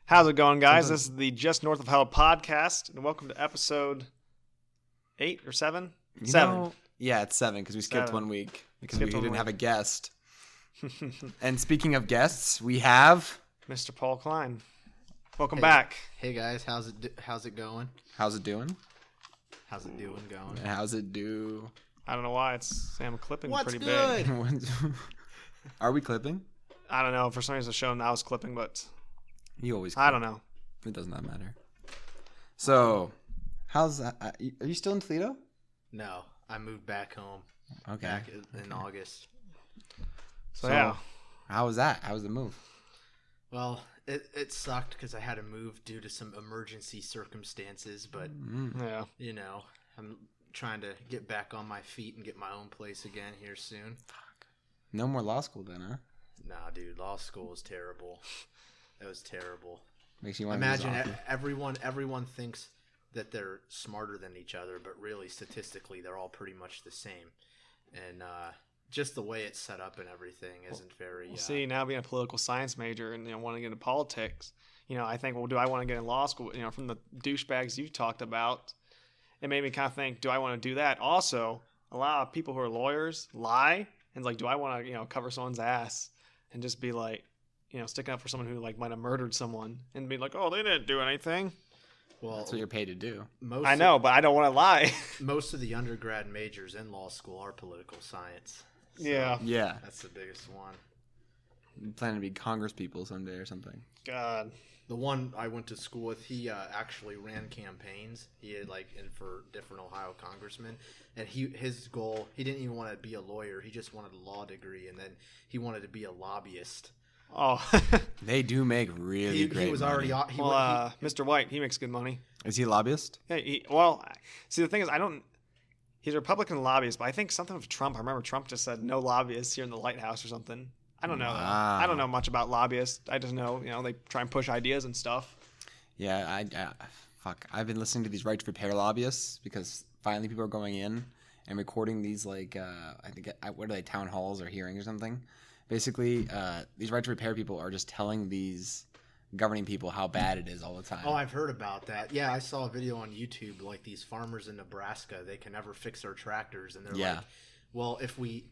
How's it going, guys? This is the Just North of Hell podcast, and welcome to episode 8 or 7? 7. Yeah, it's 7 because we skipped 1 week because we didn't have a guest. And speaking of guests, we have Mr. Paul Kline. Welcome back. Hey guys, how's it going? How's it doing? How's it doing going? How's it do? I don't know why I'm clipping What's pretty good? big. Are we clipping? I don't know. For some reason, it's showing I was clipping, but You always clip. I don't know. It does not matter. So, how's that? Are you still in Toledo? No, I moved back home. Okay. Back in August. So yeah. How was that? How was the move? Well, it sucked because I had to move due to some emergency circumstances, but Yeah. you know, I'm trying to get back on my feet and get my own place again here soon. No more law school then, huh? Nah, dude, law school was terrible. It was terrible. Makes you want Imagine to everyone thinks that they're smarter than each other, but really statistically they're all pretty much the same. And just the way it's set up and everything isn't very See, now being a political science major and wanting to get into politics, I think, well, do I want to get in law school? From the douchebags you talked about, it made me kind of think, do I want to do that? Also, a lot of people who are lawyers lie, and it's like, do I want to cover someone's ass and just be like, sticking up for someone who might have murdered someone and be like, oh, they didn't do anything. Well, That's what you're paid to do. I know, but I don't want to lie. Most of the undergrad majors in law school are political science. So Yeah. that's the biggest one. You plan to be Congress people someday or something. God. The one I went to school with, he actually ran campaigns. He had in for different Ohio congressmen, and his goal, he didn't even want to be a lawyer. He just wanted a law degree, and then he wanted to be a lobbyist. Oh. They do make really great He was money. already. Mr. White, he makes good money. Is he a lobbyist? Yeah. See, the thing is, he's a Republican lobbyist, but I think something with Trump. I remember Trump just said no lobbyists here in the White House or something. I don't know. Wow. I don't know much about lobbyists. I just know, they try and push ideas and stuff. Yeah, I've been listening to these right to repair lobbyists because finally people are going in and recording these I think what are they, town halls or hearings or something. Basically, these right to repair people are just telling these governing people how bad it is all the time. Oh, I've heard about that. Yeah, I saw a video on YouTube, these farmers in Nebraska, they can never fix their tractors, and they're like, well, if we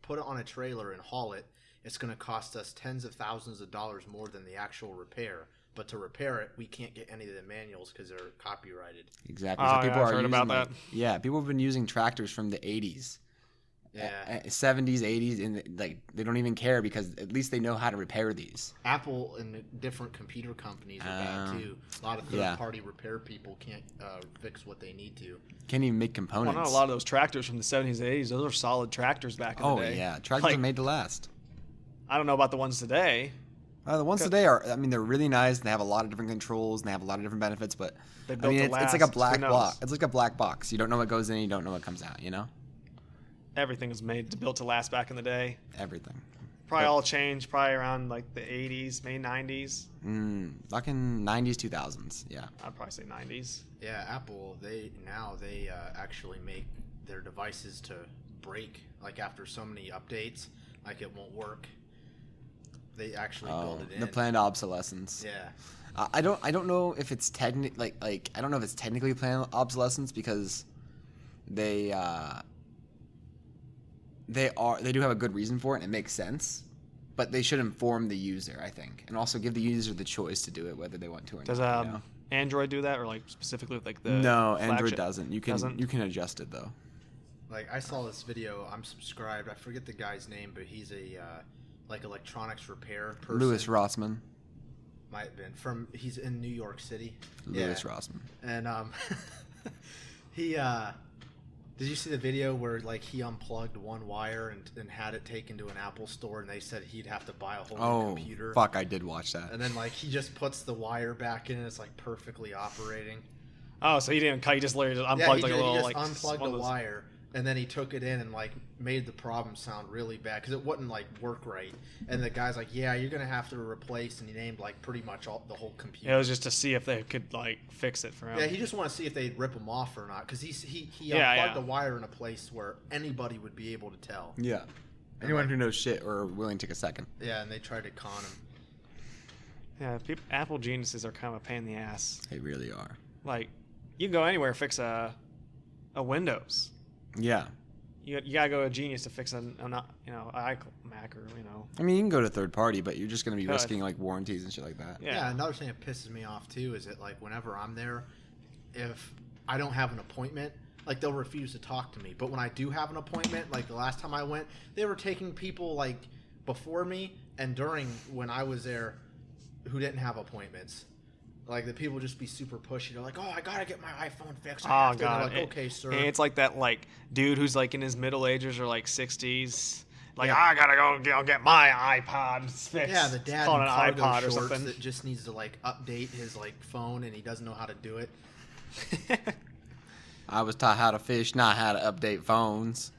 put it on a trailer and haul it, it's going to cost us tens of thousands of dollars more than the actual repair. But to repair it, we can't get any of the manuals because they're copyrighted. Exactly. Oh, So people I've are heard using, about that. Yeah, people have been using tractors from the 80s. Yeah. 70s, 80s, and they don't even care because at least they know how to repair these. Apple and different computer companies are bad too. A lot of third-party repair people can't fix what they need to. Can't even make components. Well, not a lot of those tractors from the 70s and 80s. Those are solid tractors back in the day. Oh, yeah. Tractors are made to last. I don't know about the ones today. The ones today they're really nice. They have a lot of different controls, and they have a lot of different benefits, but it's like a black box. It's like a black box. You don't know what goes in, you don't know what comes out, Everything was built to last back in the day. Everything. Probably all changed probably around the 80s, maybe 90s. Back in 90s, 2000s, yeah. I'd probably say 90s. Yeah, Apple, they actually make their devices to break, after so many updates, it won't work. They actually build it in. The planned obsolescence. Yeah. I don't know if it's I don't know if it's technically planned obsolescence because they do have a good reason for it and it makes sense, but they should inform the user, I think, and also give the user the choice to do it whether they want to or not. Does Android do that, or specifically with the No, flagship? Android doesn't. You can adjust it though. I saw this video. I'm subscribed. I forget the guy's name, but he's a electronics repair person. Louis Rossmann. Might have been he's in New York City. Louis Rossmann. And he did you see the video where he unplugged one wire and had it taken to an Apple store, and they said he'd have to buy a whole new computer? Fuck, I did watch that. And then he just puts the wire back in and it's perfectly operating. Oh, so he didn't cut, he just literally unplugged he little just unplugged the wire. And then he took it in and made the problem sound really bad because it wouldn't work right. And the guy's like, "Yeah, you're gonna have to replace." And he named pretty much the whole computer. It was just to see if they could fix it for him. Yeah, he just wanted to see if they'd rip him off or not because he unplugged the wire in a place where anybody would be able to tell. Yeah, anyone who knows shit or willing to take a second. Yeah, and they tried to con him. Yeah, Apple geniuses are kind of a pain in the ass. They really are. Like, you can go anywhere and fix a Windows. Yeah. You gotta go to a genius to fix iMac or I mean, you can go to third party, but you're just gonna be Yeah. risking like warranties and shit like that. Yeah, another thing that pisses me off too is that like whenever I'm there, if I don't have an appointment, like they'll refuse to talk to me. But when I do have an appointment, like the last time I went, they were taking people like before me and during when I was there who didn't have appointments. Like the people just be super pushy. They're like, "Oh, I gotta get my iPhone fixed." Oh god. Like, okay, sir. And it's like that like dude who's like in his middle ages or like 60s. Like, Yeah. I gotta go get my iPod fixed. Yeah, the dad Calling in an cargo iPod or shorts something. that just needs to like update his like phone and he doesn't know how to do it. I was taught how to fish, not how to update phones.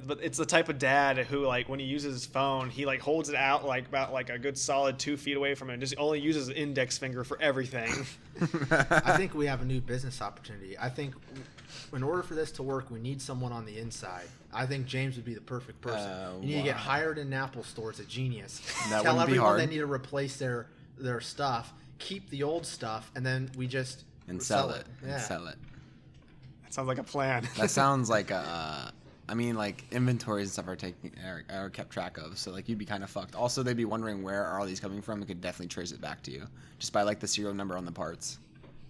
But it's the type of dad who, like, when he uses his phone, he like holds it out like about like a good solid 2 feet away from it, and just only uses his index finger for everything. I think we have a new business opportunity. I think in order for this to work, we need someone on the inside. I think James would be the perfect person. You need to get hired in Apple stores at Genius. That Tell wouldn't be everyone hard. they need to replace their stuff, keep the old stuff, and then we just And sell it. Yeah. And sell it. That sounds like a plan. That sounds like I mean, like inventories and stuff are kept track of, so like you'd be kind of fucked. Also, they'd be wondering where are all these coming from. They could definitely trace it back to you just by like the serial number on the parts.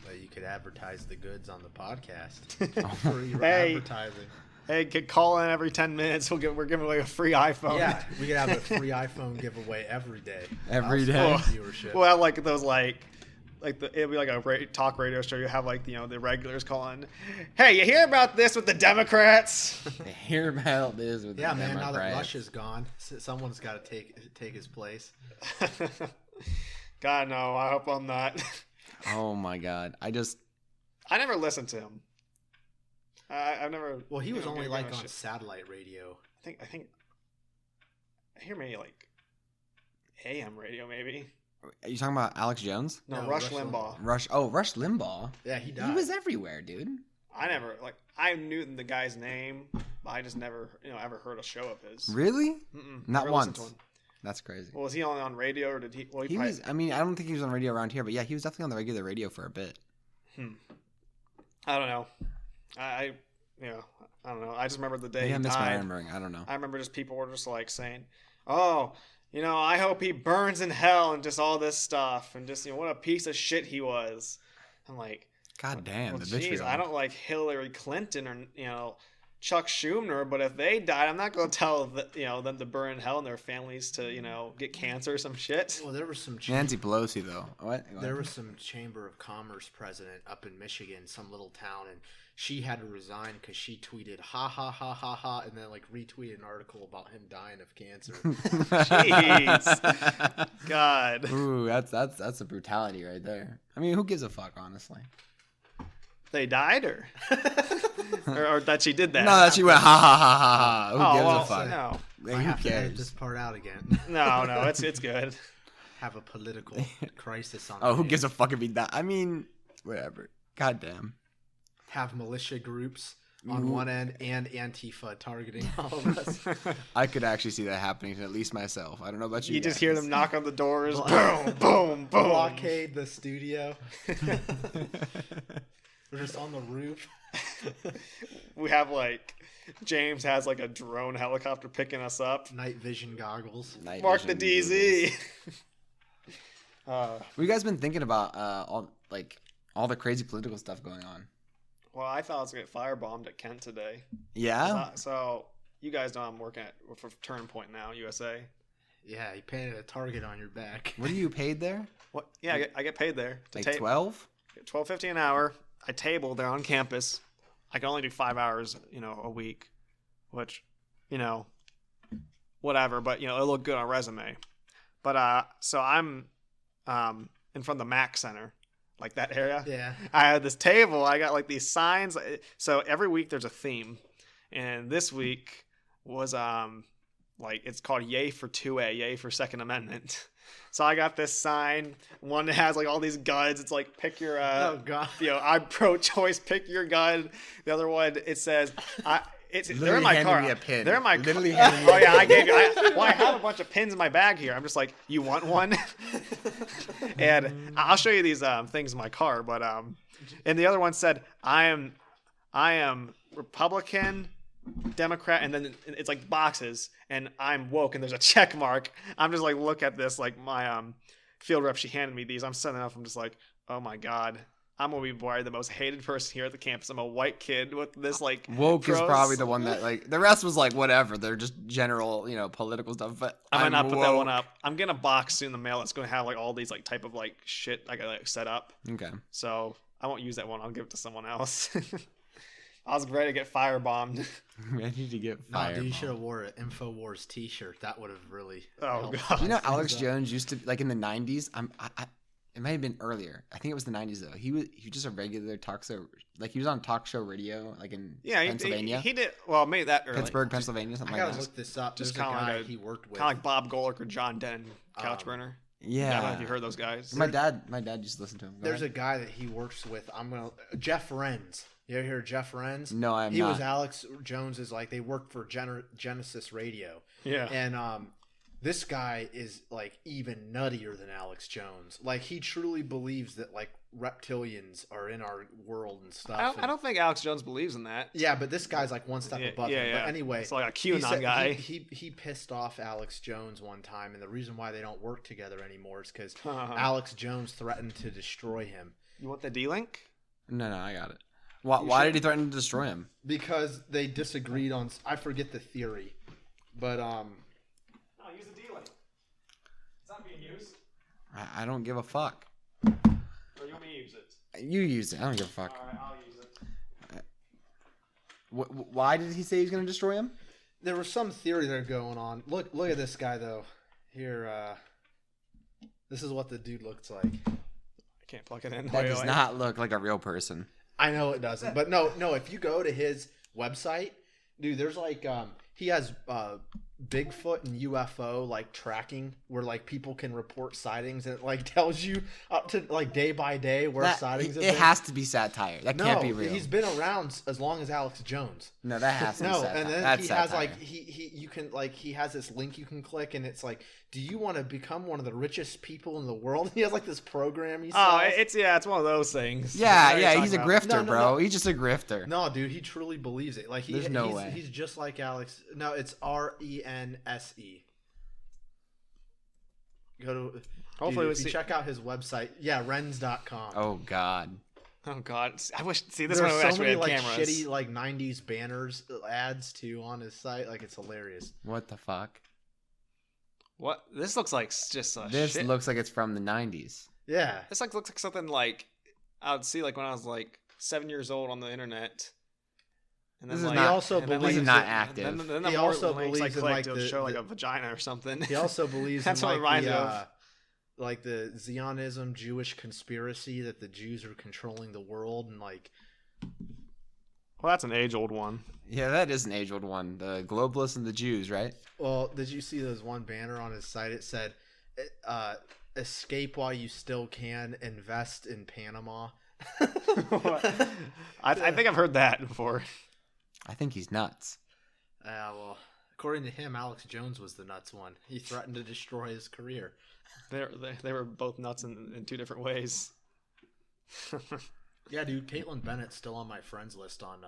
But you could advertise the goods on the podcast. Free Hey. advertising. Hey, call in every 10 minutes. We're giving away a free iPhone. Yeah, we could have a free iPhone giveaway every day. Every That's day. viewership. We'll have like those it'd be like a talk radio show. You have like the regulars calling. Hey, you hear about this with the Democrats? Hear about this with Yeah, the man. Now that Democrats. Rush is gone, someone's got to take his place. God no, I hope I'm not. Oh my god, I never listened to him. I've never. Well, he was only given like a on shit. satellite radio. I think. I hear maybe like AM radio maybe. Are you talking about Alex Jones? No, No, Rush Rush Limbaugh. Rush Limbaugh. Yeah, he died. He was everywhere, dude. I knew the guy's name, but I just never ever heard a show of his. Really? Mm-mm, Not never listened once. to him. That's crazy. Well, was he only on radio or did he? Well, He probably- was. I mean, I don't think he was on radio around here, but yeah, he was definitely on the regular radio for a bit. I don't know. I don't know. I just remember the day Maybe he I'm died. misremembering. I don't know. I remember just people were just like saying, "Oh, I hope he burns in hell," and just all this stuff, and just what a piece of shit he was. I'm like, God damn, well, the geez, vitriol. I don't like Hillary Clinton or Chuck Schumer, but if they died, I'm not going to tell them to burn in hell and their families to get cancer or some shit. Well, there was some Nancy Pelosi though. What? there was some Chamber of Commerce president up in Michigan, some little town, and she had to resign because she tweeted "ha ha ha ha ha" and then like retweeted an article about him dying of cancer. Jeez, God, Ooh, that's a brutality right there. I mean, who gives a fuck, honestly? they died or that she did that. No, that she went ha ha ha ha ha. Who Oh, gives well, a fuck? no. Like, I who have to edit cares? this part out again. No, it's good. Have a political crisis on. Oh, who gives a fuck if he died? I mean, whatever. God damn. Have militia groups on one end and Antifa targeting all of us. I could actually see that happening to at least myself. I don't know about you. You just guys. hear them knock on the doors. Boom, boom, boom. Blockade the studio. We're just on the roof. We have James has a drone helicopter picking us up. Night vision goggles. Night Mark the vision DZ. What you guys been thinking about all the crazy political stuff going on? Well, I thought I was going to get firebombed at Kent today. Yeah? So, you guys know I'm working for Turn Point now, USA. Yeah, you painted a target on your back. What are you paid there? What? Yeah, I get paid there. Like 12? $12.50 an hour. I table there on campus. I can only do 5 hours, a week, which, whatever. But it'll look good on a resume. But so I'm in front of the Mac Center, like that area. Yeah. I had this table. I got these signs. So every week there's a theme, and this week was it's called "Yay for 2A," Yay for Second Amendment. So I got this sign. One that has all these guns. It's pick your Oh God. I'm pro-choice. Pick your gun. The other one it says they're in my handed car. me a pin. They're in my Literally car. handed me Oh a yeah, I pin. gave you. I have a bunch of pins in my bag here. I'm just like, you want one? And I'll show you these things in my car. But and the other one said, I am Republican, Democrat, and then it's like boxes, and I'm woke, and there's a check mark. I'm just like, look at this, like my field rep. She handed me these. I'm sending off. I'm just like, oh my god. I'm gonna be probably the most hated person here at the campus. I'm a white kid with this like Woke is pros. probably the one that like the rest was like whatever. They're just general, political stuff. But I might not put that one woke. up. I'm getting a box soon in the mail that's gonna have like all these like type of like shit I gotta like set up. Okay. So I won't use that one. I'll give it to someone else. I was ready to get firebombed. Ready to get No, fired. dude, you should have wore an InfoWars T-shirt. That would have really. Oh, helped. God. You know, Alex Jones used to like in the '90s. It might have been earlier. I think it was the '90s though. He was just a regular talk show. Like he was on talk show radio, like in Pennsylvania, He did well. Maybe that early. Pittsburgh, Pennsylvania, I something gotta like that. look this up. Just There's a kinda guy like he worked with. Kind of like Bob Golick or John Denton, Couchburner. I don't know Yeah, if you heard those guys. my dad used to listen to him. Go There's a ahead. guy that he works with. Jeff Renz. You ever hear of Jeff Renz? No, I'm He not. was Alex Jones's like they worked for Genesis Radio, Yeah. and this guy is like even nuttier than Alex Jones. Like he truly believes that like reptilians are in our world and stuff. I don't think Alex Jones believes in that. Yeah, but this guy's like one step above him. But anyway, it's like a he QAnon said- guy. He pissed off Alex Jones one time, and the reason why they don't work together anymore is because Uh-huh. Alex Jones threatened to destroy him You want the D link? No, I got it. Why did he threaten to destroy him? because they disagreed on. I forget the theory, but No, use the D link. It's not being used. I don't give a fuck. Or you want me to use it? You use it. I don't give a fuck. All right, I'll use it. Why did he say he's going to destroy him? there was some theory there going on. Look at this guy though. Here, this is what the dude looks like. I can't plug it in. That does not look like a real person. I know it doesn't, but no. If you go to his website, dude, there's like he has Bigfoot and UFO like tracking where like people can report sightings and it like tells you up to like day by day where sightings. It has to be satire. That can't be real. He's been around as long as Alex Jones. No, that has to be satire. And then That's he satire. has like you can like he has this link you can click and it's like, do you want to become one of the richest people in the world? He has like this program he sells. Oh, it's one of those things. Yeah, I know what you're he's a talking about. grifter, No, bro. no. He's just a grifter. No, dude, he truly believes it. Like There's no way. He's just like Alex. No, it's RENSE. Go to Hopefully dude, we'll if you see. check out his website. Yeah, Rens.com. Oh God. Oh God, I wish. See, this There's one so actually many had like cameras. shitty like '90s banners ads too on his site. Like it's hilarious. What the fuck? What? This looks like just a This shit. looks like it's from the 90s. Yeah. This like looks like something like I would see like when I was like 7 years old on the internet. And This is like, not- He also and then, believes This is not that- active. Then He the also more links I believes in, clicked, like, it'll the- show like the- a vagina or something. He also believes That's in what it like reminds me of. like the Zionism Jewish conspiracy that the Jews are controlling the world and like Well, that's an age-old one. Yeah, that is an age-old one. The globalists and the Jews, right? well, did you see those one banner on his site? It said escape while you still can, invest in Panama. I think I've heard that before. I think he's nuts. Well, according to him, Alex Jones was the nuts one. He threatened to destroy his career. They were both nuts in two different ways. Yeah, dude, Caitlin Bennett's still on my friends list on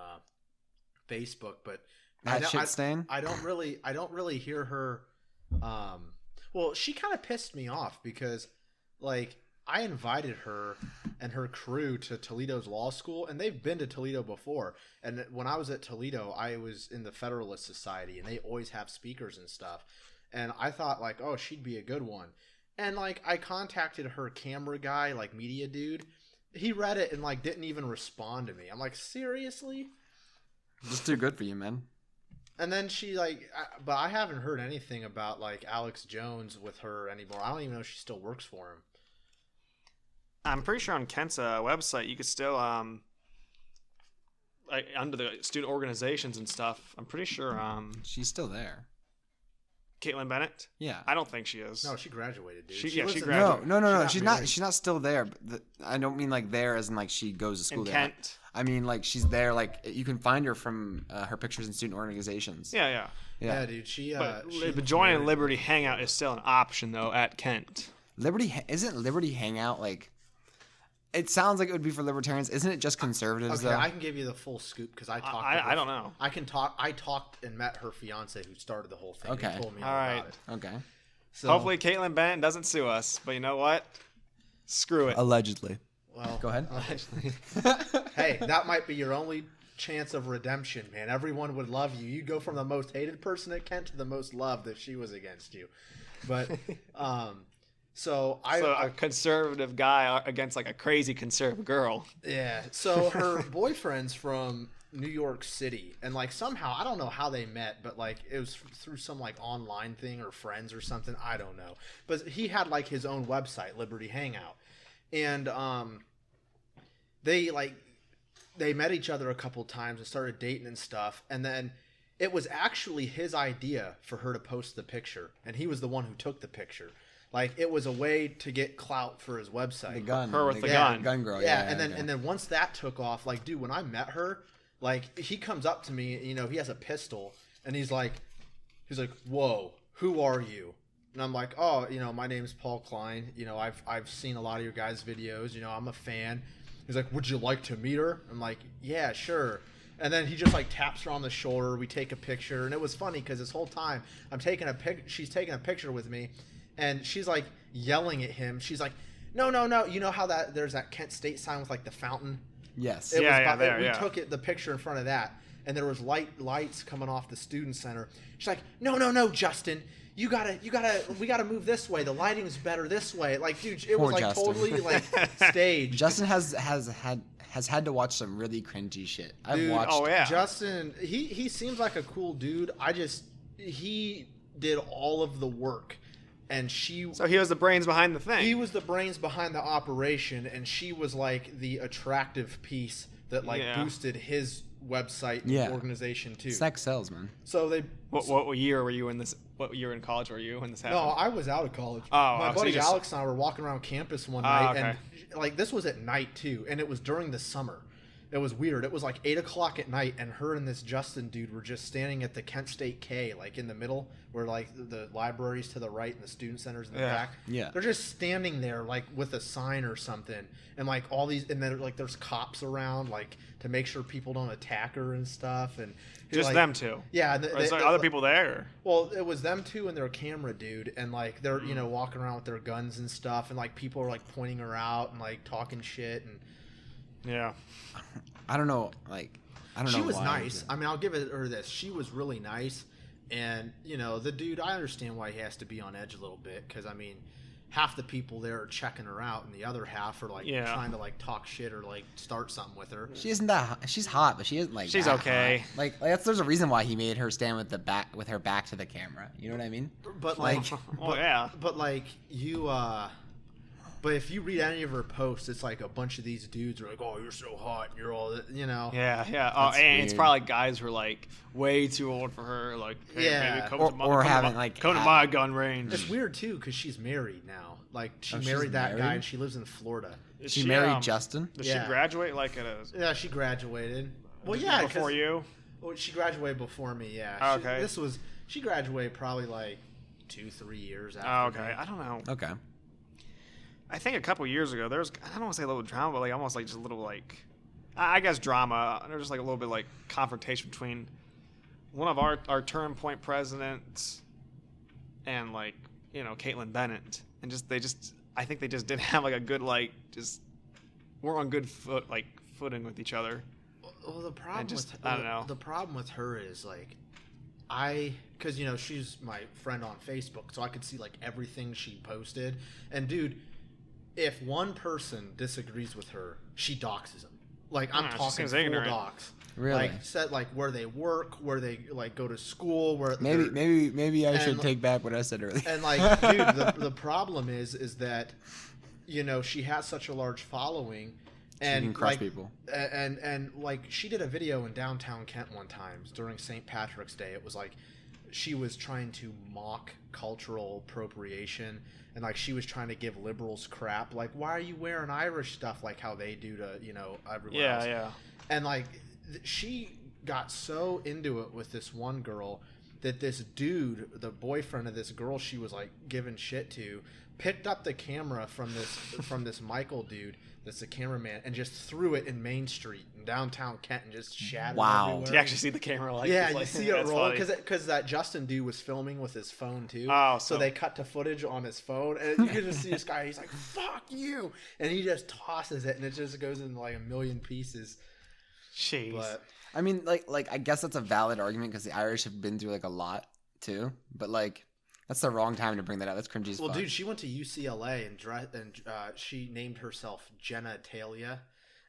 Facebook, but That shit stain? I don't really hear her. Well, she kind of pissed me off because, like, I invited her and her crew to Toledo's law school, and they've been to Toledo before. And when I was at Toledo, I was in the Federalist Society, and they always have speakers and stuff. And I thought, like, oh, she'd be a good one. And, like, I contacted her camera guy, like, media dude. He read it and, like, didn't even respond to me. I'm like, seriously? Just too good for you, man. And then she, like, but I haven't heard anything about, like, Alex Jones with her anymore. I don't even know if she still works for him. I'm pretty sure on Kent's website you could still like under the student organizations and stuff. I'm pretty sure She's still there. Caitlin Bennett? Yeah. I don't think she is. No, she graduated, dude. She lives in- graduated. No. She She's got not. married. She's not still there. But I don't mean like there as in like she goes to school In there. Kent. I mean like she's there. Like you can find her from her pictures in student organizations. Yeah. Yeah, dude. But she joining married. Liberty Hangout is still an option though at Kent. Isn't Liberty Hangout like? It sounds like it would be for libertarians. Isn't it just conservatives Okay, though? I can give you the full scoop because I talked. I don't know. I can talk. I talked and met her fiance who started the whole thing. Okay. He told me All all right. about it. Okay. So, Hopefully Caitlin Bennett doesn't sue us. But you know what? Screw it. Allegedly. well, Go ahead. hey, that might be your only chance of redemption, man. Everyone would love you. You'd go from the most hated person at Kent to the most loved if she was against you. But so a conservative guy against like a crazy conservative girl. yeah. So her boyfriend's from New York City, and like somehow I don't know how they met, but like it was through some like online thing or friends or something. I don't know. But he had like his own website, Liberty Hangout, and they met each other a couple times and started dating and stuff, and then it was actually his idea for her to post the picture, and he was the one who took the picture. Like it was a way to get clout for his website. The gun. Her with the gun. gun. Gun girl. Yeah, Yeah. and then okay. and then once that took off, like, dude, when I met her, like, he comes up to me, you know, he has a pistol, and he's like, "Whoa, who are you?" And I'm like, "Oh, you know, my name's Paul Kline. You know, I've seen a lot of your guys' videos. You know, I'm a fan." He's like, "Would you like to meet her?" I'm like, "Yeah, sure." And then he just like taps her on the shoulder. We take a picture, and it was funny because this whole time she's taking a picture with me, and she's like yelling at him. She's like, "No, no, no!" You know how there's that Kent State sign with like the fountain. Yes. We yeah. took the picture in front of that, and there was lights coming off the student center. She's like, "No, Justin, we gotta move this way. The lighting's better this way." Like, dude, it Poor was like Justin. totally like staged. Justin has had to watch some really cringy shit. I've Dude, watched. Oh yeah. Justin, he seems like a cool dude. He did all of the work, and So he was the brains behind the thing. he was the brains behind the operation, and she was like the attractive piece that like Yeah. boosted his website and Yeah. organization too. Sex sells, man. So they What year were you in this? What year in college were you when this happened? no, I was out of college. Oh, my so buddy you just- Alex and I were walking around campus one Oh, night, okay. and like this was at night too, and it was during the summer. It was weird. It was like 8 o'clock at night, and her and this Justin dude were just standing at the Kent State K, like in the middle, where like the library's to the right and the student center's in the Yeah. back. Yeah. They're just standing there, like with a sign or something, and like all these, and then like there's cops around, like to make sure people don't attack her and stuff, and Just like, them two. Yeah, Or is there other people there? well, it was them two and their camera dude, and like they're you know walking around with their guns and stuff, and like people are like pointing her out and like talking shit, and Yeah. I don't know. Like, I don't know. she was why. nice. I mean, I'll give her this. She was really nice, and you know the dude. I understand why he has to be on edge a little bit because I mean, half the people there are checking her out, and the other half are like Yeah. trying to like talk shit or like start something with her. She isn't that. She's hot, but she isn't like. She's that okay. hot. Like there's a reason why he made her stand with her back to the camera. You know what I mean? But like, Oh yeah. but like you. But if you read any of her posts, it's like a bunch of these dudes are like, "Oh, you're so hot, and you're all that," you know. Yeah. Oh, That's and it's weird. probably like guys who are like way too old for her. Like, hey, Yeah. baby, come Or- to my, or come to having, my- like, come to my gun range. It's weird too because she's married now. Like she Oh, she's married that guy, married? and she lives in Florida. Is She married um, Justin. Did Yeah. she graduate like at a? Yeah, she graduated. Well, yeah, before 'cause- you. Well, she graduated before me. Yeah. Oh, She- okay. She graduated probably like 2-3 years Oh, after. okay. me. I don't know. Okay. I think a couple years ago there was, I don't want to say a little drama, but like almost like just a little like, I guess drama. There's just like a little bit like confrontation between one of our turn point presidents and like, you know, Caitlin Bennett, and I think they just didn't have like a good like just we're on good footing with each other. Well, the problem I don't know. The problem with her is like, because you know she's my friend on Facebook, so I could see like everything she posted. And dude, if one person disagrees with her, she doxes them. Like I'm She talking seems full ignorant. dox. Really? Like said like where they work, where they like go to school, where Maybe they're- maybe I should and- take back what I said earlier. And like, dude, the problem is that, you know, she has such a large following, and can crush like, people. And like, she did a video in downtown Kent one time during St. Patrick's Day. It was like, she was trying to mock cultural appropriation, and like she was trying to give liberals crap, like why are you wearing Irish stuff like how they do to everyone else. Yeah. And like she got so into it with this one girl that this dude, the boyfriend of this girl she was like giving shit to, picked up the camera from this Michael dude that's the cameraman and just threw it in Main Street in downtown Kent and just shattered everywhere. Do you actually see the camera? Like, yeah, like, you see it roll because that Justin dude was filming with his phone too. Oh, so they cut to footage on his phone, and you can just see this guy. He's like, "Fuck you!" and he just tosses it, and it just goes in like a million pieces. Jeez. But I mean, like I guess that's a valid argument because the Irish have been through like a lot too. But like, that's the wrong time to bring that up. That's cringy as fuck. Well, dude, she went to UCLA and she named herself Jenna Talia,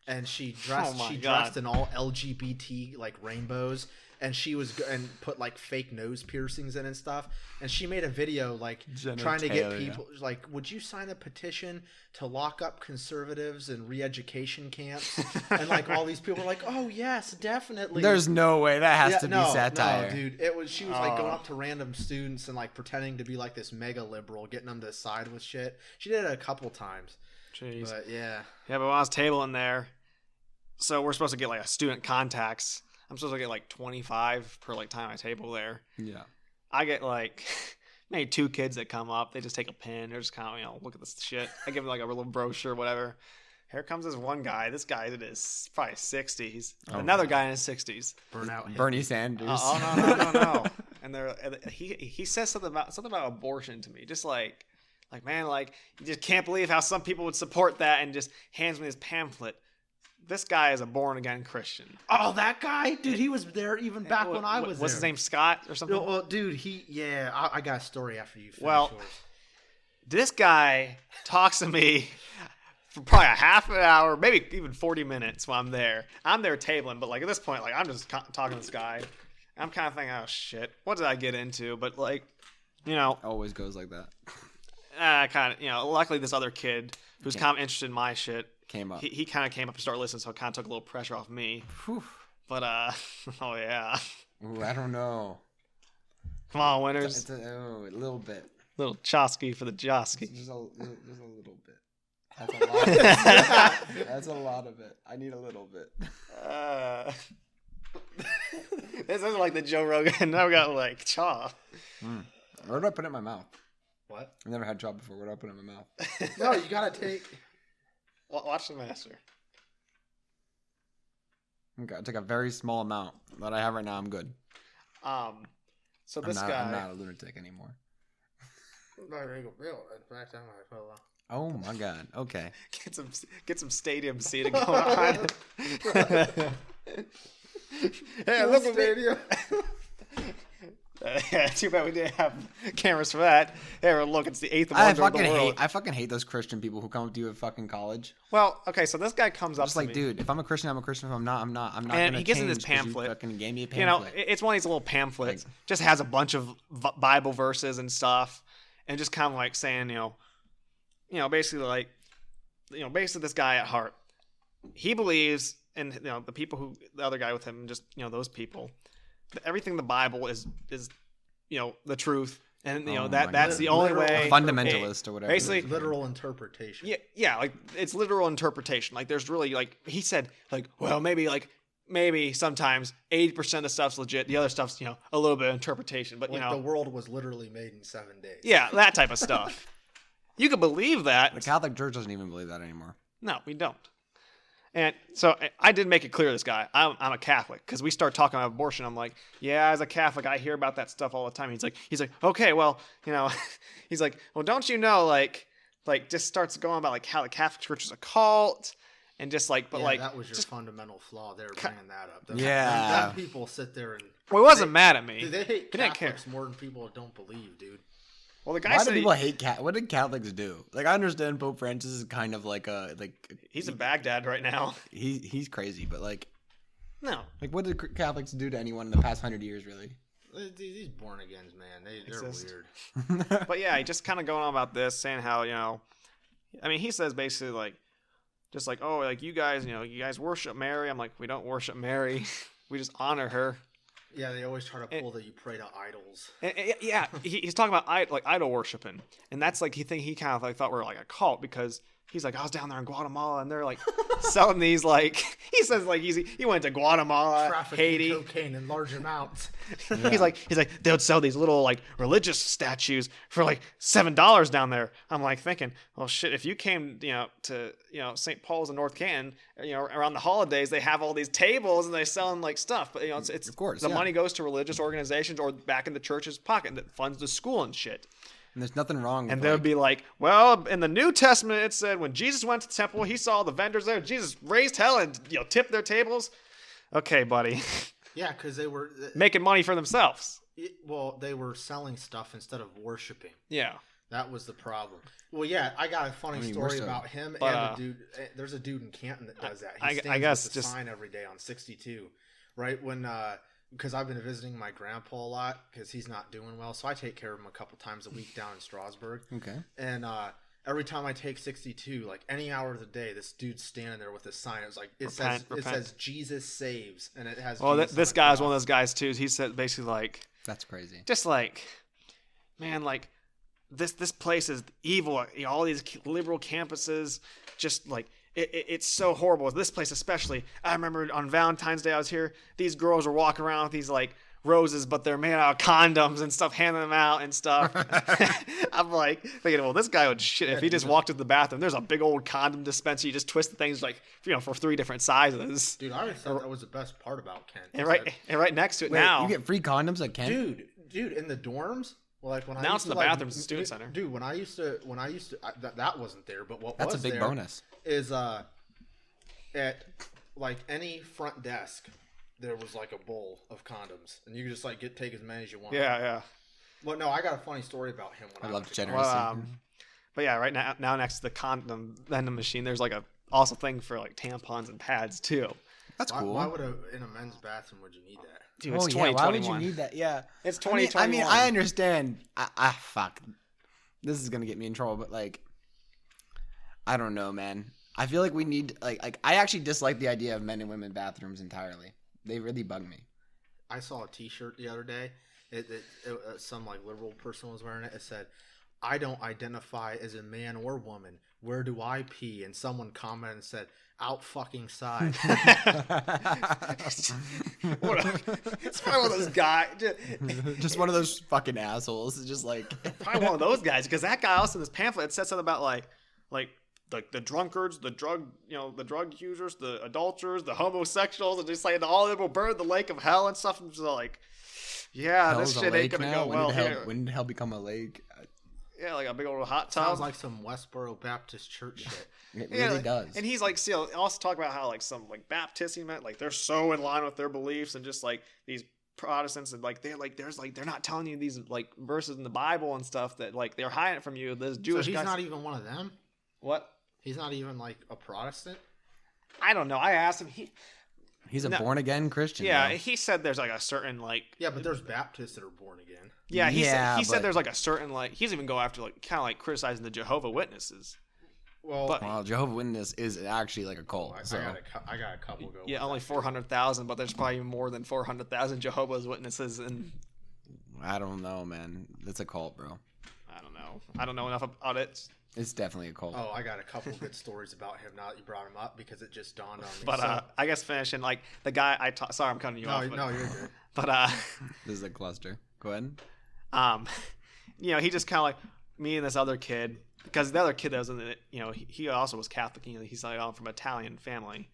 and she dressed in all LGBT like rainbows, and she was and put like fake nose piercings in and stuff, and she made a video like trying to get people like, would you sign a petition to lock up conservatives in re-education camps? And like all these people were like, oh yes, definitely. There's no way that has to be satire. No, dude, she was like going up to random students and like pretending to be like this mega liberal, getting them to side with shit. She did it a couple times. Jeez. But yeah. Yeah, but when I was tabling there, so we're supposed to get like a student contacts. I'm supposed to get like 25 per like time I table there. Yeah. I get like maybe 2 kids that come up. They just take a pen. They're just kind of, look at this shit. I give them like a little brochure, whatever. Here comes this one guy. This guy in his probably 60s. Another guy in his 60s. Burnout. Bernie Sanders. No. And he says something about abortion to me. Just like man, like you just can't believe how some people would support that, and just hands me this pamphlet. This guy is a born-again Christian. Oh, that guy? Dude, he was there even back when I was there. What's his name, Scott or something? Well, dude, I got a story after you finish yours. This guy talks to me for probably a half an hour, maybe even 40 minutes while I'm there. I'm there tabling, but like at this point, like I'm just talking to this guy. I'm kind of thinking, oh shit, what did I get into? But like, always goes like that. Luckily this other kid who's kind of interested in my shit came up. He kind of came up and started listening, so it kind of took a little pressure off me. Whew. But oh yeah. Ooh, I don't know. Come on, winners. A little bit. Little Chosky for the Josky. Just a little bit. That's a lot. Of it. That's a lot of it. I need a little bit. This isn't like the Joe Rogan. Now we got like chaw. Where do I put it in my mouth? What? I've never had chaw before. Where do I put it in my mouth? No, you gotta take. Watch the master. Okay, I take a very small amount that I have right now. I'm good. So this guy. I'm not a lunatic anymore. Oh my god. Okay. Get some stadium seating going on. Hey, look at stadium. Yeah, too bad we didn't have cameras for that. Hey, look, it's the 8th wonder of the world. I fucking hate those Christian people who come up to you at fucking college. Well, okay, so this guy comes up to me. Dude, if I'm a Christian, I'm a Christian. If I'm not, I'm not. I'm not. And he gives me this pamphlet. You fucking gave me a pamphlet. It's one of these little pamphlets. Just has a bunch of Bible verses and stuff, and just kind of like saying, basically basically this guy at heart, he believes in the people who the other guy with him, just those people. Everything the Bible is the truth, and that's the only way. Fundamentalist or whatever. Basically, literal interpretation. Yeah, like it's literal interpretation. Like there's really he said maybe sometimes 80% of the stuff's legit, the other stuff's a little bit of interpretation, but the world was literally made in 7 days. Yeah, that type of stuff. You could believe that. The Catholic Church doesn't even believe that anymore. No, we don't. And so I did make it clear to this guy, I'm a Catholic, because we start talking about abortion. I'm like, yeah, as a Catholic, I hear about that stuff all the time. He's like, okay, well, he's like, well, don't you know, like just starts going about like how the Catholic Church is a cult, and just like, but like that was your fundamental flaw. They were bringing that up. Them people sit there and well, he wasn't mad at me. They hate Catholics more than people don't believe, dude. Well, the guy Why do people hate what did Catholics do? Like, I understand Pope Francis is kind of like he's in Baghdad right now. He's crazy, but no. Like, what did Catholics do to anyone in the past 100 years, really? These born agains, man, they're weird. But yeah, he just kind of going on about this, saying how he says basically just like, oh, like you guys worship Mary. I'm like, we don't worship Mary, we just honor her. Yeah, they always try to pull that you pray to idols. Yeah, he's talking about idol worshiping, and that's like he kind of like thought we were like a cult because he's like, I was down there in Guatemala and they're like selling these like he says like he went to Guatemala, Haiti, cocaine in large amounts. Yeah. He's like they would sell these little like religious statues for like $7 down there. I'm like thinking, well shit, if you came to St. Paul's in North Canton, around the holidays they have all these tables and they selling like stuff, but it's of course the money goes to religious organizations or back in the church's pocket that funds the school and shit. And there's nothing wrong with and they would be like, well, in the New Testament it said when Jesus went to the temple, he saw the vendors there. Jesus raised hell and tipped their tables. Okay, buddy. Yeah, because they were making money for themselves. Well, they were selling stuff instead of worshiping. Yeah. That was the problem. Well, yeah, I got a funny story about him and the dude. There's a dude in Canton that does that. He stands with the sign every day on 62, right? When because I've been visiting my grandpa a lot because he's not doing well, so I take care of him a couple times a week down in Strasbourg. Okay. And every time I take 62, like any hour of the day, this dude's standing there with a sign. It was like it says Jesus saves, and it has. Well, this guy's one of those guys too. He said basically like that's crazy. Just like, man, like this place is evil. All these liberal campuses, just like. It's so horrible. This place especially. I remember on Valentine's Day I was here. These girls were walking around with these like roses, but they're made out of condoms and stuff, handing them out and stuff. I'm like thinking, well, this guy would shit if he just walked to the bathroom. There's a big old condom dispenser. You just twist the things like for 3 different sizes. Dude, I always thought that was the best part about Kent. And right next to it now, you get free condoms at Kent. Dude, in the dorms. Well, like when now I it's in the bathrooms, the student center. Dude, when I used to, that wasn't there. But what that's was a big bonus. Is at like any front desk, there was like a bowl of condoms, and you could just like take as many as you want. Yeah. Well, no, I got a funny story about him. I love generosity. But yeah, right now next to the condom vending machine, there's like a awesome thing for like tampons and pads too. That's cool. Why would in a men's bathroom would you need that? Dude, it's 2021. Why would you need that? Yeah, it's 2021. I mean, I understand. Fuck. This is gonna get me in trouble, but like, I don't know, man. I feel like we need like I actually dislike the idea of men and women bathrooms entirely. They really bug me. I saw a T-shirt the other day. Some like liberal person was wearing it. It said, "I don't identify as a man or woman. Where do I pee?" And someone commented and said, "Out fucking side." It's probably one of those guys. Just one of those fucking assholes. It's just like probably one of those guys because that guy also in this pamphlet said something about like the drunkards, the drug users, the adulterers, the homosexuals, and just like all of them will burn the lake of hell and stuff. And just like, yeah, Hell's this shit ain't gonna go well here. When did hell become a lake? Yeah, like a big old hot tub. Sounds like some Westboro Baptist church shit. It really does. And he's like, also talk about how like some like Baptists, like they're so in line with their beliefs, and just like these Protestants, and like they're not telling you these like verses in the Bible and stuff that like they're hiding it from you. This Jewish so he's guys, not even one of them. What? He's not even like a Protestant. I don't know. I asked him. He's a born again Christian. Yeah, though. He said there's like a certain like. Yeah, but there's Baptists that are born again. Yeah, he said there's like a certain like he's even go after like kind of like criticizing the Jehovah Witnesses. Well, Jehovah Witness is actually like a cult. So. I got a couple go. Yeah, only 400,000, but there's probably more than 400,000 Jehovah's Witnesses, and I don't know, man. It's a cult, bro. I don't know enough about it. It's definitely a cult. Oh, I got a couple good stories about him now that you brought him up because it just dawned on me. But I guess finishing like the guy sorry, I'm cutting you off. No, you're good. But this is a cluster. Go ahead. He just kind of like me and this other kid, because the other kid that was in it, he also was Catholic. He's like from an Italian family,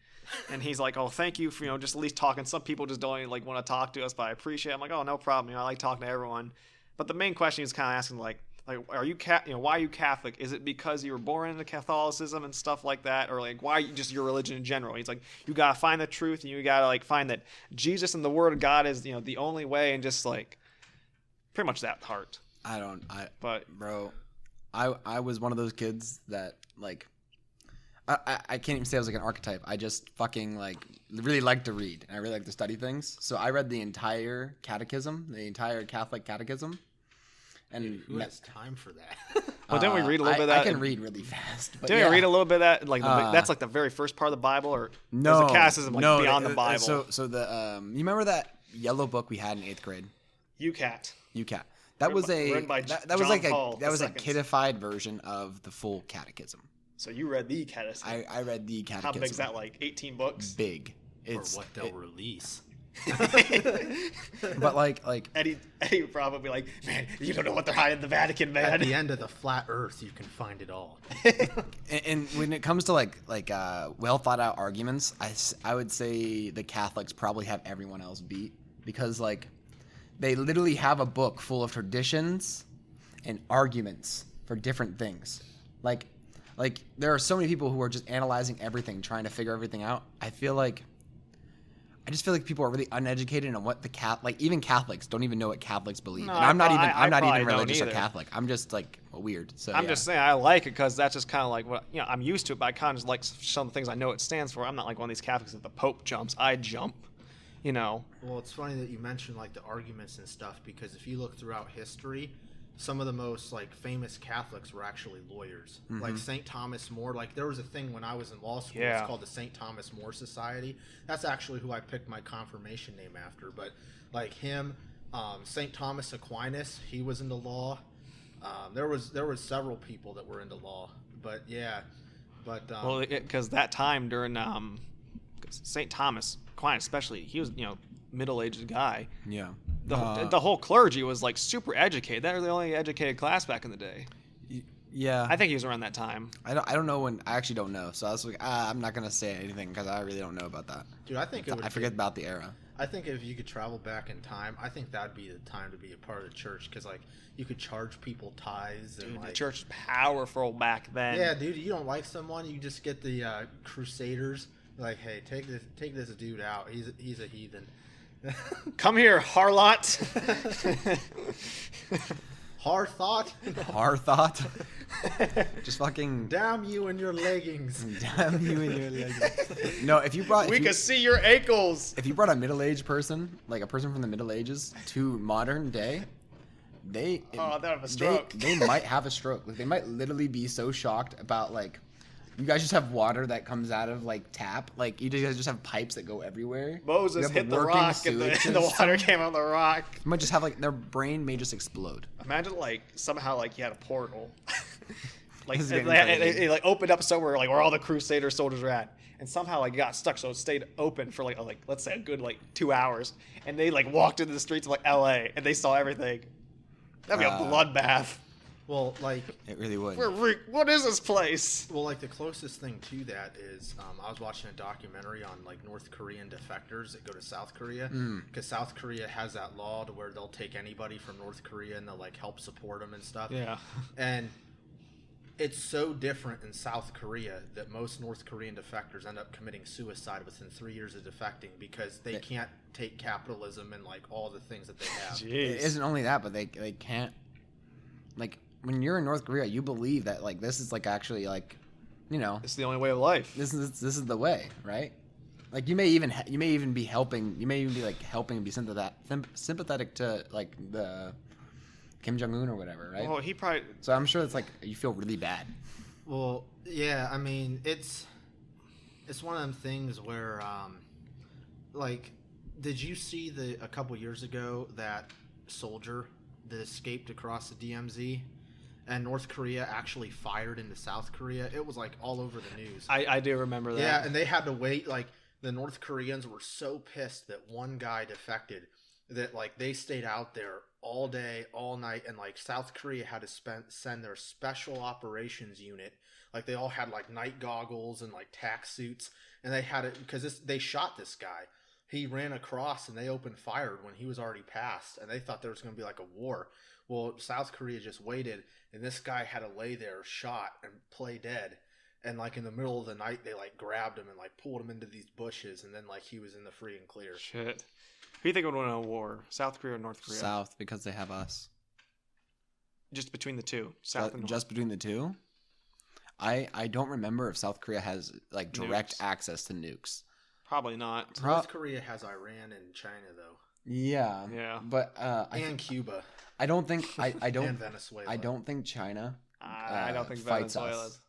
and he's like, oh, thank you for just at least talking. Some people just don't like want to talk to us, but I appreciate it. I'm like, oh, no problem. I like talking to everyone. But the main question is kind of asking like are you why are you Catholic? Is it because you were born into Catholicism and stuff like that, or like why just your religion in general? He's like, you gotta find the truth, and you gotta like find that Jesus and the Word of God is the only way, and just like pretty much that heart. Bro, I was one of those kids that like I can't even say I was like an archetype. I just fucking like really like to read, and I really like to study things. So I read the entire catechism, the entire Catholic catechism. And dude, who has time for that? Well, didn't we read a little bit of that? I can read really fast. But didn't we read a little bit of that? Like that's like the very first part of the Bible, or no, the catechism like beyond the Bible? So the you remember that yellow book we had in 8th grade? UCAT. UCAT. That was Written by that John was like Paul that was a II. kidified version of the full catechism. So you read the catechism. I read the catechism. How big's that? Like 18 books? Big. Or what they'll release. But like Eddie would probably be like, man, you don't know what they're hiding in the Vatican, man. At the end of the flat Earth, you can find it all. and when it comes to like well thought out arguments, I would say the Catholics probably have everyone else beat, because like they literally have a book full of traditions and arguments for different things. Like there are so many people who are just analyzing everything, trying to figure everything out. I just feel like people are really uneducated on what even Catholics don't even know what Catholics believe. No, and I'm not I even probably religious don't or either. Catholic. I'm just like weird. So I'm just saying I like it because that's just kind of like what I'm used to it. But I kind of just like some of the things I know it stands for. I'm not like one of these Catholics that the Pope jumps, I jump. Well, it's funny that you mentioned like the arguments and stuff, because if you look throughout history, some of the most like famous Catholics were actually lawyers. Mm-hmm. Like St. Thomas More. Like there was a thing when I was in law school. Yeah. It's called the St. Thomas More Society. That's actually who I picked my confirmation name after. But like him, St. Thomas Aquinas, he was into law. There was several people that were into law. But yeah, because that time during St. Thomas Aquinas, especially, he was middle-aged guy. yeah. The whole clergy was like super educated. They were the only educated class back in the day. Yeah. I think he was around that time. I don't know when. I actually don't know. So I was like, I'm not gonna say anything because I really don't know about that. dude, I think it would I forget about the era. I think if you could travel back in time, I think that'd be the time to be a part of the church, because like you could charge people tithes and Dude, like the church was powerful back then. yeah, dude, you don't like someone, you just get the crusaders like, hey, take this dude out. He's a heathen. Come here, harlot. Hard thought. Hard thought. Just fucking Damn you and your leggings. damn you and your legs. No, if you brought We could see your ankles. if you brought a middle-aged person, like a person from the Middle Ages, to modern day, they'd have a stroke. They might have a stroke. Like they might literally be so shocked about like, you guys just have water that comes out of like tap. Like you guys just have pipes that go everywhere. Moses You have hit the working rock and sewage the water system. came out of the rock. You might just have like their brain may just explode. Imagine like somehow like you had a portal. Like This is it, getting it, crazy. it, like opened up somewhere like where all the Crusader soldiers are at. And somehow like it got stuck, so it stayed open for like let's say a good like 2 hours. And they like walked into the streets of like LA and they saw everything. That'd be a bloodbath. Well, like It really would. What is this place? Well, like the closest thing to that is I was watching a documentary on like North Korean defectors that go to South Korea, because South Korea has that law to where they'll take anybody from North Korea and they'll like help support them and stuff. Yeah. And it's so different in South Korea that most North Korean defectors end up committing suicide within 3 years of defecting, because they can't take capitalism and like all the things that they have. It Jeez. isn't only that, but they can't, like, when you're in North Korea, you believe that like this is like actually like, It's the only way of life. this is the way, right? Like you may even be helping, helping be sympathetic to like the Kim Jong-un or whatever, right? Well, he probably. So I'm sure it's like you feel really bad. Well, yeah, I mean, it's one of them things where, like, did you see a couple years ago that soldier that escaped across the DMZ, and North Korea actually fired into South Korea? It was like all over the news. I do remember that. Yeah, and they had to wait. Like the North Koreans were so pissed that one guy defected that like they stayed out there all day, all night, and like South Korea had to send their special operations unit. Like they all had like night goggles and like tack suits, and they had it because they shot this guy. He ran across and they opened fire when he was already past, and they thought there was going to be like a war. Well, South Korea just waited, and this guy had to lay there shot and play dead. And like in the middle of the night, they like grabbed him and like pulled him into these bushes, and then like he was in the free and clear. Shit. Who do you think would win a war? South Korea or North Korea? South, because they have us. Just between the two. South and North. Just between the two. I don't remember if South Korea has like direct Nukes. access to nukes. Probably not. North Korea has Iran and China though, Yeah. Yeah. But and Cuba I don't think I don't and Venezuela. I don't think China I don't think fights Venezuela. us.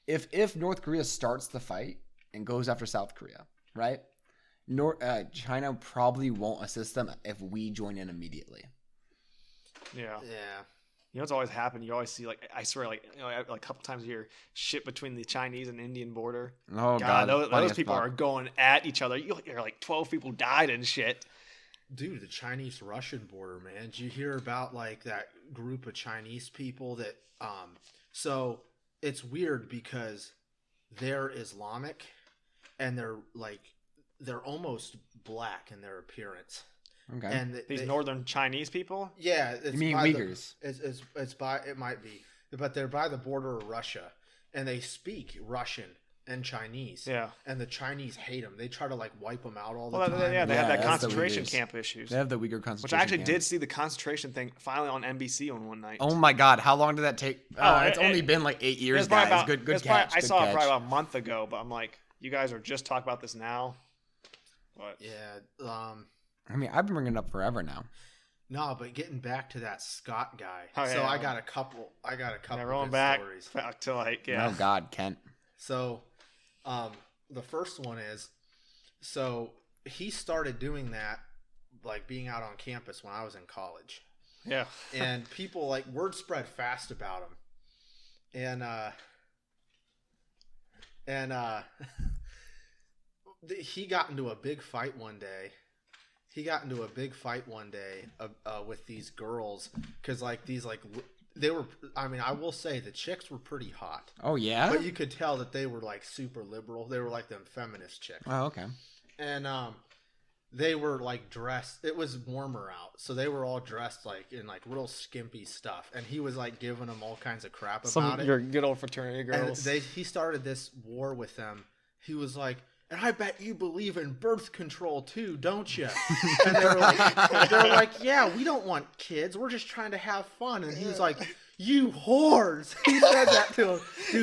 If North Korea starts the fight and goes after South Korea, right? China probably won't assist them if we join in immediately. Yeah. Yeah. You know what's always happened? You always see, like, I swear, like, you know, like a couple times a year, shit between the Chinese and Indian border. Oh God, those people are going at each other. You're like 12 people died and shit. Dude, the Chinese-Russian border, man. Did you hear about like that group of Chinese people that so it's weird because they're Islamic and they're almost black in their appearance. Okay. And These northern Chinese people? yeah, it's You mean by Uyghurs? it might be, but they're by the border of Russia, and they speak Russian and Chinese. Yeah. And the Chinese hate them. They try to like wipe them out all the Well, time. they had that that's the concentration Uyghurs. camp issues. They have the Uyghur concentration Which I actually camp. did see the concentration thing finally on NBC on one night. Oh my God, how long did that take? It's only been like 8 years, It's probably guys. about- Good it's catch. probably- I good saw catch. it probably about a month ago, but I'm like, you guys are just talking about this now. But Yeah. I mean, I've been bringing it up forever now. No, but getting back to that Scott guy. Oh, so yeah. I got a couple. rolling good back stories. to like, yeah. Oh God, Kent. So, the first one is, so he started doing that, like being out on campus when I was in college, Yeah. and people like word spread fast about him, and he got into a big fight one day. With these girls because they were. I mean, I will say the chicks were pretty hot. Oh yeah. But you could tell that they were like super liberal. They were like them feminist chicks. Oh okay. And they were like dressed. It was warmer out, so they were all dressed like in like real skimpy stuff. And he was like giving them all kinds of crap about it. Your good old fraternity girls. And he started this war with them. He was like, and I bet you believe in birth control too, don't you? And they were like, yeah, we don't want kids. We're just trying to have fun. And he was like, you whores. He said that to him. You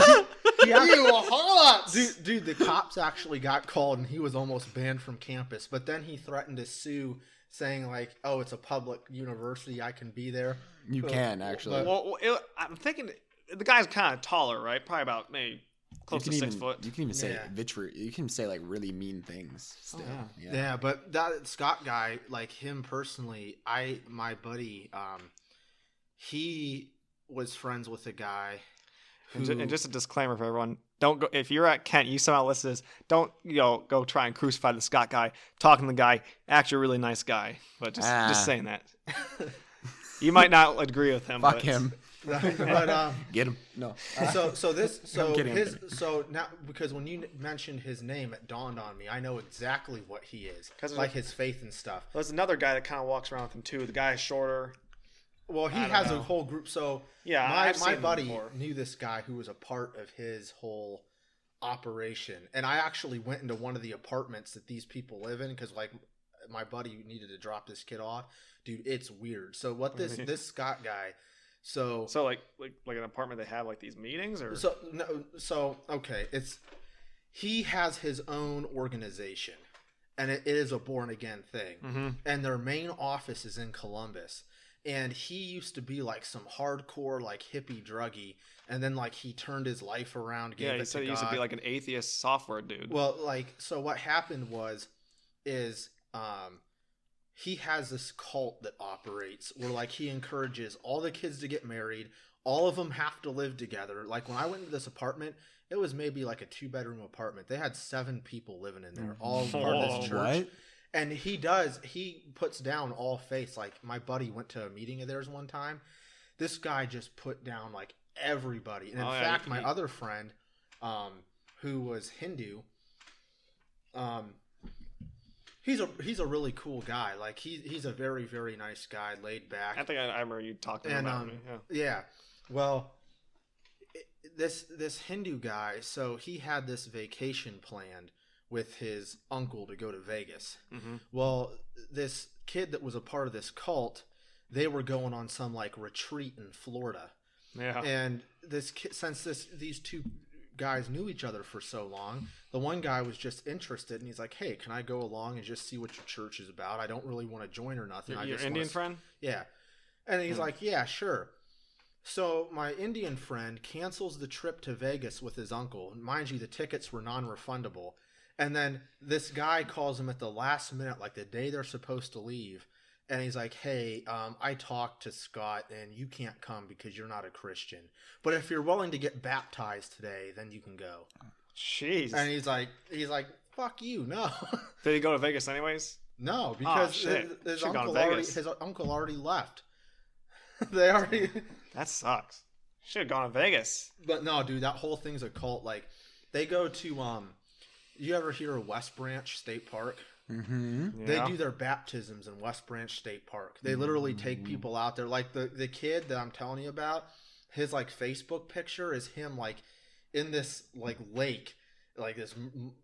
whores. Dude, the cops actually got called and he was almost banned from campus. But then he threatened to sue, saying like, oh, it's a public university. I can be there. You can actually. Well, I'm thinking the guy's kind of taller, right? Probably about maybe close to 6 foot. You can even say Yeah. You can say like really mean things. Still. yeah. Yeah, but that Scott guy, like him personally, my buddy, he was friends with a guy who, And just a disclaimer for everyone: don't go if you're at Kent, you somehow listen to this. Don't go try and crucify the Scott guy. Talking to the guy, actually a really nice guy, but just saying that. You might not agree with him. Fuck but him. but Get him. No. So now because when you mentioned his name, it dawned on me. I know exactly what he is, like his faith and stuff. There's another guy that kind of walks around with him too. The guy is shorter. Well, he has a whole group. So yeah, my buddy knew this guy who was a part of his whole operation, and I actually went into one of the apartments that these people live in because like my buddy needed to drop this kid off. Dude, it's weird. So what this Scott guy. So like an apartment they have like these meetings or okay, he has his own organization, and it is a born again thing, and their main office is in Columbus, and he used to be like some hardcore like hippie druggie, and then like he turned his life around. He said he used to be like an atheist software dude. Well, like so what happened is he has this cult that operates where like he encourages all the kids to get married. All of them have to live together. Like when I went to this apartment, it was maybe like a 2-bedroom apartment. They had 7 people living in there, all part of this church. What? And he puts down all faiths. Like my buddy went to a meeting of theirs one time. This guy just put down like everybody. And in fact, my other friend, who was Hindu, he's a really cool guy. Like he's a very, very nice guy, laid back. I think I remember you talking about me. Yeah. Well, this Hindu guy, so he had this vacation planned with his uncle to go to Vegas. Mm-hmm. Well, this kid that was a part of this cult, they were going on some like retreat in Florida. Yeah. And these two guys knew each other for so long, the one guy was just interested, and he's like, hey, can I go along and just see what your church is about? I don't really want to join or nothing. Your Indian friend? Yeah. And he's like, yeah, sure. So my Indian friend cancels the trip to Vegas with his uncle. Mind you, the tickets were non-refundable. And then this guy calls him at the last minute, like the day they're supposed to leave. And he's like, hey, I talked to Scott and you can't come because you're not a Christian. But if you're willing to get baptized today, then you can go. Jeez. And he's like, fuck you, no. Did he go to Vegas anyways? No, because his uncle already left. They already. That sucks. Should have gone to Vegas. But no, dude, that whole thing's a cult. Like, they go to you ever hear of West Branch State Park? Mm-hmm. They do their baptisms in West Branch State Park. They literally take people out there. Like the kid that I'm telling you about, his like Facebook picture is him like in this like lake, like this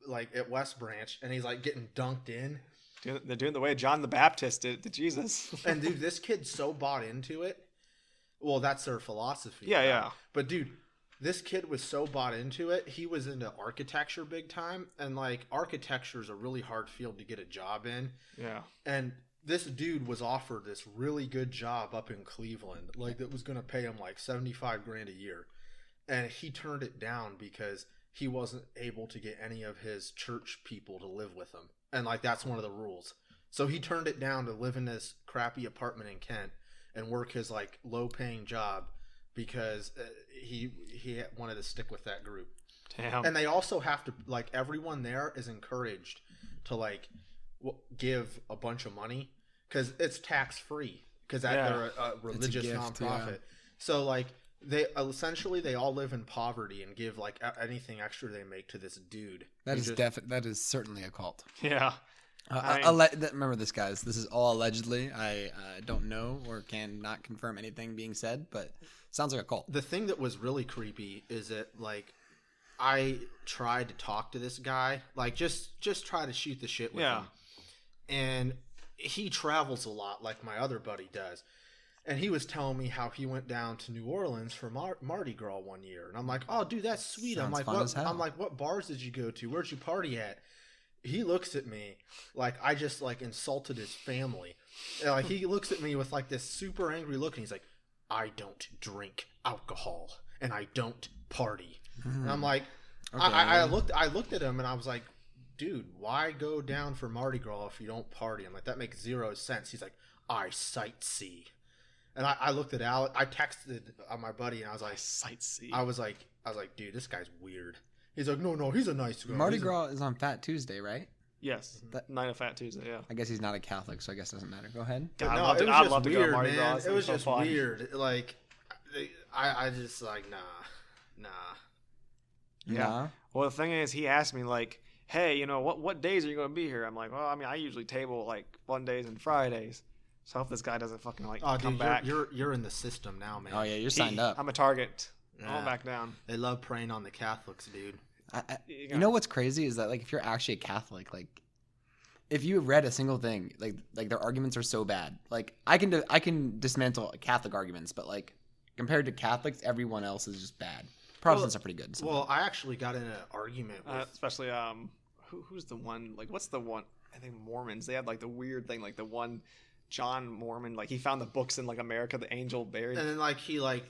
like at West Branch, and he's like getting dunked in. They're doing the way John the Baptist did to Jesus. And dude, this kid's so bought into it. Well, that's their philosophy. Yeah, yeah. But dude, this kid was so bought into it. He was into architecture big time, and like architecture is a really hard field to get a job in. Yeah. And this dude was offered this really good job up in Cleveland, like that was going to pay him like $75,000 a year, and he turned it down because he wasn't able to get any of his church people to live with him, and like that's one of the rules. So he turned it down to live in this crappy apartment in Kent and work his like low-paying job because he wanted to stick with that group. Damn. And they also have to, like, everyone there is encouraged to like give a bunch of money because it's tax-free because they're a religious nonprofit. Yeah. So like they all live in poverty and give like anything extra they make to this dude. That is certainly a cult. Yeah. Remember this, guys. This is all allegedly. I don't know or cannot confirm anything being said, but sounds like a cult. The thing that was really creepy is that like I tried to talk to this guy, like just try to shoot the shit with him, and he travels a lot, like my other buddy does. And he was telling me how he went down to New Orleans for Mardi Gras one year, and I'm like, "Oh, dude, that's sweet." Sounds I'm like, "What bars did you go to? Where'd you party at?" He looks at me like I just like insulted his family. And, like he looks at me with like this super angry look, and he's like, "I don't drink alcohol and I don't party." And I'm like, okay. I looked at him and I was like, "Dude, why go down for Mardi Gras if you don't party?" I'm like, "That makes zero sense." He's like, "I sightsee." And I looked at Alex. I texted my buddy and I was like, "Sightsee." I was like, "Dude, this guy's weird." He's like, no, he's a nice guy. Mardi Gras is on Fat Tuesday, right? Yes, Night of Fat Tuesday. Yeah. I guess he's not a Catholic, so I guess it doesn't matter. Go ahead. God, I'd love to go to Mardi Gras. It was just weird. Like, I just like nah. Yeah. Well, the thing is, he asked me like, "Hey, you know what days are you going to be here?" I'm like, "Well, I mean, I usually table like Mondays and Fridays." So I hope this guy doesn't fucking like come back. You're in the system now, man. Oh yeah, you're signed up. I'm a target. I'll back down. They love preying on the Catholics, dude. You know what's crazy is that like if you're actually a Catholic, like if you read a single thing, like their arguments are so bad. Like I can dismantle Catholic arguments, but like compared to Catholics, everyone else is just bad. Protestants are pretty good. Sometimes. Well, I actually got in an argument with especially who's the one, like what's the one? I think Mormons. They had like the weird thing, like the one John Mormon, like he found the books in like America, the angel buried, and then like he like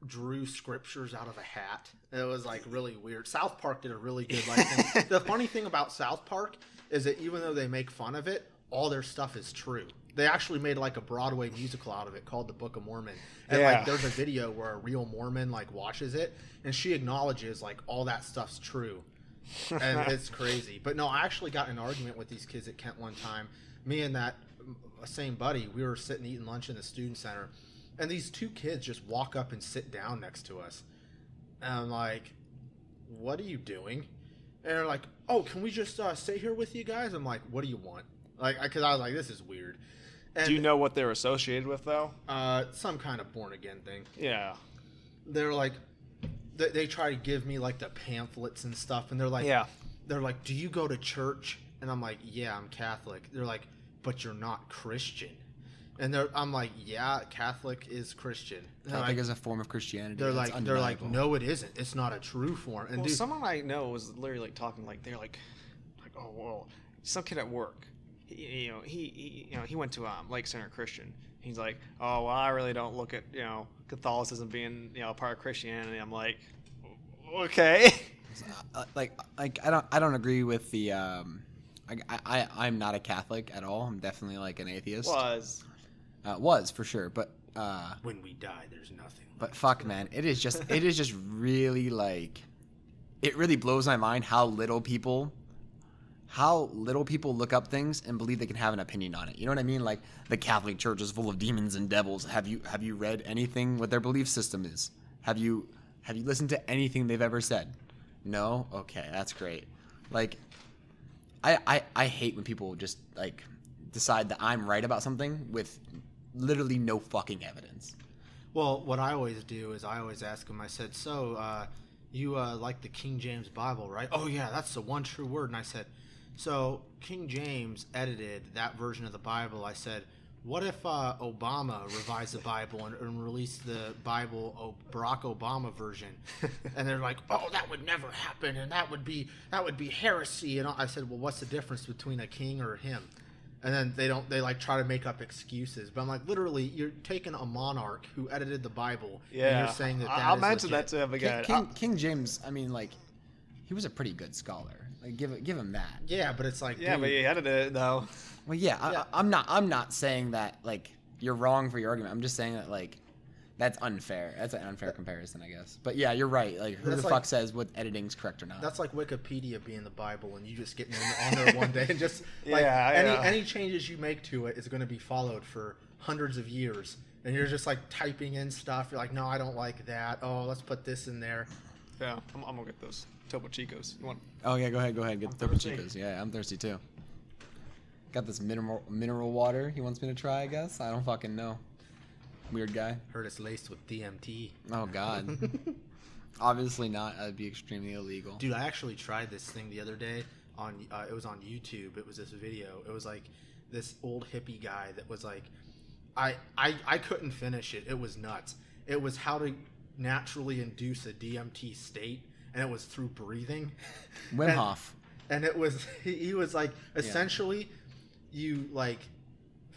drew scriptures out of a hat. It was like really weird. South Park did a really good like thing. The funny thing about South Park is that even though they make fun of it, all their stuff is true. They actually made like a Broadway musical out of it called The Book of Mormon. And like there's a video where a real Mormon like watches it and she acknowledges like all that stuff's true. And it's crazy. But no, I actually got in an argument with these kids at Kent one time. Me and that same buddy, we were sitting eating lunch in the student center. And these two kids just walk up and sit down next to us. And I'm like, "What are you doing?" And they're like, "Oh, can we just stay here with you guys?" I'm like, "What do you want?" Like, because I was like, "This is weird." And, do you know what they're associated with, though? Some kind of born-again thing. Yeah. They're like, they try to give me, like, the pamphlets and stuff. And they're like, "Do you go to church?" And I'm like, "Yeah, I'm Catholic." They're like, "But you're not Christian." And I'm like, "Yeah, Catholic is Christian." Catholic is a form of Christianity. They're like, "No, it isn't. It's not a true form." And well, someone I know was literally like talking like they're like, "Oh well," some kid at work, he went to Lake Center Christian. He's like, "Oh well, I really don't look at Catholicism being part of Christianity." I'm like, okay. I don't agree with the I'm not a Catholic at all. I'm definitely like an atheist. Was for sure, but when we die, there's nothing. But fuck, man, it is just really like, it really blows my mind how little people look up things and believe they can have an opinion on it. You know what I mean? Like, the Catholic Church is full of demons and devils. Have you read anything what their belief system is? Have you listened to anything they've ever said? No? Okay, that's great. Like, I hate when people just like decide that I'm right about something with literally no fucking evidence. Well, what I always do is I always ask them, I said, so you like the King James Bible, right? Oh yeah, that's the one true word. And I said, so King James edited that version of the Bible. I said, what if Obama revised the Bible and released the Bible, Barack Obama version? And they're like, oh, that would never happen, and that would be heresy. And I said, well, what's the difference between a king or him? And then they like try to make up excuses. But I'm like, literally, you're taking a monarch who edited the Bible, and you're saying that I'll is mention legit. that to him again. King James, I mean, like, he was a pretty good scholar. Like, give him that. Yeah, but it's like, Yeah, dude, but he edited it though. Well, yeah, I'm not saying that like you're wrong for your argument. I'm just saying that like that's unfair. That's an unfair comparison, I guess. But yeah, you're right. Like, who the fuck says what editing's correct or not? That's like Wikipedia being the Bible, and you just getting on there one day and just like Yeah, any changes you make to it is going to be followed for hundreds of years, and you're just like typing in stuff. You're like, no, I don't like that. Oh, let's put this in there. Yeah, I'm gonna get those Topo Chicos. You want? Oh yeah, go ahead. Get the Topo Chicos. Yeah, I'm thirsty too. Got this mineral water he wants me to try, I guess. I don't fucking know. Weird guy. Heard it's laced with DMT. Oh god. Obviously not. That'd be extremely illegal. Dude, I actually tried this thing the other day on. It was on YouTube. It was this video. It was like this old hippie guy that was like, I couldn't finish it. It was nuts. It was how to naturally induce a DMT state, and it was through breathing. Wim Hof. And it was he was like, essentially, you like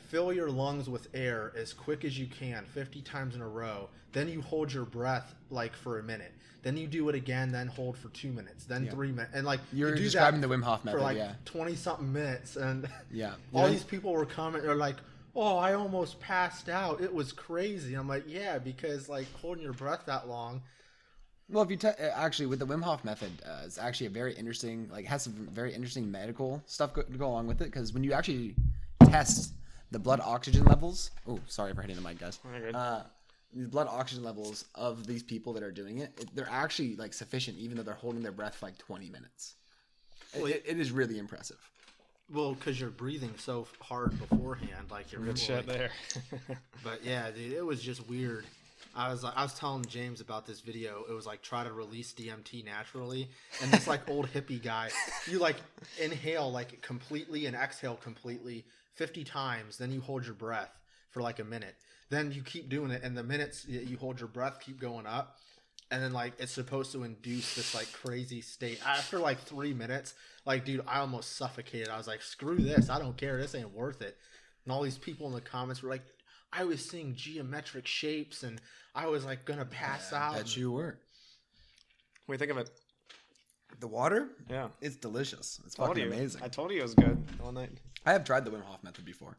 fill your lungs with air as quick as you can 50 times in a row, then you hold your breath like for a minute, then you do it again, then hold for 2 minutes, then 3 minutes, and like You're you do describing that the Wim Hof method, for like yeah. 20 something minutes, and Yeah. all these people were commenting, they're like, oh, I almost passed out, it was crazy. And I'm like, yeah, because like holding your breath that long. Well, if you actually with the Wim Hof method, it's actually a very interesting, like, has some very interesting medical stuff to go along with it, because when you actually test the blood oxygen levels, oh, sorry for hitting the mic, guys. The blood oxygen levels of these people that are doing it, they're actually like sufficient, even though they're holding their breath for like 20 minutes. Well, it is really impressive. Well, because you're breathing so hard beforehand, like you're Good shit there. But yeah, dude, it was just weird. I was telling James about this video. It was like try to release DMT naturally, and this like old hippie guy, you like inhale like completely and exhale completely 50 times, then you hold your breath for like a minute, then you keep doing it, and the minutes you hold your breath keep going up, and then like it's supposed to induce this like crazy state. After like 3 minutes, like, dude, I almost suffocated. I was like, screw this, I don't care, this ain't worth it. And all these people in the comments were like, I was seeing geometric shapes, and I was like gonna pass out. Bet you were. What do you think of it? The water? Yeah, It's delicious. It's fucking amazing. I told you it was good one night. I have tried the Wim Hof method before.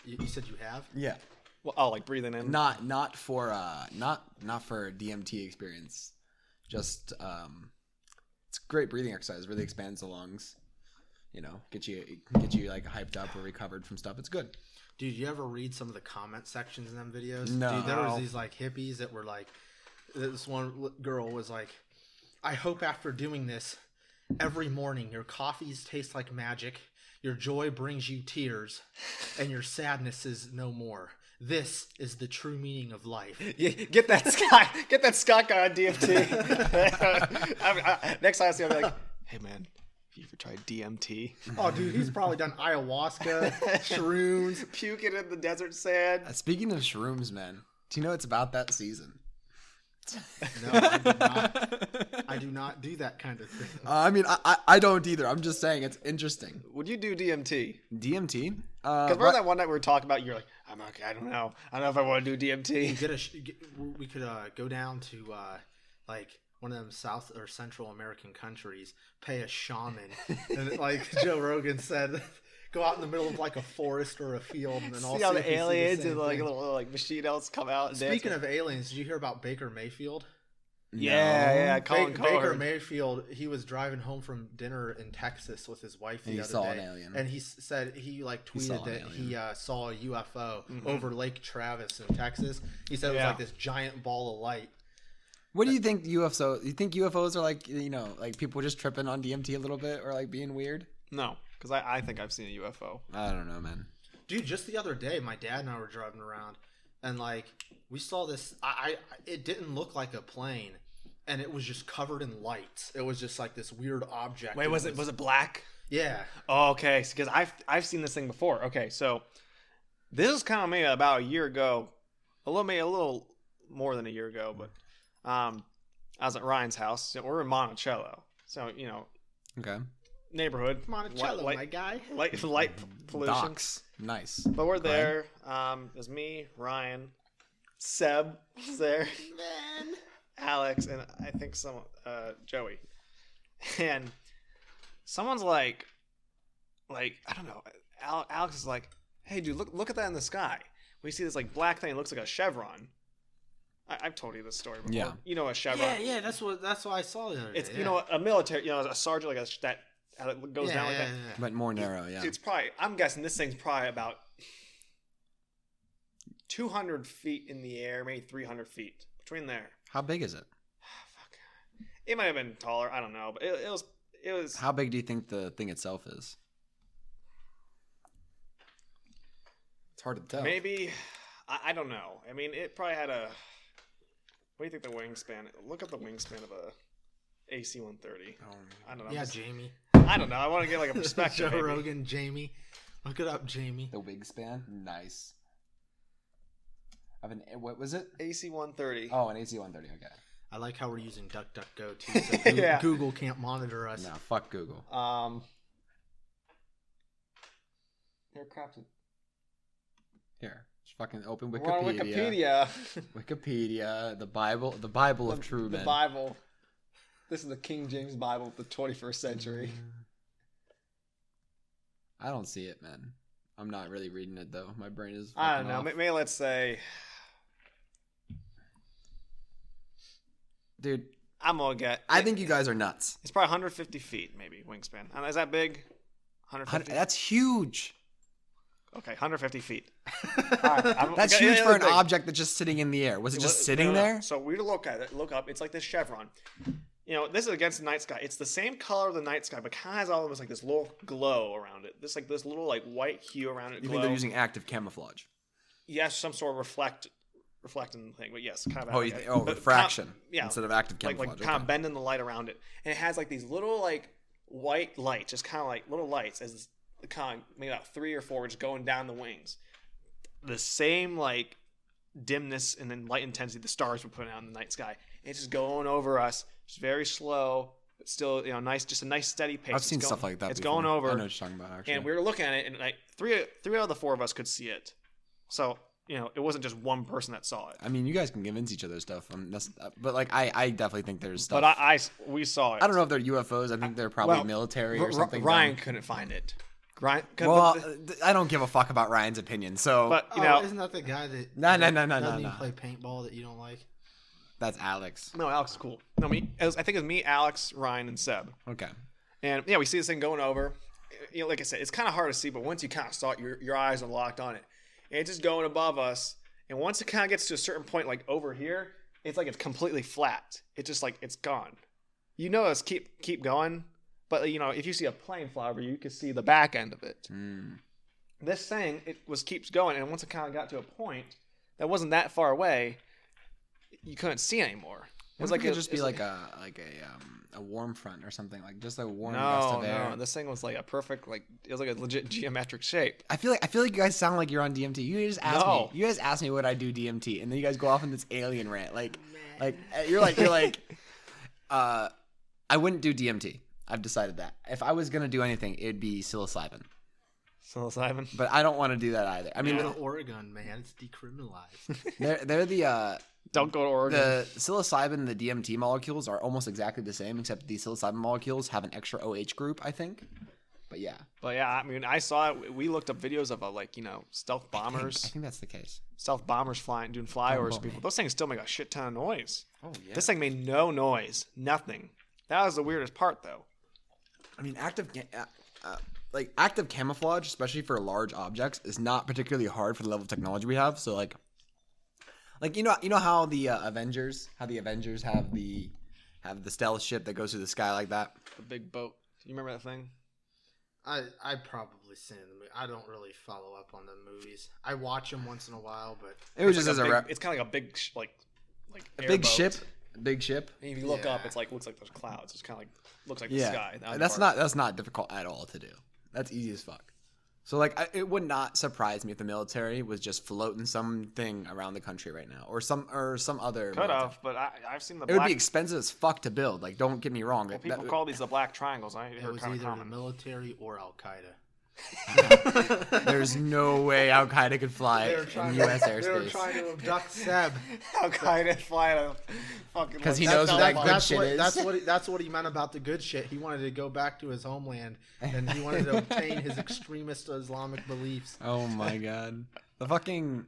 You said you have? Yeah. Well, oh, like breathing in. Not for DMT experience. Just it's a great breathing exercise. Really expands the lungs. You know, get you like hyped up or recovered from stuff. It's good. Dude, you ever read some of the comment sections in them videos? No. Dude, there was these like hippies that were like, this one girl was like, I hope after doing this every morning your coffees taste like magic, your joy brings you tears, and your sadness is no more. This is the true meaning of life. Yeah, get that Scott guy on DMT. Next time I see him, I'll be like, hey man, have you ever tried DMT? Oh, dude, he's probably done ayahuasca, shrooms, puking in the desert sand. Speaking of shrooms, man, do you know it's about that season? No, I do not. I do not do that kind of thing. I mean, I don't either. I'm just saying it's interesting. Would you do DMT? DMT? Because remember that one night we were talking about, you're like, I'm okay, I don't know if I want to do DMT. We could go down to like one of them South or Central American countries pay a shaman, and like Joe Rogan said, go out in the middle of like a forest or a field, and then all see how the aliens and like little like machine elves come out. And Speaking of aliens, did you hear about Baker Mayfield? Yeah, Colin Baker Mayfield, he was driving home from dinner in Texas with his wife the other day, an alien. and he said he like tweeted that he saw a UFO over Lake Travis in Texas. He said it was like this giant ball of light. What do you think UFO? You think UFOs are like, you know, like people just tripping on DMT a little bit or like being weird? No, because I think I've seen a UFO. I don't know, man. Dude, just the other day, my dad and I were driving around, and like we saw this. It didn't look like a plane, and it was just covered in lights. It was just like this weird object. Wait, was it black? Yeah. Oh, okay, because I've seen this thing before. Okay, so this is kind of maybe about a year ago, a little more than a year ago, but I was at Ryan's house. We're in Monticello, so you know, Okay. neighborhood Monticello, my guy. light pollution. Docks. Nice. But we're there. There's me, Ryan, Seb was there, Alex, and I think Joey. And someone's like I don't know. Alex is like, "Hey, dude, look at that in the sky. We see this like black thing. It looks like a chevron." I've told you this story before. Yeah. You know a chevron. Yeah. That's what I saw the other day. It's you know a military. You know a sergeant like that. How it goes down like that. But more narrow, yeah. It's probably, I'm guessing this thing's probably about 200 feet in the air, maybe 300 feet between there. How big is it? Fuck. It might have been taller. I don't know, but it was. How big do you think the thing itself is? It's hard to tell. Maybe, I don't know. I mean, it probably had a. What do you think the wingspan? Look up the wingspan of a AC-130. I don't know. Yeah, Jamie. I don't know. I want to get like a perspective. Joe Rogan, Jamie. Look it up, Jamie. The wingspan? Nice. What was it? AC-130. Oh, an AC-130. Okay. I like how we're using DuckDuckGo too, so Google can't monitor us. No, fuck Google. Aircraft. Here, just fucking open We're on Wikipedia. Wikipedia, the Bible of true men. The Bible. This is the King James Bible of the 21st century. I don't see it, man. I'm not really reading it though. My brain is. I don't know. Off. Maybe let's say. Dude, I'm gonna get. I think you guys are nuts. It's probably 150 feet, maybe wingspan. Is that big? 150. That's huge. Okay, 150 feet. All right, that's huge for an object that's just sitting in the air. Was it just sitting there? So we look at it. Look up. It's like this chevron. You know, this is against the night sky. It's the same color of the night sky, but kind of has almost like this little glow around it. This little like white hue around it. You think they're using active camouflage? Yes, some sort of reflecting thing, but yes, kind of. Refraction. Instead of active camouflage. Like kind of bending the light around it, and it has like these little like white lights, just kind of like little lights, as kind of maybe about 3 or 4, just going down the wings. The same like dimness and then light intensity the stars were putting out in the night sky. And it's just going over us. It's very slow, but still, you know, nice, just a nice steady pace. I've seen stuff like that. It's before. going over. I know what you're talking about, actually. And we were looking at it, and like three out of the 4 of us could see it. So, you know, it wasn't just one person that saw it. I mean, you guys can convince each other stuff, but like, I definitely think there's stuff. But we saw it. I don't know if they're UFOs. I think they're probably military or something. Ryan couldn't find it. I don't give a fuck about Ryan's opinion. So, but you know, isn't that the guy that no play paintball that you don't like? That's Alex. No, Alex is cool. No, I think it was me, Alex, Ryan, and Seb. Okay. And yeah, we see this thing going over. You know, like I said, it's kind of hard to see, but once you kind of saw it, your eyes are locked on it, and it's just going above us. And once it kind of gets to a certain point, like over here, it's like it's completely flat. It's just like it's gone. You know, it's keep going. But, you know, if you see a plane fly over you can see the back end of it. This thing, keeps going, and once it kind of got to a point that wasn't that far away, you couldn't see anymore. It was like it just be like a warm front or something, like just a warm gust of air. No, this thing was like a perfect, like it was like a legit geometric shape. I feel like you guys sound like you're on DMT. You just asked me. You guys asked me what I do DMT, and then you guys go off on this alien rant. Like you're like, I wouldn't do DMT. I've decided that. If I was going to do anything, it'd be psilocybin. Psilocybin? But I don't want to do that either. I mean, Oregon, man, it's decriminalized. they're the Don't go to Oregon. The psilocybin and the DMT molecules are almost exactly the same, except the psilocybin molecules have an extra OH group, I think. But yeah. But yeah, I mean, I saw it. We looked up videos of stealth bombers. I think that's the case. Stealth bombers doing flyovers to people. Those things still make a shit ton of noise. Oh yeah. This thing made no noise, nothing. That was the weirdest part, though. I mean, active camouflage, especially for large objects, is not particularly hard for the level of technology we have. So like you know how the Avengers have the stealth ship that goes through the sky like that. The big boat. You remember that thing? I probably seen the movie. I don't really follow up on the movies. I watch them once in a while, but it was just as it's kind of like a big a big ship. Big ship. And if you look up, it's looks like there's clouds. It's kind of looks like the sky. That's not difficult at all to do. That's easy as fuck. So it would not surprise me if the military was just floating something around the country right now, or some other. Could have, but I've seen the. It would be expensive as fuck to build. Like, don't get me wrong. Well, people call these the black triangles. It was either the military or Al Qaeda. There's no way Al Qaeda could fly in U.S. airspace. They were trying to abduct Seb. Al Qaeda fly a fucking. Because he knows what that good shit is. That's what he meant about the good shit. He wanted to go back to his homeland, and he wanted to obtain his extremist Islamic beliefs. Oh my god! The fucking.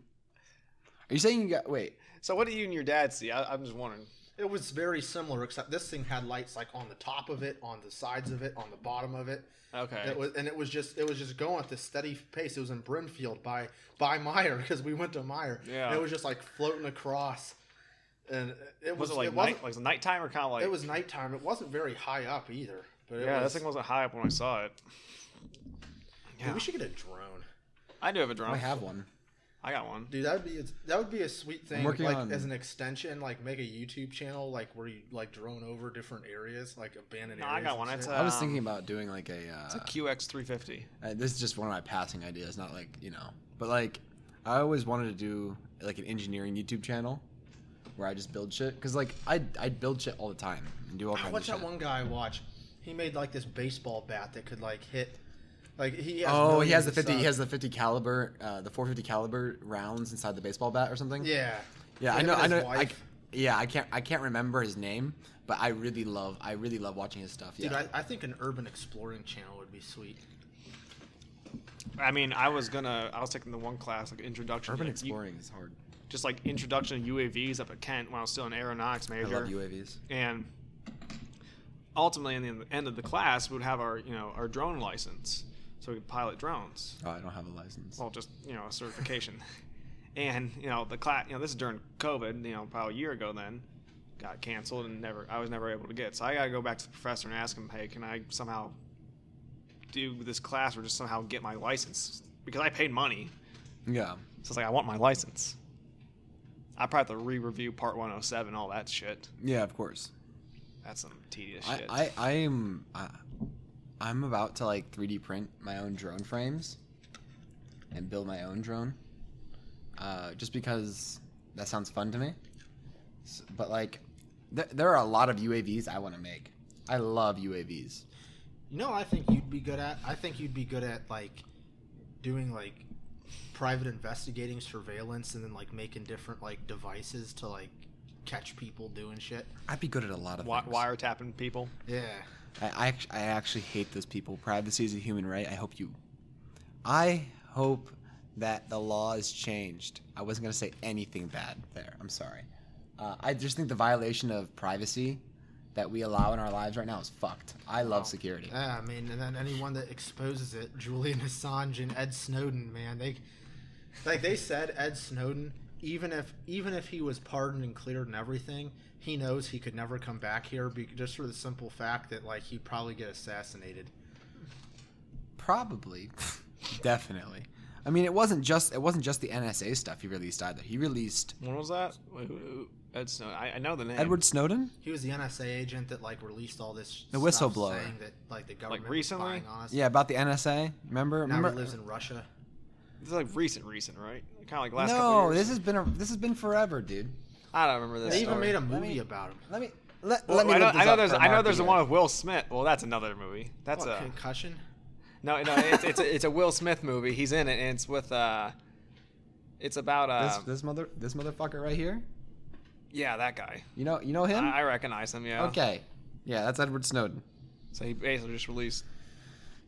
Are you saying you got wait? So what do you and your dad see? I'm just wondering. It was very similar, except this thing had lights like on the top of it, on the sides of it, on the bottom of it. Okay. It was just going at this steady pace. It was in Brimfield by Meyer because we went to Meyer. Yeah. And it was just like floating across, and was it nighttime or kind of like? It was nighttime. It wasn't very high up either. But this thing wasn't high up when I saw it. Yeah. Dude, we should get a drone. I do have a drone. I have one. I got one. Dude, that would be a sweet thing. As an extension, make a YouTube channel where you drone over different areas, like abandoned areas. I got one. I was thinking about doing it's a QX350. This is just one of my passing ideas, not but I always wanted to do an engineering YouTube channel where I just build shit because I build shit all the time and do all kinds of shit. What's that one guy I watch? He made this baseball bat that could hit. He has the 50. He has the 50 caliber, the 450 caliber rounds inside the baseball bat or something. Yeah. Yeah, I know. I can't remember his name, but I really love watching his stuff. Yeah. Dude, I think an urban exploring channel would be sweet. I mean, I was taking the one class introduction. Urban exploring is hard. Just introduction to UAVs up at Kent when I was still an aeronautics major. I love UAVs. And ultimately, in the end of the class, we would have our drone license. So we could pilot drones. Oh, I don't have a license. Well, just a certification. And the class, this is during COVID. Probably a year ago. Then got canceled and I was never able to get. So I got to go back to the professor and ask him, hey, can I somehow do this class or just somehow get my license? Because I paid money. Yeah. So it's I want my license. I probably have to re-review Part 107, all that shit. Yeah, of course. That's some tedious shit. I'm about to 3D print my own drone frames and build my own drone, just because that sounds fun to me. But there are a lot of UAVs I want to make. I love UAVs. I think you'd be good at. I think you'd be good at doing private investigating surveillance and then making different devices to catch people doing shit. I'd be good at a lot of things. Wiretapping people. Yeah. I actually hate those people. Privacy is a human right. I hope that the law is changed. I wasn't going to say anything bad there. I'm sorry. I just think the violation of privacy that we allow in our lives right now is fucked. I love security. Yeah, I mean, and then anyone that exposes it, Julian Assange and Ed Snowden, man, they said Ed Snowden, even if he was pardoned and cleared and everything, he knows he could never come back here just for the simple fact that he'd probably get assassinated. Probably. Definitely. I mean, it wasn't just the NSA stuff he released either. He released. When was that? Ed Snowden. I know the name. Edward Snowden. He was the NSA agent that released all this. The whistleblower. Saying that the government recently. was spying on us. Yeah, about the NSA. Remember? Now he lives in Russia. It's recent, right? Kind of last couple years. No, this has been forever, dude. I don't remember this. They even made a movie about him. Let me. I know there's one with Will Smith. Well, that's another movie. That's a Concussion. No, it's a Will Smith movie. He's in it, and it's with it's about this motherfucker right here. Yeah, that guy. You know him? I recognize him. Yeah. Okay. Yeah, that's Edward Snowden. So he basically just released.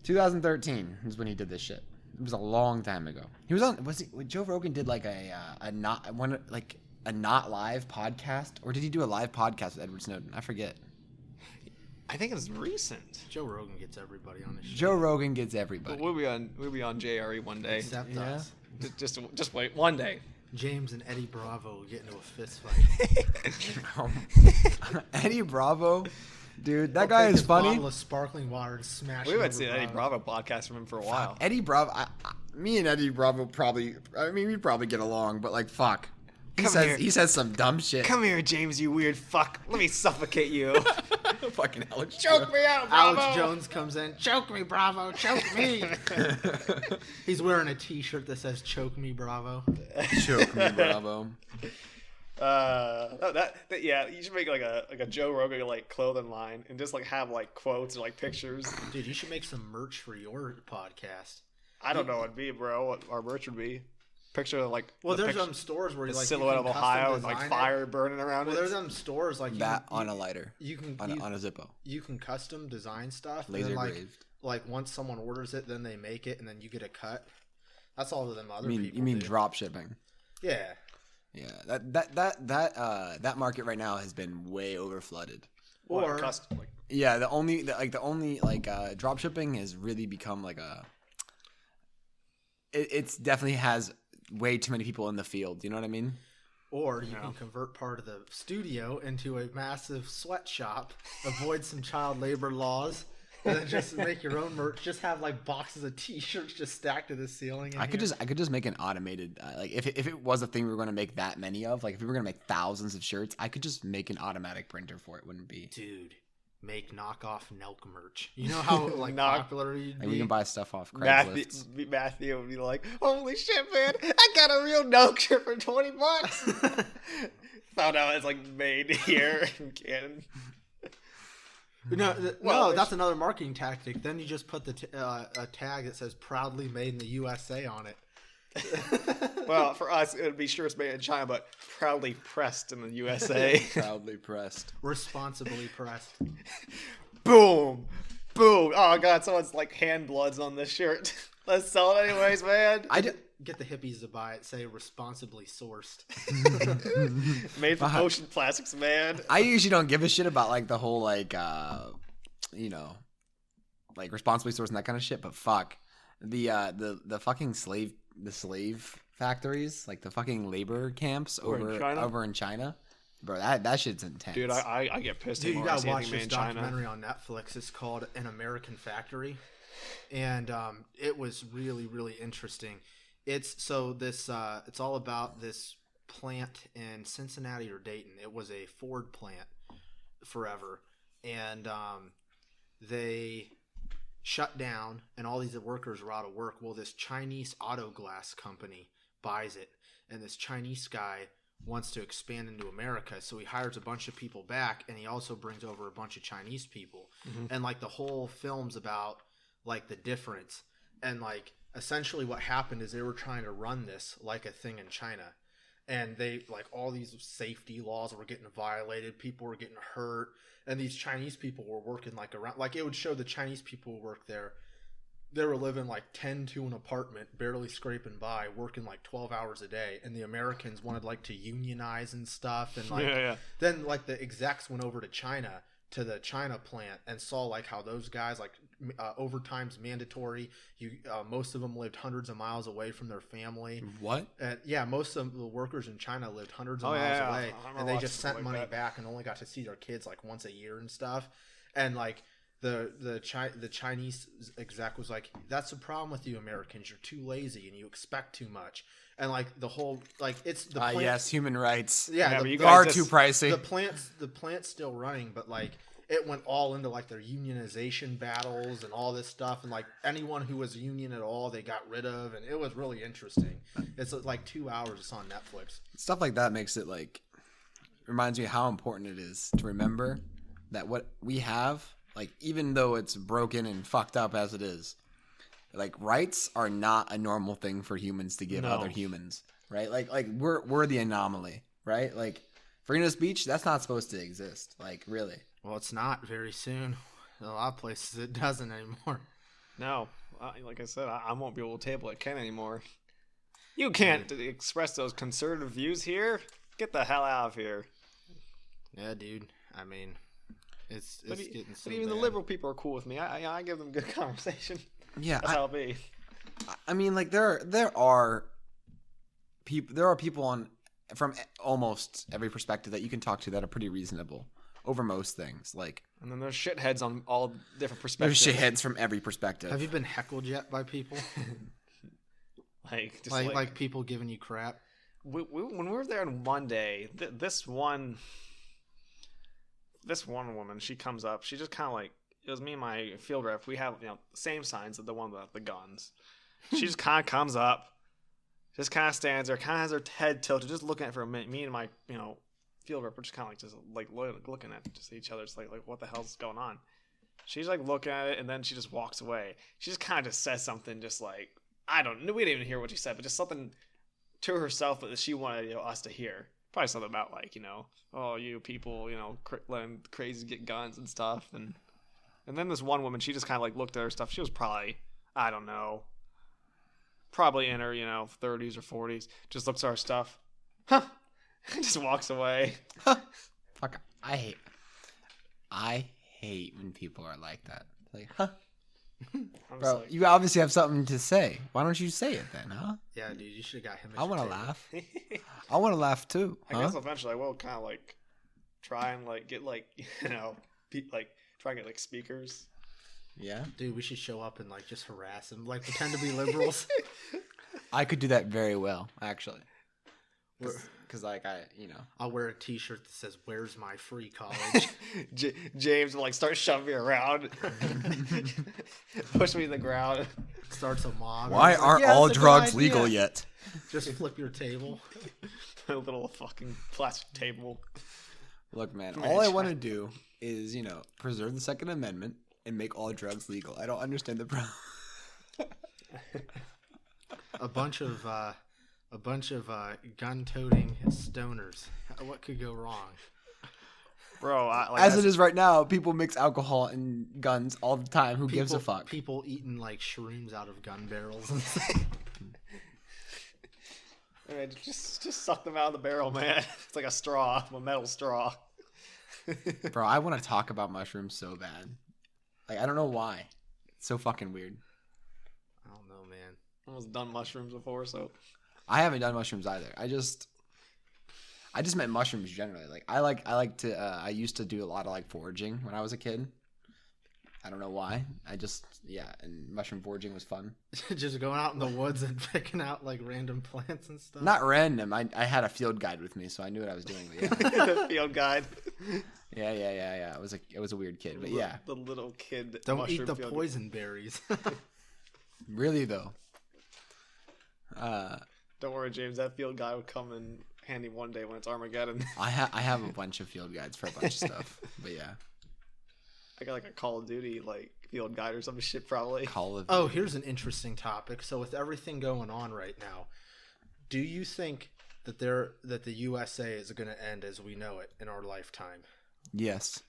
2013 is when he did this shit. It was a long time ago. He was on. Joe Rogan did like a not live podcast, or did he do a live podcast with Edward Snowden? I forget. I think it's recent. Joe Rogan gets everybody on his show. Joe Rogan gets everybody. But we'll be on JRE one day. Except us. Just wait one day. James and Eddie Bravo get into a fist fight. Eddie Bravo, dude, that He'll guy take is his funny. bottle of sparkling water and smash. We it haven't over seen Eddie Bravo podcast from him for a while. Eddie Bravo, me and Eddie Bravo probably. I mean, we'd probably get along, but like, fuck. He says some dumb shit. Come here, James, you weird fuck. Let me suffocate you. Fucking Alex. Choke me out, Bravo. Alex Jones comes in. Choke me, Bravo. Choke me. He's wearing a T-shirt that says "Choke me, Bravo." Choke me, Bravo. Yeah, you should make like a Joe Rogan like clothing line and just like have like quotes or like pictures. Dude, you should make some merch for your podcast. I don't know what it'd be, bro. What our merch would be. Picture of like there's some stores where you like silhouette of Ohio with like fire it. burning around it. There's some stores like that on a lighter. You can on a Zippo. You can custom design stuff. Laser and then, engraved. Like once someone orders it, then they make it, and then you get a cut. That's all of them other people. You mean drop shipping? Yeah. Yeah. That market right now has been way over flooded. Or custom. Yeah, the only drop shipping has really become like a. It's definitely has way too many people in the field. You know what I mean? Or you can convert part of the studio into a massive sweatshop, avoid some child labor laws, and then just make your own merch. Just have like boxes of T-shirts just stacked to the ceiling. I could just make an automated like if it was a thing we were going to make that many of, like if we were going to make thousands of shirts, I could just make an automatic printer for it. Wouldn't be, dude. Make knockoff Nelk merch. You know how like popular you'd be? We can buy stuff off Craigslist. Matthew would be like, "Holy shit, man! I got a real Nelk shirt for $20." Found out it's like made here in Canada. No, that's another marketing tactic. Then you just put a tag that says "Proudly Made in the USA" on it. Well, for us, it would be sure it's made in China, but proudly pressed in the USA. Proudly pressed. Responsibly pressed. Boom. Boom. Oh, God, someone's like hand bloods on this shirt. Let's sell it anyways, man. Get the hippies to buy it. Say responsibly sourced. Made from ocean plastics, man. I usually don't give a shit about like the whole like, like responsibly sourced and that kind of shit, but fuck. The fucking slave factories, like the fucking labor camps over in China, bro. That shit's intense. Dude, I get pissed. Dude, you gotta watch this documentary on Netflix. It's called An American Factory, and it was really really interesting. It's all about this plant in Cincinnati or Dayton. It was a Ford plant forever, and they shut down and all these workers were out of work. Well, this Chinese auto glass company buys it, and this Chinese guy wants to expand into America, so he hires a bunch of people back, and he also brings over a bunch of Chinese people. And like the whole film's about like the difference, and like essentially what happened is they were trying to run this like a thing in China, and they like all these safety laws were getting violated, people were getting hurt, and these Chinese people were working like around, like it would show the Chinese people who work there, they were living like 10 to an apartment, barely scraping by, working like 12 hours a day, and the Americans wanted like to unionize and stuff, and like then like the execs went over to China, to the China plant, and saw like how those guys like overtime's mandatory. Most of them lived hundreds of miles away from their family. What? Yeah, most of the workers in China lived hundreds of miles away, and they just sent money back and only got to see their kids like once a year and stuff. And like the Chinese exec was like, "That's the problem with you Americans. You're too lazy and you expect too much." And like the whole like it's the plant, yes, human rights. Yeah, but you guys too pricey. The plant's still running, but like it went all into like their unionization battles and all this stuff, and like anyone who was a union at all they got rid of, and it was really interesting. It's like 2 hours. It's on Netflix. Stuff like that makes it like reminds me how important it is to remember that what we have, like even though it's broken and fucked up as it is, like rights are not a normal thing for humans to give other humans, right? Like we're the anomaly, right? Like Freedom of speech, that's not supposed to exist. Like, really. Well, it's not very soon. In a lot of places, it doesn't anymore. No, like I said, I won't be able to table at Ken anymore. You can't express those conservative views here. Get the hell out of here. Yeah, dude. I mean, it's getting so but even bad. the liberal people are cool with me. I give them good conversation. Yeah, That's how it be. I mean, like there are people on from almost every perspective that you can talk to that are pretty reasonable over most things. Like, and then there's shitheads on all different there's perspectives. shitheads from every perspective. Have you been heckled yet by people? like people giving you crap? When we were there on Monday, this one woman, she comes up. She just kind of like, it was me and my field rep. We have, the same signs as the one with the guns. She just kind of comes up, just kind of stands there, kind of has her head tilted, just looking at it for a minute. Me and my, field rep are just kind of like looking at just each other. It's like what the hell's going on? She's like looking at it, and then she just walks away. She just kind of just says something, just like, I don't know. We didn't even hear what she said, but just something to herself that she wanted us to hear. Probably something about like, oh, you people, letting crazy get guns and stuff. And then this one woman, she just kind of like looked at her stuff. She was probably, I don't know, probably in her, 30s or 40s. Just looks at her stuff. Huh. And just walks away. Huh. Fuck. I hate when people are like that. Like, huh? Bro, like, you obviously have something to say. Why don't you say it then, huh? Yeah, dude, you should have got him. I want to laugh. I want to laugh too. I guess eventually I will kind of like try and like get like try and get like speakers. Yeah, dude, we should show up and like just harass them, like pretend to be liberals. I could do that very well, actually. Because like I'll wear a T-shirt that says "Where's my free college?" James will like start shoving me around, push me to the ground, starts a mob. Why aren't all drugs legal yet? Just flip your table. A little fucking plastic table. Look, man, all I want to do is preserve the Second Amendment and make all drugs legal. I don't understand the problem. A bunch of gun-toting stoners. What could go wrong? Bro, as it is right now, people mix alcohol and guns all the time. Who gives a fuck? People eating like shrooms out of gun barrels. Man, just suck them out of the barrel, man. It's like a straw, a metal straw. Bro, I want to talk about mushrooms so bad. Like, I don't know why. It's so fucking weird. I don't know, man. I almost done mushrooms before, so... I haven't done mushrooms either. I just meant mushrooms generally. Like I used to do a lot of like foraging when I was a kid. I don't know why. And mushroom foraging was fun. Just going out in the woods and picking out like random plants and stuff. Not random. I had a field guide with me, so I knew what I was doing. But yeah. Field guide. Yeah. It was a weird kid, but yeah. The little kid. Don't eat the poison berries. Really though. Don't worry, James. That field guide will come in handy one day when it's Armageddon. I have a bunch of field guides for a bunch of stuff, but yeah. I got like a Call of Duty like field guide or some shit probably. Call of Duty. Oh, here's an interesting topic. So with everything going on right now, do you think that the USA is going to end as we know it in our lifetime? Yes.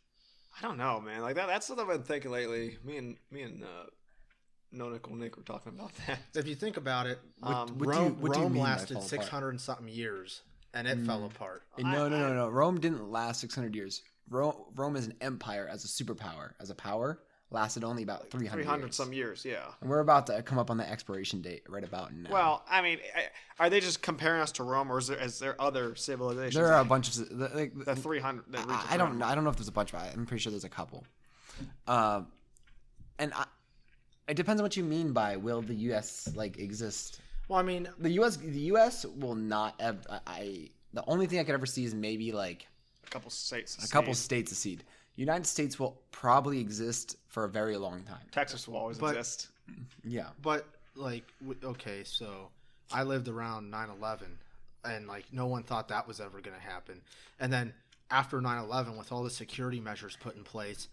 I don't know, man. Like that's what I've been thinking lately. Me and No Nickel Nick were talking about that. If you think about it, Rome lasted 600 and something years, and it fell apart. No. Rome didn't last 600 years. Rome as an empire, as a superpower, as a power, lasted only about 300 years. some years, yeah. And we're about to come up on the expiration date right about now. Well, I mean, are they just comparing us to Rome, or is there other civilizations? There are a bunch of like the 300. I don't know if there's a bunch of. I'm pretty sure there's a couple. It depends on what you mean by will the U.S. like exist. Well, I mean, the U.S. will not. The only thing I could ever see is maybe like a couple states. A seed. United States will probably exist for a very long time. Texas will always exist. Yeah, but like, okay, so I lived around 9/11, and like no one thought that was ever going to happen. And then after 9/11, with all the security measures put in place,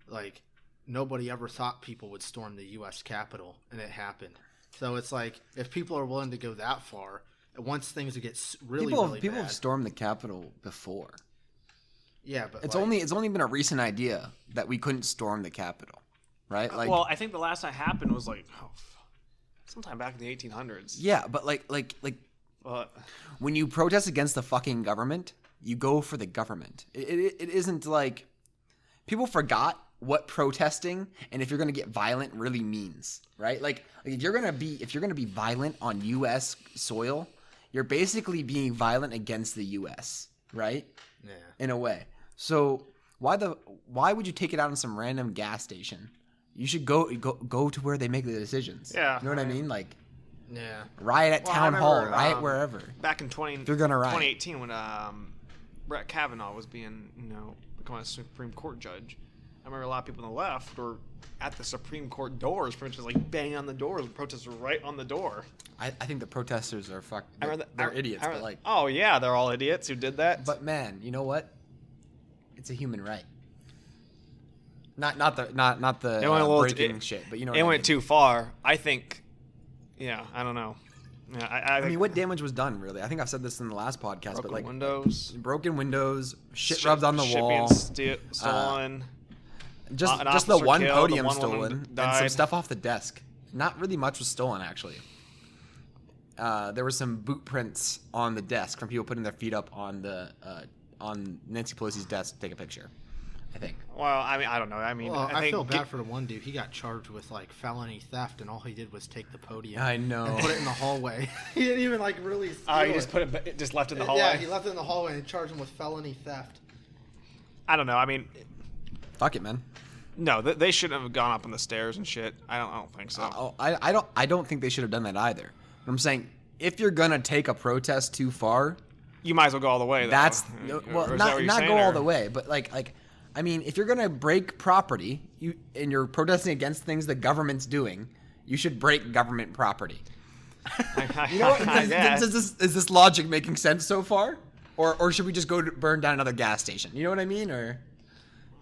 like nobody ever thought people would storm the U.S. Capitol, and it happened. So it's like if people are willing to go that far, once things get really people bad, have stormed the Capitol before. Yeah, but it's only been a recent idea that we couldn't storm the Capitol, right? Like, well, I think the last time it happened was like sometime back in the 1800s. yeah, but like But when you protest against the fucking government, you go for the government. It isn't like people forgot what protesting and if you're gonna get violent really means, right? Like if you're gonna be violent on U.S. soil, you're basically being violent against the U.S., right? Yeah. In a way. So why would you take it out on some random gas station? You should go to where they make the decisions. Yeah, You know what I mean? Like Yeah. riot at Well, I town hall, remember, riot wherever. back in 20, They're gonna riot. 2018 when Brett Kavanaugh was being, becoming a Supreme Court judge. I remember a lot of people on the left were at the Supreme Court doors, pretty much just like banging on the doors. The protesters were right on the door. I think the protesters are I remember they're idiots, I but remember- like oh yeah, they're all idiots who did that. but man, you know what? It's a human right. Not the It went a little breaking shit, but you know what it I went mean. too far. I think. Yeah, I don't know. Yeah, I I think mean, what damage was done, really? I think I've said this in the last podcast, broken but like windows, broken windows, shit rubbed on the shit wall, being stolen. just an the officer one killed, podium the one stolen, woman and some died. stuff off the desk. Not really much was stolen, actually. There were some boot prints on the desk from people putting their feet up on the on Nancy Pelosi's desk to take a picture. I think. Well, I mean, I don't know. I mean, Well, I think feel bad for the one dude. He got charged with like felony theft, and all he did was take the podium. I know. And put it in the hallway. He didn't even like really. you just put it, just left in the hallway. Yeah, he left it in the hallway and charged him with felony theft. I don't know. I mean, Fuck it, man. no, they shouldn't have gone up on the stairs and shit. I don't think so. I don't think they should have done that either. But I'm saying if you're gonna take a protest too far, You might as well go all the way. Though. that's Or well, is that not what you're not saying, go all or- the way, but like I mean, if you're gonna break property, and you're protesting against things the government's doing, you should break government property. You know what? I guess. Is this logic making sense so far, or should we just go to burn down another gas station? You know what I mean? Or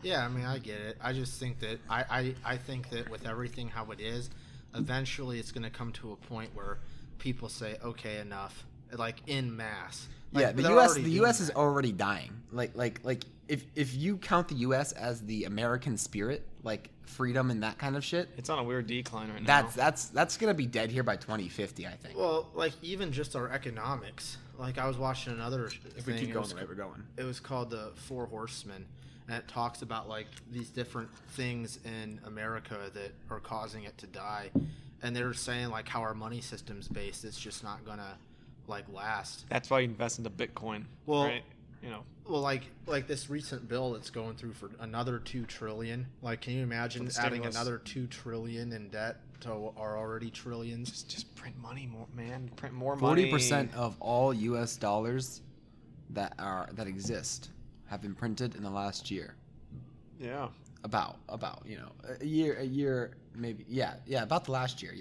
Yeah, I mean, I get it. I just think that I think that with everything how it is, eventually it's going to come to a point where people say, okay, enough, like in mass. Like, yeah, the they're U.S. already the doing U.S. is that. already dying. Like if you count the U.S. as the American spirit, like freedom and that kind of shit, It's on a weird decline right now. that's gonna be dead here by 2050, I think. Well, like even just our economics. Like I was watching another If we thing. keep it going was the way we're going. It was called the Four Horsemen, and it talks about like these different things in America that are causing it to die, and they were saying like how our money system's based. It's just not gonna like last. That's why you invest into Bitcoin. Well- right? You know, Well, like this recent bill that's going through for another $2 trillion. Like, can you imagine For the adding stimulus. another $2 trillion in debt to our already trillions? just print money more, man. Print more money. 40% of all U.S. dollars that exist have been printed in the last year. Yeah. About you know a year maybe about the last year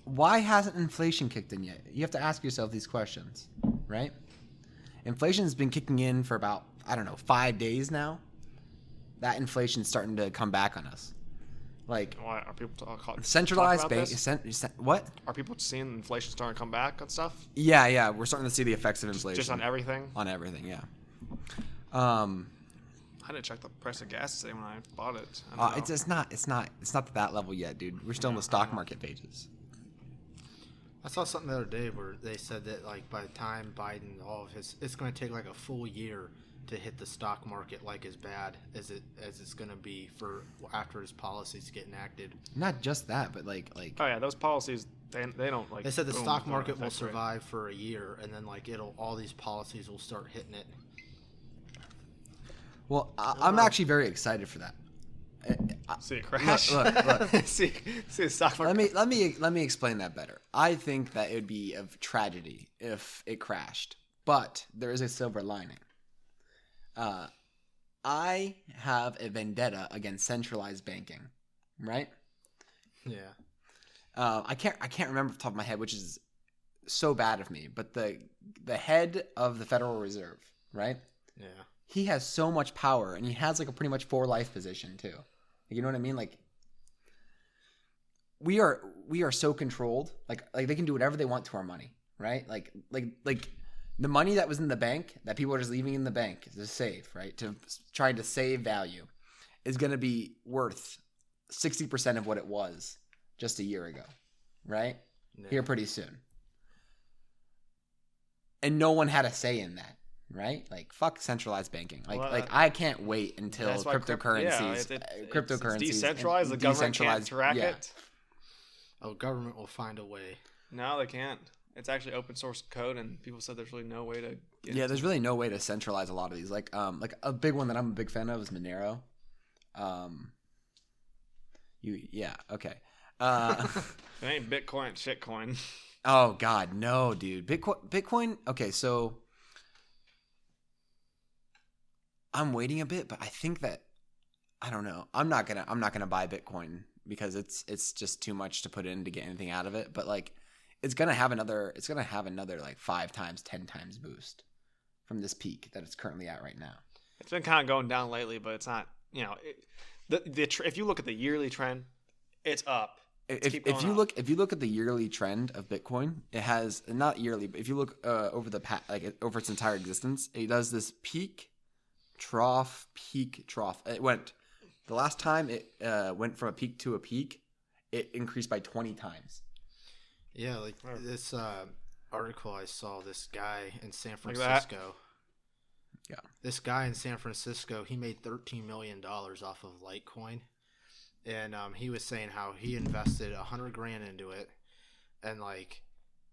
why hasn't inflation kicked in yet? You have to ask yourself these questions, right? Inflation's been kicking in for about 5 days now. That inflation's starting to come back on us. Like Why are people talking centralized about bank this? what? Are people seeing inflation starting to come back on stuff? Yeah, we're starting to see the effects of inflation Just on everything? on everything, yeah. I didn't check the price of gas today when I bought it. I don't know. It's not to that level yet, dude. We're still in the stock market pages. I saw something the other day where they said that like by the time Biden it's going to take like a full year to hit the stock market like as bad as it's going to be for after his policies get enacted. Not just that, but like Oh yeah, those policies they don't like. They said the boom, stock don't market will affect rate. survive for a year, and then like all these policies will start hitting it. well, I'm actually very excited for that. See it crash. Look. see the stock market. Let me explain that better. I think that it would be a tragedy if it crashed, but there is a silver lining. I have a vendetta against centralized banking, right? Yeah. I can't remember off the top of my head, which is so bad of me. But the head of the Federal Reserve, right? Yeah. He has so much power, and he has like a pretty much for life position too. You know what I mean? Like we are so controlled. Like they can do whatever they want to our money, right? Like the money that was in the bank that people are just leaving in the bank to save, right? To try to save value is going to be worth 60% of what it was just a year ago, right? Yeah. Here pretty soon. And no one had a say in that, right? Like, fuck centralized banking. Like I can't wait until cryptocurrencies, it's decentralized. The government can't track it. Oh, government will find a way. No, they can't. It's actually open source code, and people said there's really no way to get there's really no way to centralize a lot of these. Like a big one that I'm a big fan of is Monero. Okay. It ain't Bitcoin, it's shitcoin. Oh God, no, dude. Bitcoin. Okay, so I'm waiting a bit, but I think that I don't know. I'm not gonna buy Bitcoin because it's just too much to put in to get anything out of it. But like, it's gonna have another like 5 times, 10 times boost from this peak that it's currently at right now. It's been kind of going down lately, but it's not. You know, if you look at the yearly trend, it's up. If you look at the yearly trend of Bitcoin, it has not yearly, but if you look over its entire existence, it does this peak, trough. It went the last time it went from a peak to a peak, it increased by 20 times. Yeah, like this article I saw. This guy in San Francisco. Yeah, this guy in San Francisco, he made $13 million off of Litecoin. And he was saying how he invested $100,000 into it, and like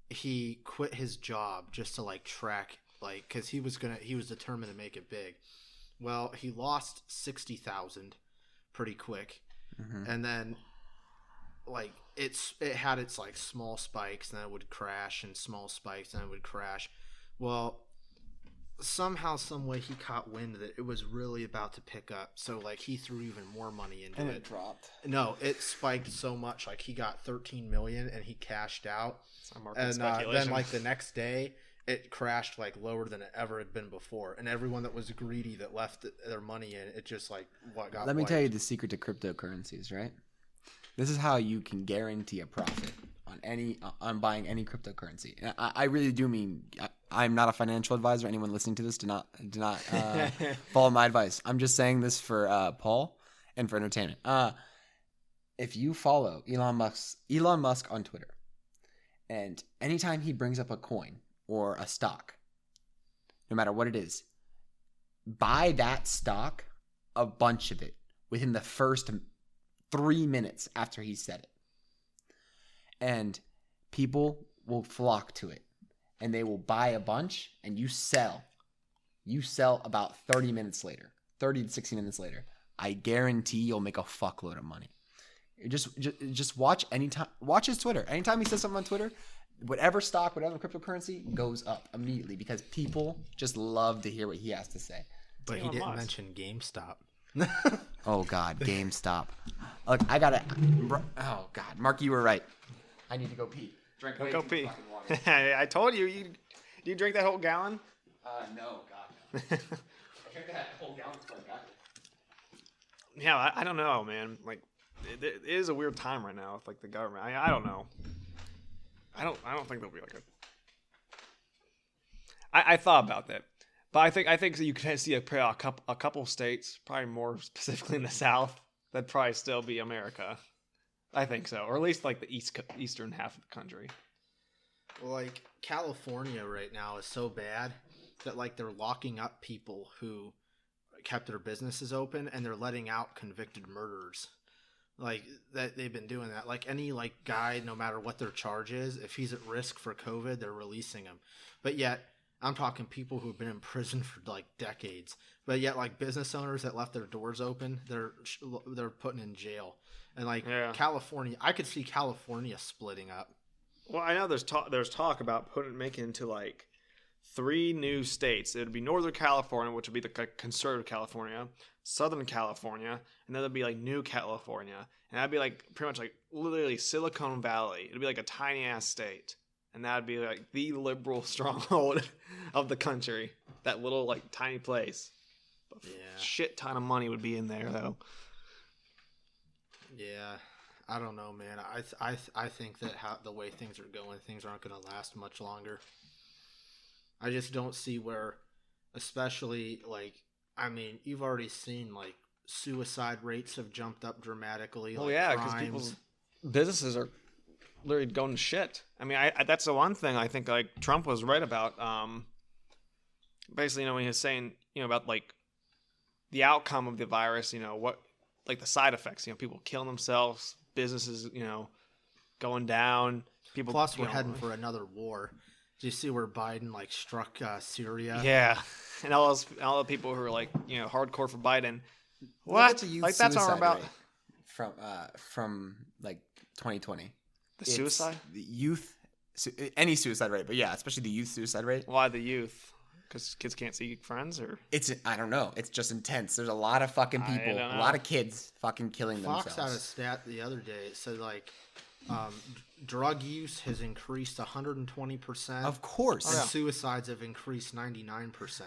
he quit his job just to like track, like, because he was determined to make it big. Well, he lost 60,000 pretty quick, and then like it had its like small spikes, and then it would crash, and small spikes, and it would crash. Well, somehow, some way, he caught wind that it was really about to pick up. So, like, he threw even more money into it. And it dropped. No, it spiked so much. Like, he got $13 million and he cashed out. And then, like, the next day, it crashed like lower than it ever had been before. And everyone that was greedy that left their money in, it just like got. Let me tell you the secret to cryptocurrencies, right? This is how you can guarantee a profit on buying any cryptocurrency. And I really do mean I'm not a financial advisor. Anyone listening to this, do not follow my advice. I'm just saying this for Paul and for entertainment. If you follow Elon Musk on Twitter, and anytime he brings up a coin or a stock, no matter what it is, buy that stock, a bunch of it, within the first 3 minutes after he said it. And people will flock to it, and they will buy a bunch, and you sell about 30 to 60 minutes later. I guarantee you'll make a fuckload of money. Just watch his Twitter. Anytime he says something on Twitter, whatever stock, whatever cryptocurrency goes up immediately, because people just love to hear what he has to say. But he didn't mention GameStop. Oh God, GameStop. Look, oh God, Mark, you were right. I need to go pee. Go pee. I told you. Do you drink that whole gallon? No, God. No. I drank that whole gallon before I got here. Yeah, I don't know, man. Like, it is a weird time right now with like the government. I don't know. I don't think there'll be like I thought about that, but I think you could see a couple states, probably more specifically in the South, that'd probably still be America. I think so, or at least like the eastern half of the country. Well, like California right now is so bad that like they're locking up people who kept their businesses open, and they're letting out convicted murderers. Like that, they've been doing that. Like any like guy, no matter what their charge is, if he's at risk for COVID, they're releasing him. But yet, I'm talking people who've been in prison for like decades. But yet, like business owners that left their doors open, they're putting in jail. And like California, I could see California splitting up. Well, I know there's talk about making into like 3 new states. It would be Northern California, which would be the conservative California, Southern California, and then there'd be like New California, and that'd be like pretty much like literally Silicon Valley. It'd be like a tiny ass state, and that'd be like the liberal stronghold of the country. That little like tiny place. Shit ton of money would be in there though. Yeah, I don't know, man. I think that the way things are going, things aren't going to last much longer. I just don't see where, especially like, I mean, you've already seen like suicide rates have jumped up dramatically. Well, like yeah, because crimes. people's businesses are literally going to shit. I mean, I that's the one thing I think like Trump was right about. Basically, when he was saying, about like the outcome of the virus, what like the side effects, people killing themselves, businesses, going down. People. Plus, we're heading for another war. Do you see where Biden like struck Syria? Yeah, and all the people who are like hardcore for Biden. What? Like that's all about from like 2020. The suicide? The youth, any suicide rate, but yeah, especially the youth suicide rate. Why the youth? Because kids can't see friends, or I don't know. It's just intense. There's a lot of fucking people, a lot of kids fucking killing themselves. Fox had a stat the other day. It said like drug use has increased 120%. Of course. And suicides have increased 99%.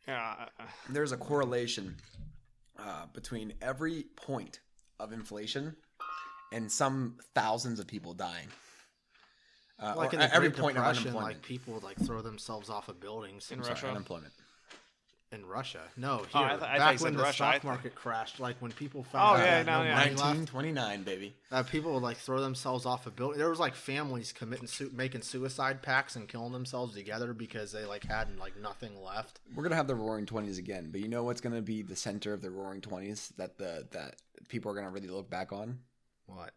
Yeah. There's a correlation between every point of inflation and some thousands of people dying. Like in the every Great point of Depression, unemployment. like people would like throw themselves off of buildings. In Russia? Unemployment. In Russia? No, here. I thought you back said when the Russia, stock market crashed, like when people found out that no money left, 1929, baby. people would like throw themselves off a building. There was like families making suicide pacts and killing themselves together because they like had like nothing left. We're gonna have the Roaring Twenties again, but you know what's gonna be the center of the Roaring Twenties that people are gonna really look back on? What?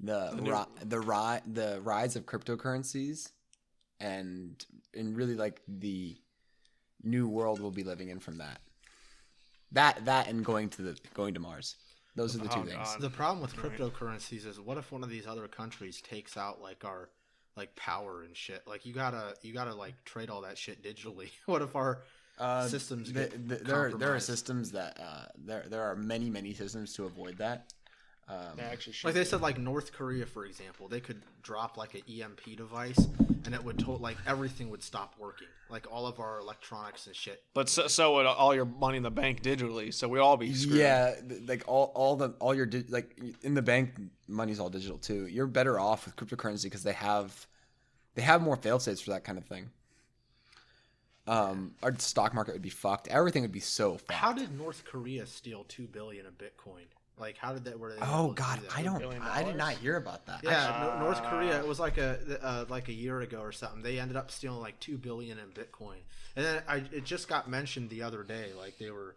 The rise of cryptocurrencies, and really like the new world we'll be living in from that. That and going to Mars. Those are the two things. God. The problem with cryptocurrencies is, what if one of these other countries takes out like our like power and shit? Like you gotta like trade all that shit digitally. What if our systems get compromised? There are systems that there are many systems to avoid that. Actually, like they said, like North Korea, for example, they could drop like an EMP device, and it would like everything would stop working, like all of our electronics and shit. But so would all your money in the bank digitally, so we all be screwed. Yeah, like all your like in the bank money's all digital too. You're better off with cryptocurrency because they have more fail safes for that kind of thing. Our stock market would be fucked. Everything would be so fucked. How did North Korea steal $2 billion of Bitcoin? Like, how did that? Were they Oh God, I did not hear about that. Yeah, North Korea. It was like a year ago or something. They ended up stealing like $2 billion in Bitcoin, and then it just got mentioned the other day. Like they were.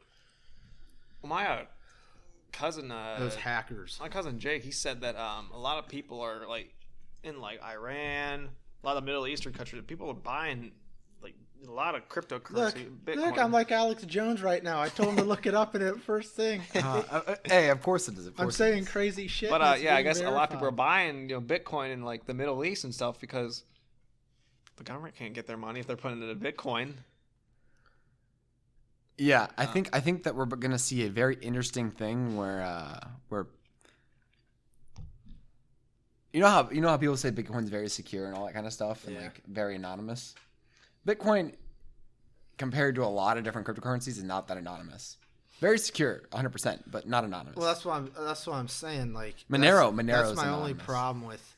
My cousin, those hackers. My cousin Jake, he said that a lot of people are like in like Iran, a lot of Middle Eastern countries. People are buying like a lot of cryptocurrency. Bitcoin. Look, I'm like Alex Jones right now. I told him to look it up in it first thing. Hey, of course it is. I'm saying crazy shit. But yeah, I guess a lot of people are buying Bitcoin in like the Middle East and stuff because the government can't get their money if they're putting it in Bitcoin. Yeah, I think that we're gonna see a very interesting thing where you know how people say Bitcoin's very secure and all that kind of stuff and like very anonymous. Bitcoin, compared to a lot of different cryptocurrencies, is not that anonymous. Very secure, 100%, but not anonymous. Well, that's what I'm saying. Like Monero, that's my anonymous. only problem with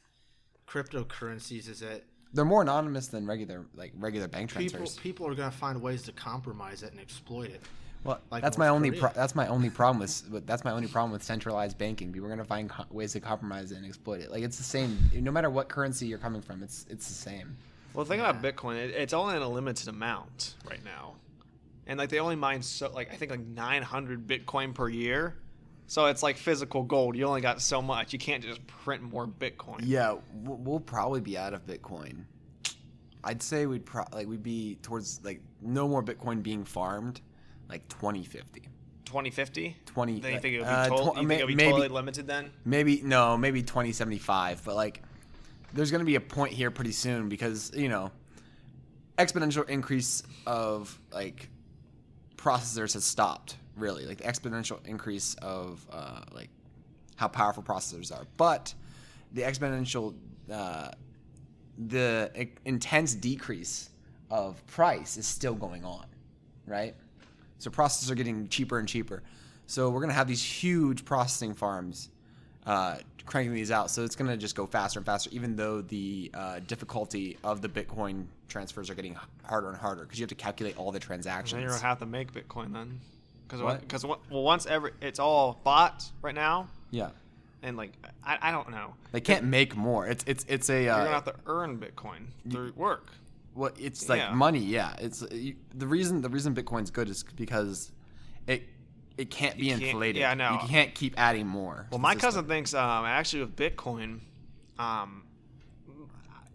cryptocurrencies is that they're more anonymous than regular bank transfers. People are gonna find ways to compromise it and exploit it. Well, like that's my only problem with centralized banking. People are gonna find ways to compromise it and exploit it. Like it's the same, no matter what currency you're coming from. It's the same. Well, the thing about Bitcoin, it's only in a limited amount right now, and like they only mine I think like 900 Bitcoin per year. So it's like physical gold. You only got so much. You can't just print more Bitcoin. Yeah, we'll probably be out of Bitcoin. I'd say we'd be towards like no more Bitcoin being farmed, like 2050. 2050? 20. Then you think it'll be totally limited then? Maybe 2075. But like, there's gonna be a point here pretty soon because exponential increase of like processors has stopped. Really, like the exponential increase of like how powerful processors are, but the exponential the intense decrease of price is still going on, right? So processors are getting cheaper and cheaper. So we're gonna have these huge processing farms, cranking these out. So it's going to just go faster and faster, even though the difficulty of the Bitcoin transfers are getting harder and harder because you have to calculate all the transactions. And you're going to have to make Bitcoin then. What? Because once it's all bots right now. Yeah. And like I don't know. They can't make more. It's a. You're gonna have to earn Bitcoin through work. Well, it's like money. Yeah. It's the reason Bitcoin's good is because it can't be inflated. Yeah, no. You can't keep adding more. Well, my cousin thinks actually with Bitcoin,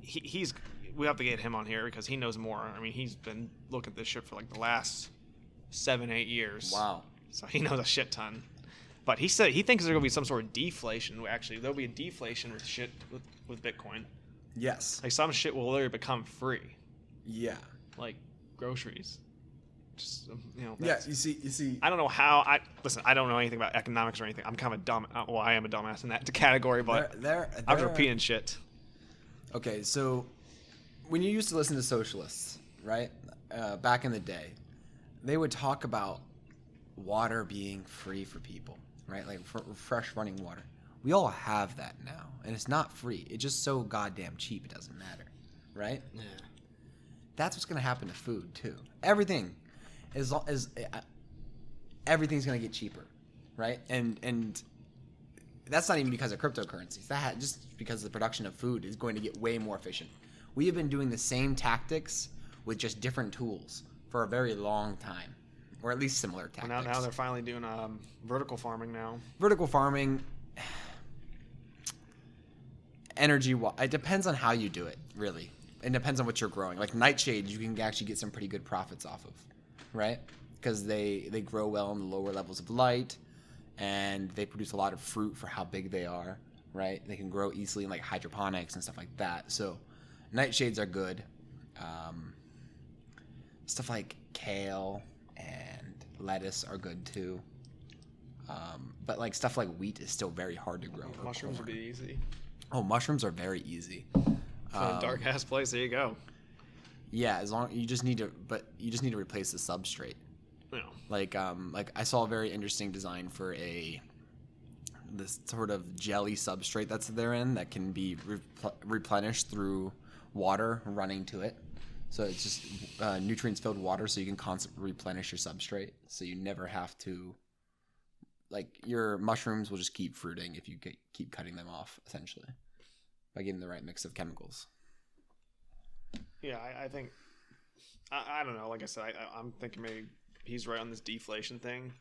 he's we have to get him on here because he knows more. I mean, he's been looking at this shit for like the last 7-8 years. Wow. So he knows a shit ton. But he said he thinks there's gonna be some sort of deflation. Actually, there'll be a deflation with shit with Bitcoin. Yes. Like some shit will literally become free. Yeah. Like groceries. Just Yeah. You see. I don't know how. Listen. I don't know anything about economics or anything. I'm kind of a dumb. Well, I am a dumbass in that category, but I was repeating shit. Okay, so when you used to listen to socialists, right? Back in the day, they would talk about water being free for people, right? Like fresh running water. We all have that now, and it's not free. It's just so goddamn cheap. It doesn't matter, right? Yeah. That's what's gonna happen to food too. Everything, everything's gonna get cheaper, right? And that's not even because of cryptocurrencies. That just because the production of food is going to get way more efficient. We have been doing the same tactics with just different tools for a very long time, or at least similar tactics. Well, now they're finally doing vertical farming now. Vertical farming, energy. It depends on how you do it, really. It depends on what you're growing. Like nightshades, you can actually get some pretty good profits off of, right? Because they grow well in the lower levels of light, and they produce a lot of fruit for how big they are, right? They can grow easily in like hydroponics and stuff like that. So nightshades are good. Stuff like kale and lettuce are good too. But like stuff like wheat is still very hard to grow. Mushrooms would be easy. Oh, mushrooms are very easy. For a dark ass place, there you go. Yeah, as long you just need to replace the substrate. Yeah. Like I saw a very interesting design for this sort of jelly substrate that's therein that can be replenished through water running to it. So it's just nutrients filled water, so you can constantly replenish your substrate. So you never have to. Like your mushrooms will just keep fruiting if you keep cutting them off, essentially, by getting the right mix of chemicals. Yeah, I think I don't know. Like I said, I'm thinking maybe he's right on this deflation thing.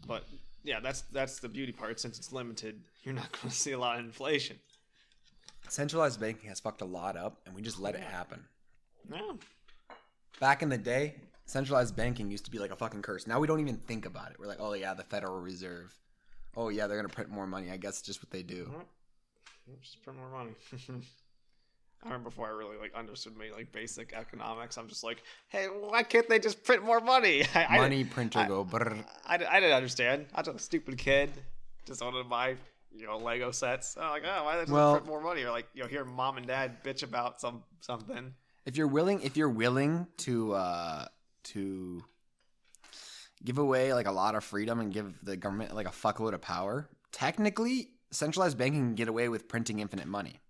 But yeah, that's the beauty part. Since it's limited, you're not going to see a lot of inflation. Centralized banking has fucked a lot up, and we just let it happen. Yeah. Back in the day, centralized banking used to be like a fucking curse. Now we don't even think about it. We're like, oh yeah, the Federal Reserve. Oh yeah, they're gonna print more money. I guess it's just what they do. Just print more money. I remember before I really understood basic economics. I'm just like, hey, why can't they just print more money? Money printer go brrr. I didn't understand. I was a stupid kid. Just wanted to buy Lego sets. I'm like, oh, why they just print more money? Or hear mom and dad bitch about something. If you're willing to give away a lot of freedom and give the government a fuckload of power, technically centralized banking can get away with printing infinite money.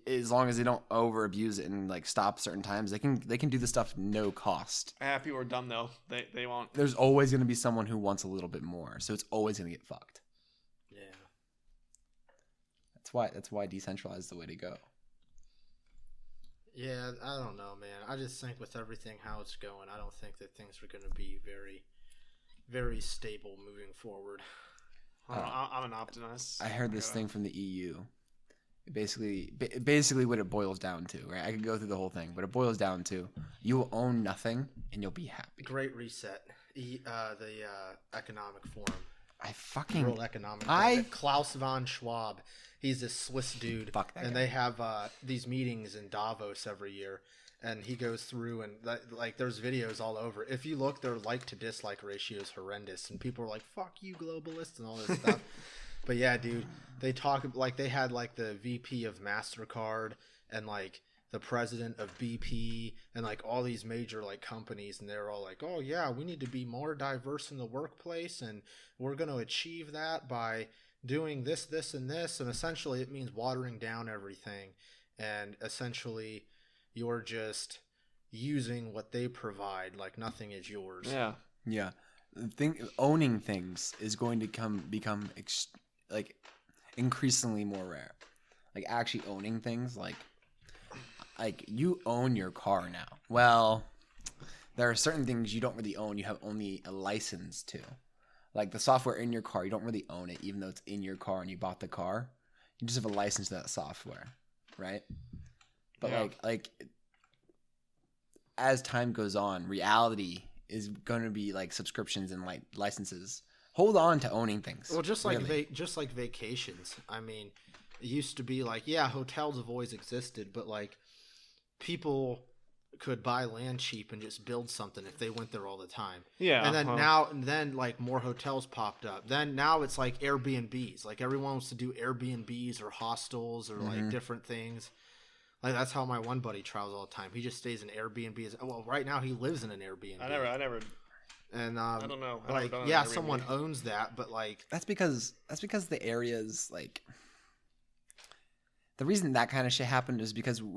As long as they don't over abuse it and stop certain times, they can do this stuff no cost. People are dumb though. They won't. There's always going to be someone who wants a little bit more, so it's always going to get fucked. Yeah. That's why decentralized is the way to go. Yeah, I don't know, man. I just think with everything how it's going, I don't think that things are going to be very, very stable moving forward. I'm an optimist. I heard this thing from the EU. Basically what it boils down to, right? I could go through the whole thing, but it boils down to you will own nothing and you'll be happy. Great Reset, the Economic Forum. World Economic Forum. Klaus von Schwab. He's this Swiss dude. Fuck that and guy. They have these meetings in Davos every year, and he goes through and there's videos all over. If you look, their like to dislike ratio is horrendous, and people are like, "Fuck you, globalists," and all this stuff. But yeah, dude, they talk they had the VP of MasterCard and the president of BP and all these major companies, and they're all like, "Oh yeah, we need to be more diverse in the workplace, and we're going to achieve that by doing this, this, and this, and essentially it means watering down everything, and essentially you're just using what they provide like nothing is yours. Yeah. Owning things is going to become like increasingly more rare. Like actually owning things, like you own your car now. Well, there are certain things you don't really own. You have only a license to. Like the software in your car, you don't really own it, even though it's in your car and you bought the car. You just have a license to that software, right? But like as time goes on, reality is going to be like subscriptions and like licenses. Hold on to owning things. Well, just like really. just like vacations. I mean, it used to be like, yeah, hotels have always existed, but like people could buy land cheap and just build something if they went there all the time. Yeah. And then like more hotels popped up. Then now it's like Airbnbs. Like everyone wants to do Airbnbs or hostels or like different things. Like that's how my one buddy travels all the time. He just stays in Airbnbs. Well, right now he lives in an Airbnb. I never. And I don't know. like yeah, someone owns that, but like that's because the areas like the reason that kind of shit happened is because we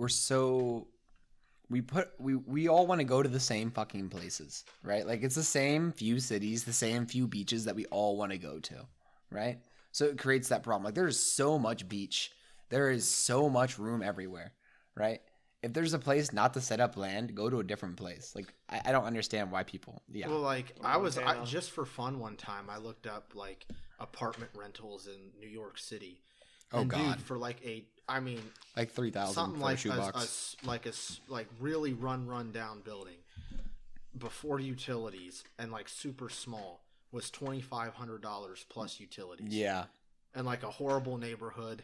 all want to go to the same fucking places, right? Like it's the same few cities, the same few beaches that we all want to go to, right? So it creates that problem. Like there's so much beach, there is so much room everywhere, right? If there's a place not to set up land, go to a different place. Like I don't understand why people. Yeah. Well, like just for fun one time, I looked up like apartment rentals in New York City. And God! Dude, for like like 3,000 something for like a shoebox. like really run down building before utilities and like super small was $2,500 plus utilities. Yeah. And like a horrible neighborhood.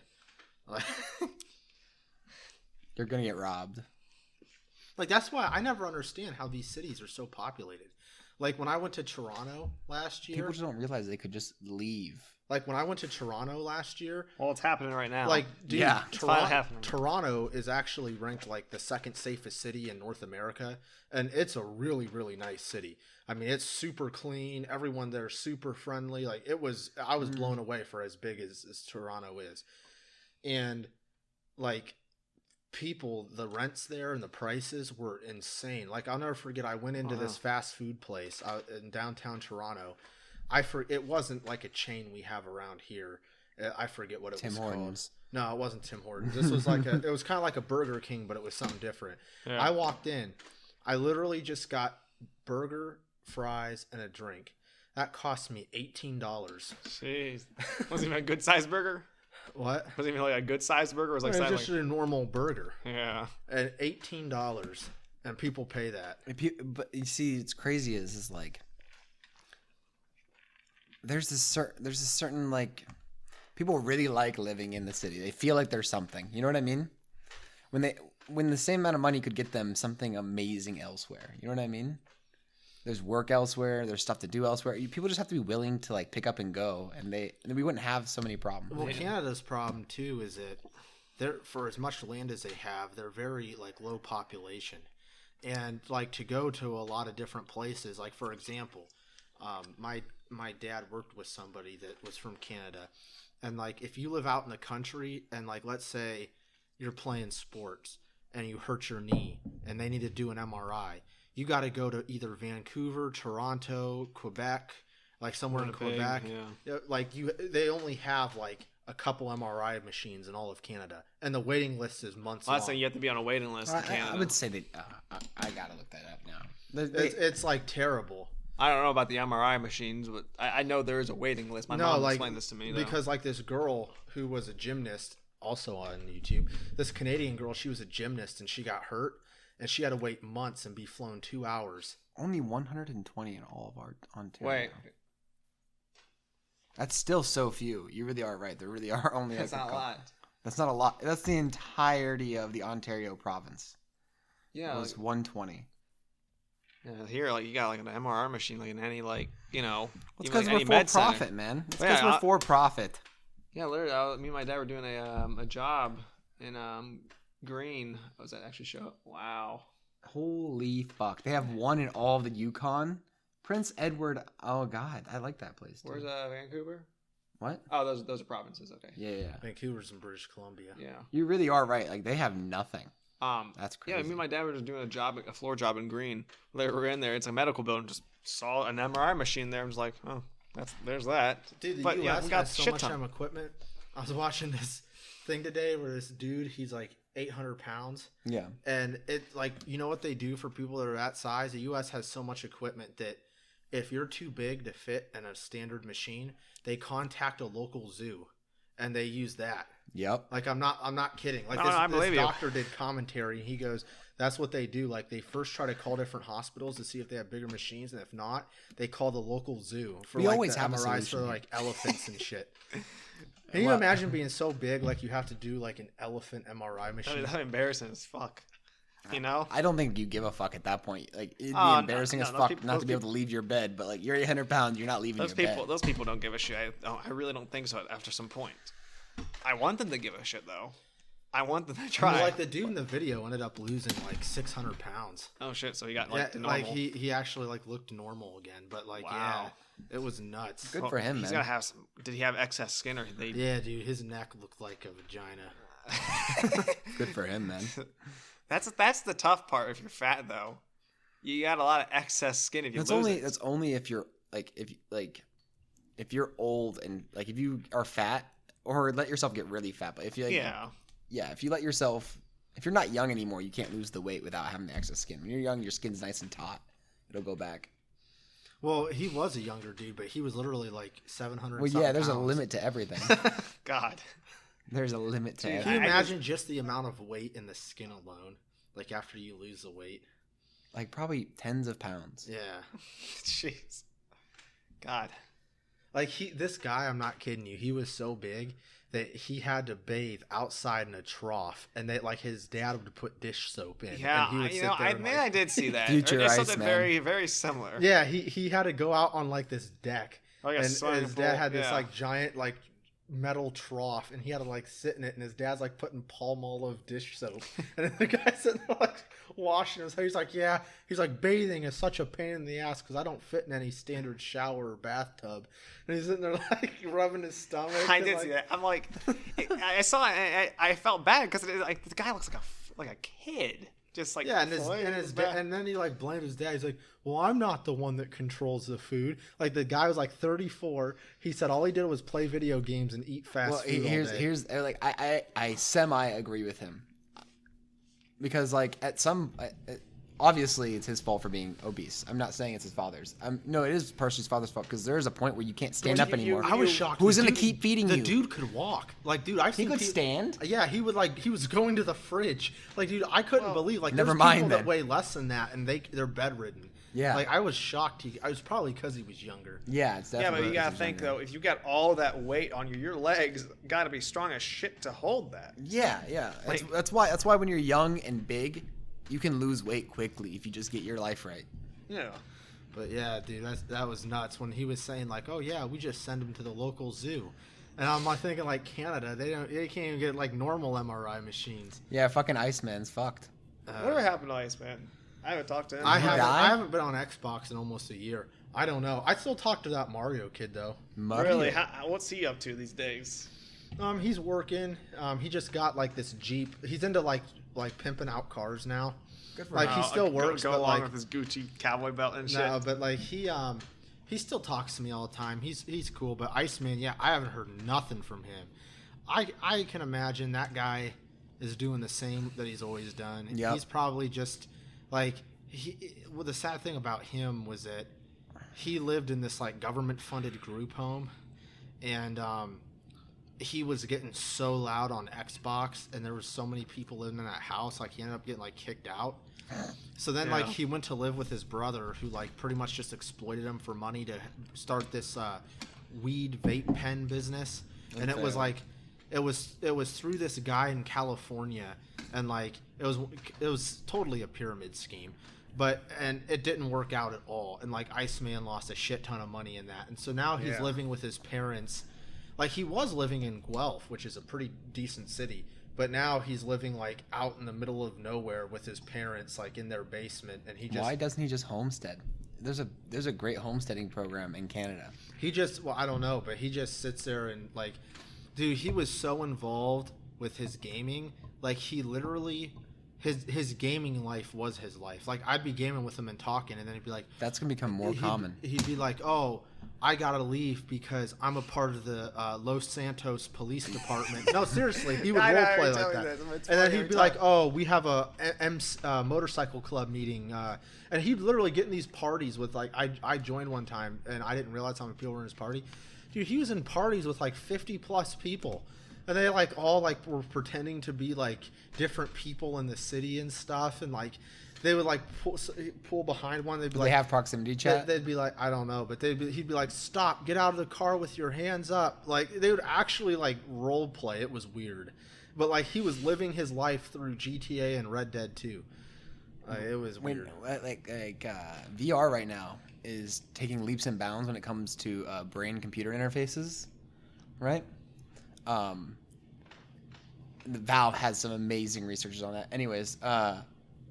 They're gonna get robbed. Like that's why I never understand how these cities are so populated. Like when I went to Toronto last year, people just don't realize they could just leave. Like when I went to Toronto last year, well, it's happening right now. Like, dude, yeah, Toronto is actually ranked like the second safest city in North America, and it's a really, really nice city. I mean, it's super clean. Everyone there is super friendly. Like I was blown away for as big as Toronto is, and like people, the rents there and the prices were insane. Like I'll never forget, I went into this fast food place in downtown Toronto. It wasn't like a chain we have around here. I forget what it was called. No, it wasn't Tim Hortons. This was like it was kind of like a Burger King, but it was something different. Yeah. I walked in. I literally just got burger, fries, and a drink. That cost me $18. Jeez. Was it a good sized burger? What? Was it even like a good sized burger? Or was it like just a normal burger. Yeah. And $18, and people pay that. But you see, it's crazy. Is like there's a certain like people really like living in the city. They feel like there's something. You know what I mean? When the same amount of money could get them something amazing elsewhere. You know what I mean? There's work elsewhere. There's stuff to do elsewhere. People just have to be willing to like pick up and go, and we wouldn't have so many problems. Well, Canada's problem too is that they're, for as much land as they have, they're very like low population, and like to go to a lot of different places. Like for example, my dad worked with somebody that was from Canada, and like if you live out in the country and like let's say you're playing sports and you hurt your knee and they need to do an MRI. You got to go to either Vancouver, Toronto, Quebec, like somewhere in Quebec. Yeah. Like they only have like a couple MRI machines in all of Canada, and the waiting list is months long. That's saying you have to be on a waiting list in Canada. I would say that I gotta look that up now. It's like terrible. I don't know about the MRI machines, but I know there is a waiting list. My mom explained this to me. Because like this girl who was a gymnast, also on YouTube, this Canadian girl, she was a gymnast and she got hurt. And she had to wait months and be flown 2 hours. Only 120 in all of our Ontario. Wait. That's still so few. You really are right. There really are only. That's not a lot. That's not a lot. That's the entirety of the Ontario province. Yeah. It was 120. Yeah, here like you got like an MRI machine like in any like It's because we're for profit, man. It's because we're for profit. Yeah, literally. Me and my dad were doing a job in Green. What was that actually show? Wow. Holy fuck. They have one in all of the Yukon. Prince Edward. Oh, God. I like that place, too. Where's Vancouver? What? Oh, those are provinces. Okay. Yeah. Vancouver's in British Columbia. Yeah. You really are right. Like, they have nothing. That's crazy. Yeah, me and my dad were just doing a floor job in Green. They were in there. It's a medical building. Just saw an MRI machine there. I was like, oh, there's that. Dude, the but, U.S. we got has so shit much ton. equipment. I was watching this thing today where this dude, he's like 800 pounds. Yeah. And it, like, you know what they do for people that are that size? The U.S. has so much equipment that if you're too big to fit in a standard machine, they contact a local zoo and they use that. Yep. Like, I'm not kidding. Like, I believe this you. doctor did commentary, and he goes, that's what they do. Like, they first try to call different hospitals to see if they have bigger machines, and if not, they call the local zoo for We like always the have a MRIs for solution. like elephants and shit. Can you Well- imagine being so big, like you have to do like an elephant MRI machine? That's embarrassing as fuck. You know? I don't think you give a fuck at that point. Like, it'd be Oh, embarrassing no, as those fuck people- not those to be able to leave your bed. But like, you're 800 pounds, you're not leaving Those your bed. those people don't give a shit. I really don't think so after some point. I want them to give a shit, though. I want them to try. Well, like the dude in the video ended up losing like 600 pounds. Oh, shit. So he got, like, to Yeah, normal. like he actually like looked normal again, but like Wow. yeah, it was nuts. Good for him, He's man. going to have some... Did he have excess skin, or they... Yeah, dude, his neck looked like a vagina. Good for him, man. That's the tough part if you're fat, though. You got a lot of excess skin if you lose it. That's only if you're if you're old and like if you are fat or let yourself get really fat. But if you if you let yourself, if you're not young anymore, you can't lose the weight without having the excess skin. When you're young, your skin's nice and taut. It'll go back. Well, he was a younger dude, but he was literally like 700. Well, yeah, there's a limit to everything. God. There's a limit to Can everything. you imagine just the amount of weight in the skin alone? Like after you lose the weight. Like probably tens of pounds. Yeah. Jeez. God. Like this guy, I'm not kidding you. He was so big that he had to bathe outside in a trough, and that like his dad would put dish soap in. Yeah, and he would sit there and, like, I did see that. Future Or just Ice something Man. very, very similar. Yeah, he had to go out on like this deck, Like a and swimming his dad pool, had this yeah. like giant like metal trough, and he had to like sit in it, and his dad's like putting Palmolive dish soap, and then the guy's sitting there like washing his hair. He's like, yeah, he's like, bathing is such a pain in the ass because I don't fit in any standard shower or bathtub, and he's sitting there like rubbing his stomach. I and, did like, see that. I'm like, I saw it. I felt bad because like the guy looks like a kid, just like Yeah, and flaying his back. dad, and then he like blamed his dad. He's like, "Well, I'm not the one that controls the food." Like the guy was like 34. He said all he did was play video games and eat fast food. Here's like I semi agree with him because like obviously it's his fault for being obese. I'm not saying it's his father's. No, it is partially his father's fault because there is a point where you can't stand up anymore. I was shocked. Who's The gonna dude- keep feeding the you? The dude could walk. Like, dude, I've He seen could peop- stand? Yeah, he would like. He was going to the fridge. Like, dude, I couldn't believe. Like, never there's mind people then. that weigh less than that, and they're bedridden. Yeah. Like, I was shocked. I was probably because he was younger. Yeah, it's Yeah, definitely. but you gotta because think he's younger. though, if you got all that weight on your legs, gotta be strong as shit to hold that. Yeah. Like- That's why when you're young and big, you can lose weight quickly if you just get your life right. Yeah. But yeah, dude, that was nuts when he was saying like, "Oh yeah, we just send him to the local zoo," and I'm like thinking like Canada, they can't even get like normal MRI machines. Yeah, fucking Iceman's fucked. Whatever happened to Iceman? I haven't talked to him. I died? haven't been on Xbox in almost a year. I don't know. I still talk to that Mario kid though. Really? What's he up to these days? He's working. He just got like this Jeep. He's into like pimping out cars now. Good for Like him. he still works, Go but along like with his Gucci cowboy belt and shit. no, but like he still talks to me all the time. He's cool, but Iceman, yeah, I haven't heard nothing from him. I can imagine that guy is doing the same that he's always done. Yep. He's probably just like well, the sad thing about him was that he lived in this like government funded group home, and he was getting so loud on Xbox, and there were so many people living in that house, like he ended up getting like kicked out. So then like Yeah. he went to live with his brother, who like pretty much just exploited him for money to start this weed vape pen business. And it was Okay. like it was through this guy in California, and like it was totally a pyramid scheme. And it didn't work out at all, and like Iceman lost a shit ton of money in that. And so now he's Yeah. living with his parents. Like he was living in Guelph, which is a pretty decent city, but now he's living like out in the middle of nowhere with his parents, like in their basement, and he just Why doesn't he just homestead? there's a great homesteading program in Canada. I don't know, but he just sits there and like, dude, he was so involved with his gaming. Like he literally, his gaming life was his life. Like I'd be gaming with him and talking, and then he'd be like, that's gonna become more common. He'd be like, oh, I gotta leave because I'm a part of the Los Santos Police Department. No, seriously, he would role play like that. And then he'd be like, oh, we have a motorcycle club meeting. And he'd literally get in these parties with like, I joined one time and I didn't realize how many people were in his party. Dude, he was in parties with like 50 plus people. And they like all like were pretending to be like different people in the city and stuff. And like, they would like pull behind one. They'd be like, they have proximity chat. They'd be like, I don't know, but he'd be like, stop, get out of the car with your hands up. Like they would actually like role play. It was weird, but like he was living his life through GTA and Red Dead 2. It was weird. VR right now is taking leaps and bounds when it comes to brain-computer interfaces, right? Valve has some amazing researchers on that. Anyways,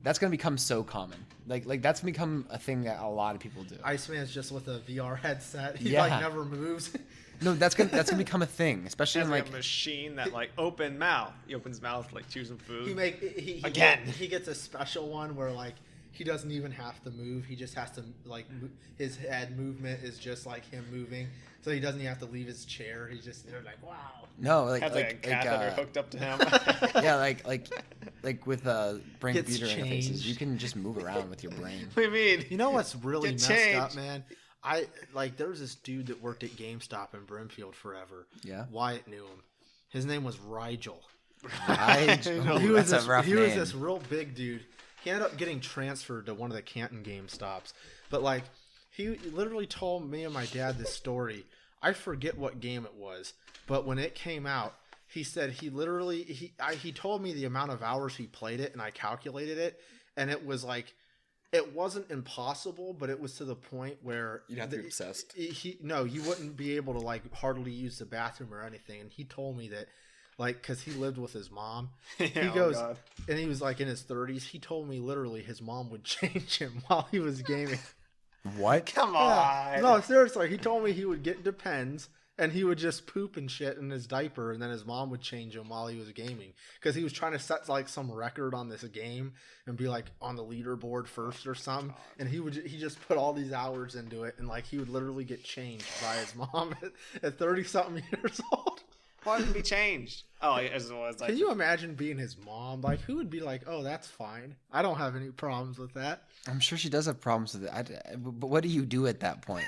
that's gonna become so common. Like that's become a thing that a lot of people do. Iceman's just with a VR headset. He Yeah. like never moves. No, that's gonna become a thing, especially in Has like a machine that like open mouth. He opens mouth like choosing food. He gets a special one where like he doesn't even have to move. He just has to like his head movement is just like him moving. So he doesn't even have to leave his chair. They're like, wow. no, Has like a catheter hooked up to him. yeah, like with brain Gets computer changed. interfaces, you can just move around with your brain. What do you mean? You know what's really Get messed changed. up, man? There was this dude that worked at GameStop in Brimfield forever. Yeah. Wyatt knew him. His name was Rigel. He was a rough name. Was this real big dude. He ended up getting transferred to one of the Canton GameStops. But like he literally told me and my dad this story. I forget what game it was, but when it came out, he said he told me the amount of hours he played it, and I calculated it, and it was like, it wasn't impossible, but it was to the point where you'd have to be obsessed. You wouldn't be able to like hardly use the bathroom or anything. And he told me that, like, because he lived with his mom, he goes, and he was like in his 30s. He told me literally his mom would change him while he was gaming. What? Come on. Yeah. No, seriously. He told me he would get Depends, and he would just poop and shit in his diaper, and then his mom would change him while he was gaming. Because he was trying to set like some record on this game and be like on the leaderboard first or something. And he just put all these hours into it, and like he would literally get changed by his mom at 30-something years old. Why would it be changed? Oh, as well as like. Can you imagine being his mom? Like, who would be like, "Oh, that's fine. I don't have any problems with that." I'm sure she does have problems with it. But what do you do at that point?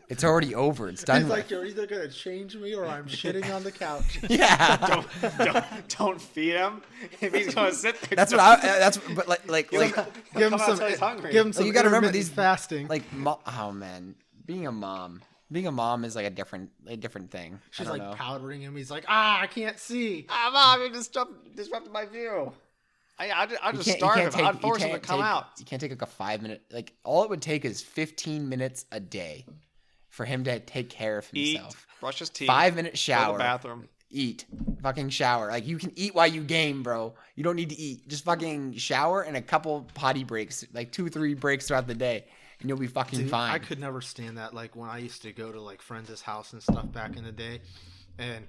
It's already over. It's done. He's like, "You're either gonna change me or I'm shitting on the couch." Yeah. don't feed him if he's gonna sit there. That's what I. That's but like give him some. Give him some. You got to remember intermittent these fasting. Like, oh man, being a mom is like a different thing. She's like powdering him. He's like, I can't see. Mom, you disrupted my view. I'll just start him. I'd force him to come out. You can't take like a 5-minute. Like all it would take is 15 minutes a day for him to take care of himself. Eat, brush his teeth. 5-minute shower. Go to the bathroom. Eat. Fucking shower. Like you can eat while you game, bro. You don't need to eat. Just fucking shower and a couple potty breaks, like 2-3 breaks throughout the day. And you'll be fucking fine. I could never stand that. Like when I used to go to like friends' house and stuff back in the day, and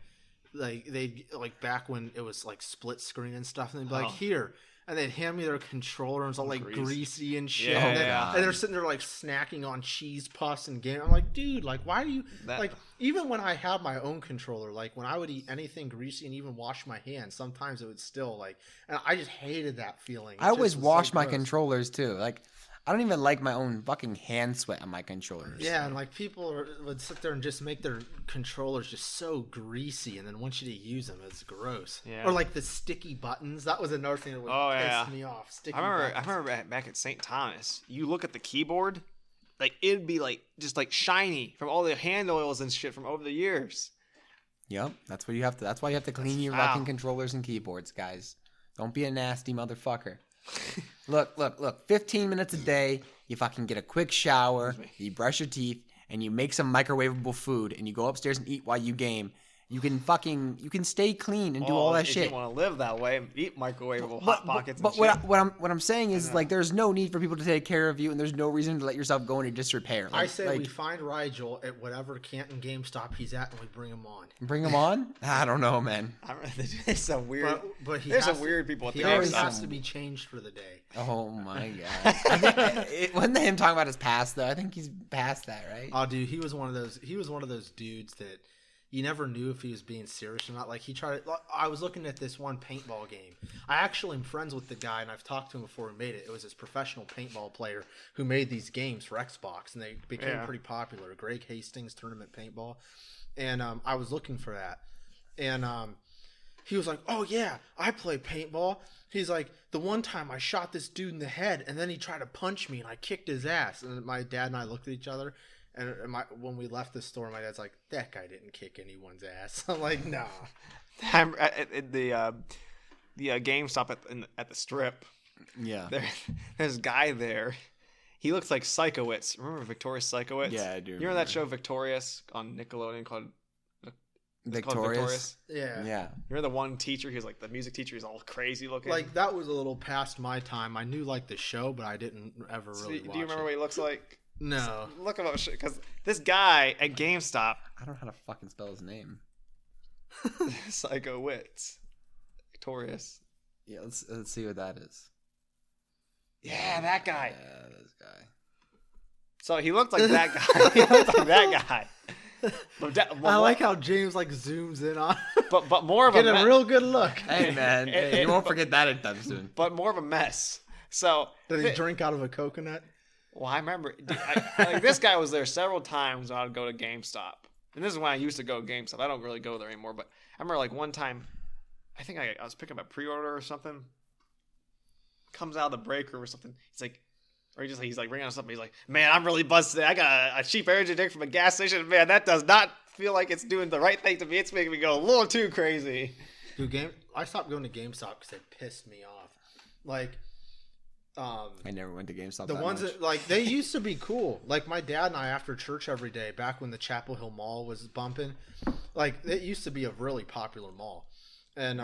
like they'd like back when it was like split screen and stuff, and they'd be like, "Here," and they'd hand me their controller and it's all like greasy and shit. Yeah. And they're sitting there like snacking on cheese puffs and game. I'm like, dude, like why do you like? Even when I have my own controller, like when I would eat anything greasy and even wash my hands, sometimes it would still like, and I just hated that feeling. I always wash my controllers too. Like. I don't even like my own fucking hand sweat on my controllers. Yeah, and like people would sit there and just make their controllers just so greasy, and then want you to use them. It's gross. Yeah. Or like the sticky buttons. That was another thing that would piss me off. Sticky I buttons. remember back at St. Thomas, you look at the keyboard, like it'd be like just like shiny from all the hand oils and shit from over the years. Yep, that's what you have to. That's why you have to clean your fucking controllers and keyboards, guys. Don't be a nasty motherfucker. Look. 15 minutes a day, you fucking get a quick shower, you brush your teeth, and you make some microwavable food, and you go upstairs and eat while you game. You can stay clean and do all that if shit. you want to live that way, eat microwavable hot pockets. But and shit. what I'm saying is like there's no need for people to take care of you, and there's no reason to let yourself go into disrepair. I say we find Rigel at whatever Canton GameStop he's at, and we bring him on. Bring him on? I don't know, man. There's some weird. But there's some weird people at the GameStop. He always GameStop. has to be changed for the day. Oh my god! It wasn't him talking about his past though. I think he's past that, right? Oh, dude, he was one of those. He was one of those dudes that you never knew if he was being serious or not. Like he tried. I was looking at this one paintball game. I actually am friends with the guy, and I've talked to him before he made it. It was this professional paintball player who made these games for Xbox, and they became pretty popular. Greg Hastings Tournament Paintball, and I was looking for that, and he was like, "Oh yeah, I play paintball." He's like, "The one time I shot this dude in the head, and then he tried to punch me, and I kicked his ass." And my dad and I looked at each other. And when we left the store, my dad's like, "That guy didn't kick anyone's ass." I'm like, "Nah." The GameStop at the Strip. Yeah. There's a guy there. He looks like Psychowitz. Remember Victorious Psychowitz? Yeah, I do. You remember that show Victorious on Nickelodeon called Victorious? Yeah. Yeah. You're the one teacher. He was like the music teacher. He's all crazy looking. Like that was a little past my time. I knew like the show, but I didn't ever really watch it. Do you remember what he looks like? No. Look him up, because this guy at GameStop. I don't know how to fucking spell his name. Psychowitz. Victorious. Yeah, let's see what that is. Yeah, that guy. Yeah, this guy. So he looked like that guy. He looked like that guy. I like how James like zooms in on. but more of get a real good look. Hey man, you won't forget that anytime soon. But more of a mess. So did he drink out of a coconut? Well, I remember like this guy was there several times when I would go to GameStop, and this is when I used to go to GameStop. I don't really go there anymore, but I remember like one time, I think I was picking up a pre-order or something. Comes out of the break room or something. He's like ringing on something. He's like, "Man, I'm really buzzed today. I got a cheap energy drink from a gas station. Man, that does not feel like it's doing the right thing to me. It's making me go a little too crazy." Dude, I stopped going to GameStop because it pissed me off. Like, I never went to GameStop. The ones that like they used to be cool. Like my dad and I after church every day back when the Chapel Hill Mall was bumping. Like it used to be a really popular mall, and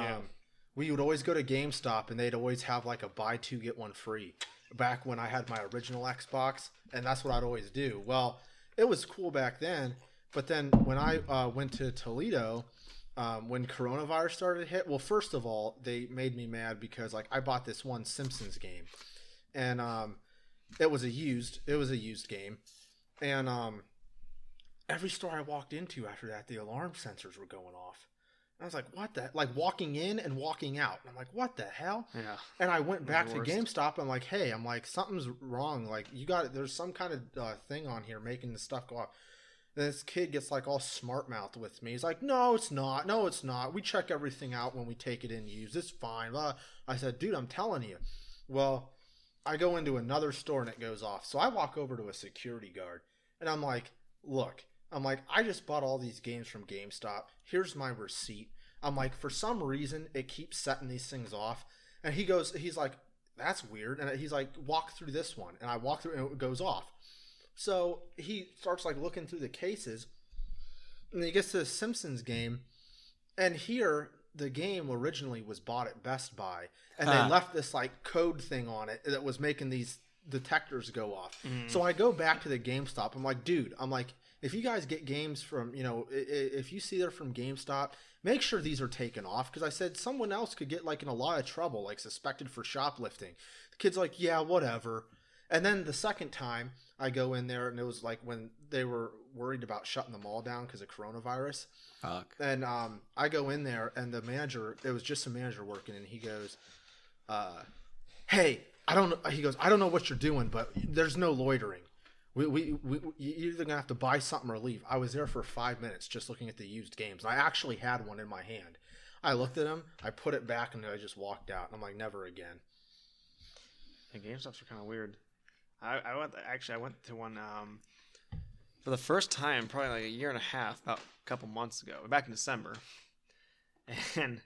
we would always go to GameStop and they'd always have like a buy two get one free. Back when I had my original Xbox, and that's what I'd always do. Well, it was cool back then, but then when I went to Toledo, when coronavirus started to hit, well, first of all, they made me mad because like I bought this one Simpsons game, and it was a used game, and every store I walked into after that, the alarm sensors were going off. I was like, what the? Like walking in and walking out. And I'm like, what the hell? Yeah. And I went back to GameStop. I'm like, hey, something's wrong. Like there's some kind of thing on here making the stuff go off. And this kid gets like all smart mouthed with me. He's like, no, it's not. No, it's not. We check everything out when we take it in use. It's fine. I said, dude, I'm telling you. Well, I go into another store and it goes off. So I walk over to a security guard and I'm like, look. I just bought all these games from GameStop. Here's my receipt. I'm like, for some reason, it keeps setting these things off. And he's like, that's weird. And he's like, walk through this one. And I walk through and it goes off. So he starts like looking through the cases. And he gets to the Simpsons game. And here, the game originally was bought at Best Buy. And they left this like code thing on it that was making these detectors go off. So I go back to the GameStop. I'm like, dude, if you guys get games from, if you see they're from GameStop, make sure these are taken off. Because I said someone else could get like in a lot of trouble, like suspected for shoplifting. The kid's like, yeah, whatever. And then the second time I go in there and it was like when they were worried about shutting the mall down because of coronavirus. Fuck. And I go in there and the manager, it was just a manager working, and he goes, hey, I don't know what you're doing, but there's no loitering. You're either gonna have to buy something or leave. I was there for 5 minutes just looking at the used games. And I actually had one in my hand. I looked at him, I put it back, and I just walked out. I'm like, never again. The GameStops are kind of weird. I went to one for the first time, probably like a year and a half, about a couple months ago, back in December, and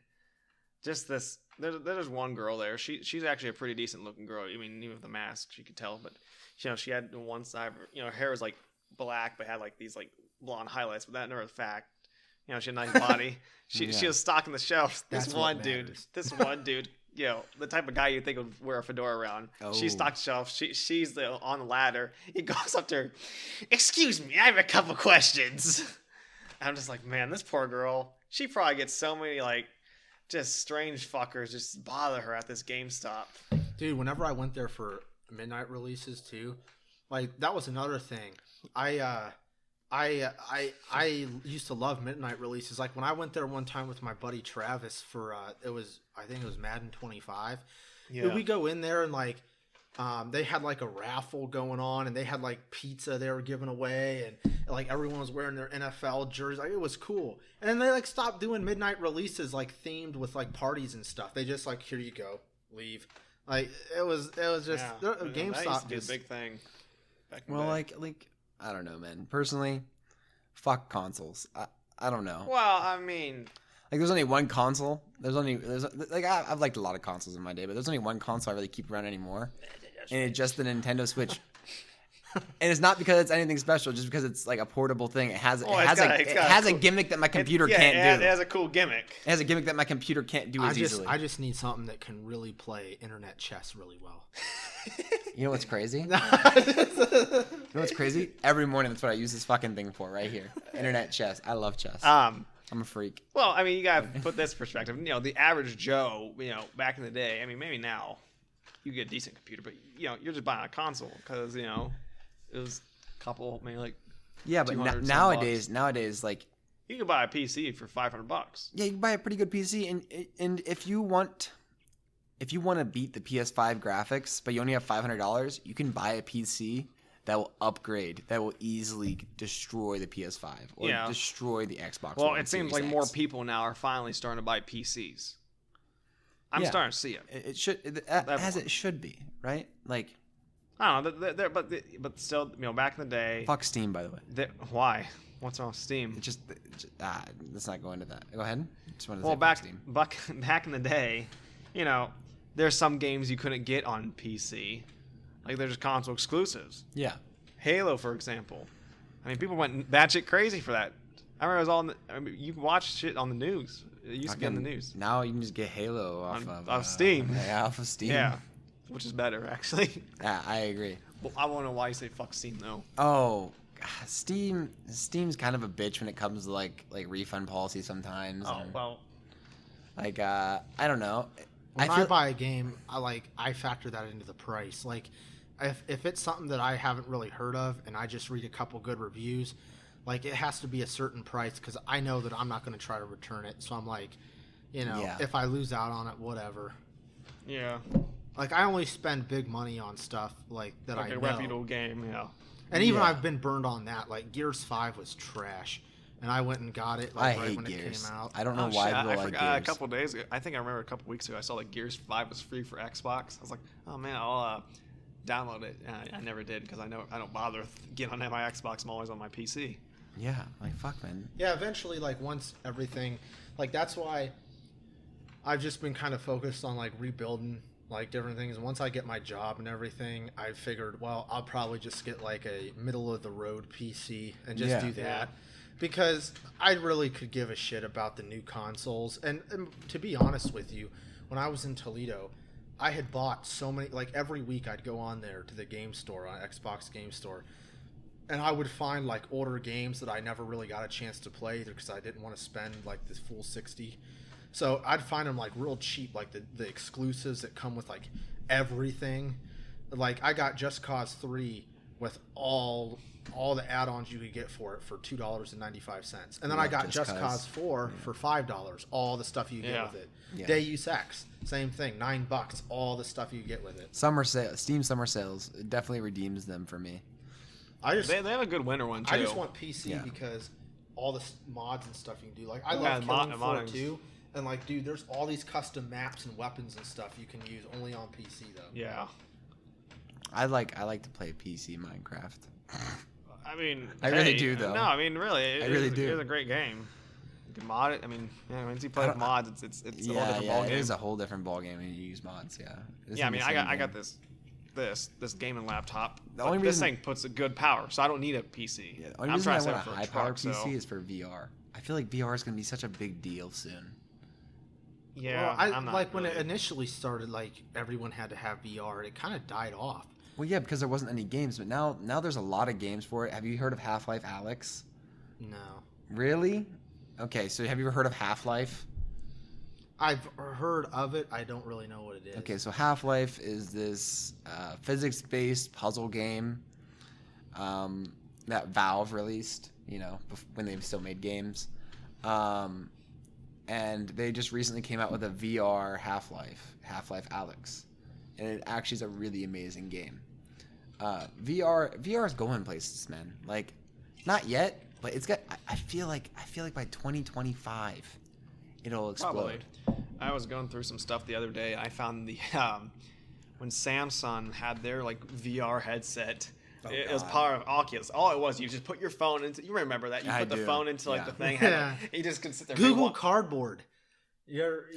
just this. There's one girl there. She's actually a pretty decent looking girl. I mean, even with the mask, she could tell. But she had one side. Her hair was like black, but had like these like blonde highlights. But that never the fact. You know, she had a nice body. She was stocking the shelves. That's what matters. This one dude, you know, the type of guy you think would wear a fedora around. Oh. She stocked shelves. She's on the ladder. He goes up to her. Excuse me, I have a couple questions. I'm just like, man, this poor girl. She probably gets so many like just strange fuckers just bother her at this GameStop. Dude, whenever I went there for midnight releases too, like that was another thing. I used to love midnight releases. Like when I went there one time with my buddy Travis for I think it was Madden 25. Yeah. We go in there and like they had like a raffle going on and they had like pizza they were giving away and like everyone was wearing their NFL jerseys. Like it was cool. And then they like stopped doing midnight releases like themed with like parties and stuff. They just like, here you go, leave. Like it was just GameStop that used to be a big thing. Well, like I don't know, man. Personally, fuck consoles. I don't know. Well, I mean, like there's only one console. I've liked a lot of consoles in my day, but there's only one console I really keep around anymore, and it's just the Nintendo Switch. And it's not because it's anything special, just because it's like a portable thing. It has a gimmick that my computer can't do. It has a cool gimmick. It has a gimmick that my computer can't do as easily. I just need something that can really play internet chess really well. You know what's crazy? You know what's crazy? Every morning, that's what I use this fucking thing for right here. Internet chess. I love chess. I'm a freak. Well, I mean, you gotta put this perspective. You know, the average Joe, you know, back in the day. I mean, maybe now you get a decent computer, but you know, you're just buying a console because you know. It was a couple, maybe like but nowadays, like you can buy a PC for $500. Yeah, you can buy a pretty good PC, and if you want to beat the PS5 graphics, but you only have $500, you can buy a PC that will upgrade, that will easily destroy the PS5 or destroy the Xbox. Well, it seems like more people now are finally starting to buy PCs. I'm starting to see it. It should, as it should be, right? Like. I don't know, but still, you know, back in the day. Fuck Steam, by the way. Why? What's wrong with Steam? Let's not go into that. Go ahead. Just wanted to say back Steam. Back in the day, you know, there's some games you couldn't get on PC, like there's console exclusives. Yeah. Halo, for example. I mean, people went batshit crazy for that. I remember it was all. You can watch shit on the news. It used to be on the news. Now you can just get Halo off Steam. Off of Steam. Yeah. Which is better, actually. Yeah, I agree. Well, I want to know why you say fuck Steam, though. Oh, Steam's kind of a bitch when it comes to like refund policy sometimes. Oh, well. Like, I don't know. When I buy a game, I factor that into the price. Like, if it's something that I haven't really heard of and I just read a couple good reviews, like it has to be a certain price because I know that I'm not going to try to return it. So I'm like, you know, if I lose out on it, whatever. Yeah. Like, I only spend big money on stuff, like, that I know. Like a reputable game, yeah. And even I've been burned on that. Like, Gears 5 was trash. And I went and got it, like, right when Gears. It came out. I don't know why people like Gears. A couple days ago, I think I remember a couple weeks ago, I saw, like, Gears 5 was free for Xbox. I was like, oh, man, I'll download it. And I never did because I don't bother getting on my Xbox. I'm always on my PC. Yeah, like, fuck, man. Yeah, eventually, like, once everything... Like, that's why I've just been kind of focused on, like, rebuilding... like different things. Once I get my job and everything, I figured, well, I'll probably just get like a middle of the road PC and just do that because I really could give a shit about the new consoles. And to be honest with you, when I was in Toledo, I had bought so many, like every week I'd go on there to the game store, on Xbox game store, and I would find like older games that I never really got a chance to play either because I didn't want to spend like this full $60. So I'd find them like real cheap, like the exclusives that come with like everything. Like I got Just Cause 3 with all the add-ons you could get for it for $2.95, and then I got Just Cause 4 for $5. All the stuff you get with it. Yeah. Deus Ex, same thing, $9. All the stuff you get with it. Steam summer sales, it definitely redeems them for me. They have a good winter one too. I just want PC because all the mods and stuff you can do. Like I love Killing Floor 2. And, like, dude, there's all these custom maps and weapons and stuff you can use only on PC, though. Yeah. I like to play PC Minecraft. I mean, I really do, though. No, I mean, really. I really do. It's a great game. You can mod it. I mean, once you play with mods, it's a whole different ballgame. It is a whole different ballgame when you use mods, I mean, I got this this gaming laptop. The only this reason- thing puts a good power, so I don't need a PC. Yeah, the only I'm reason I trying to want set a it high for power truck, PC so. is for VR. I feel like VR is gonna be such a big deal soon. Yeah, Well, I I'm not like when really- it initially started, like everyone had to have VR. It kind of died off. Well, yeah, because there wasn't any games, but now there's a lot of games for it. Have you heard of Half-Life Alyx? No, Really? Okay, so have you ever heard of Half-Life? I've heard of it. I don't really know what it is. Okay, so Half-Life is this physics-based puzzle game that Valve released, when they still made games. And they just recently came out with a VR Half-Life Alyx. And it actually is a really amazing game. VR is going places, man. Like, not yet, but it's got. I feel like by 2025, it'll explode. Probably. I was going through some stuff the other day. I found the when Samsung had their like VR headset. It was part of Oculus. All it was, you just put your phone into. You remember that? You put the phone into like the thing. Yeah. You just could sit there. Google Cardboard.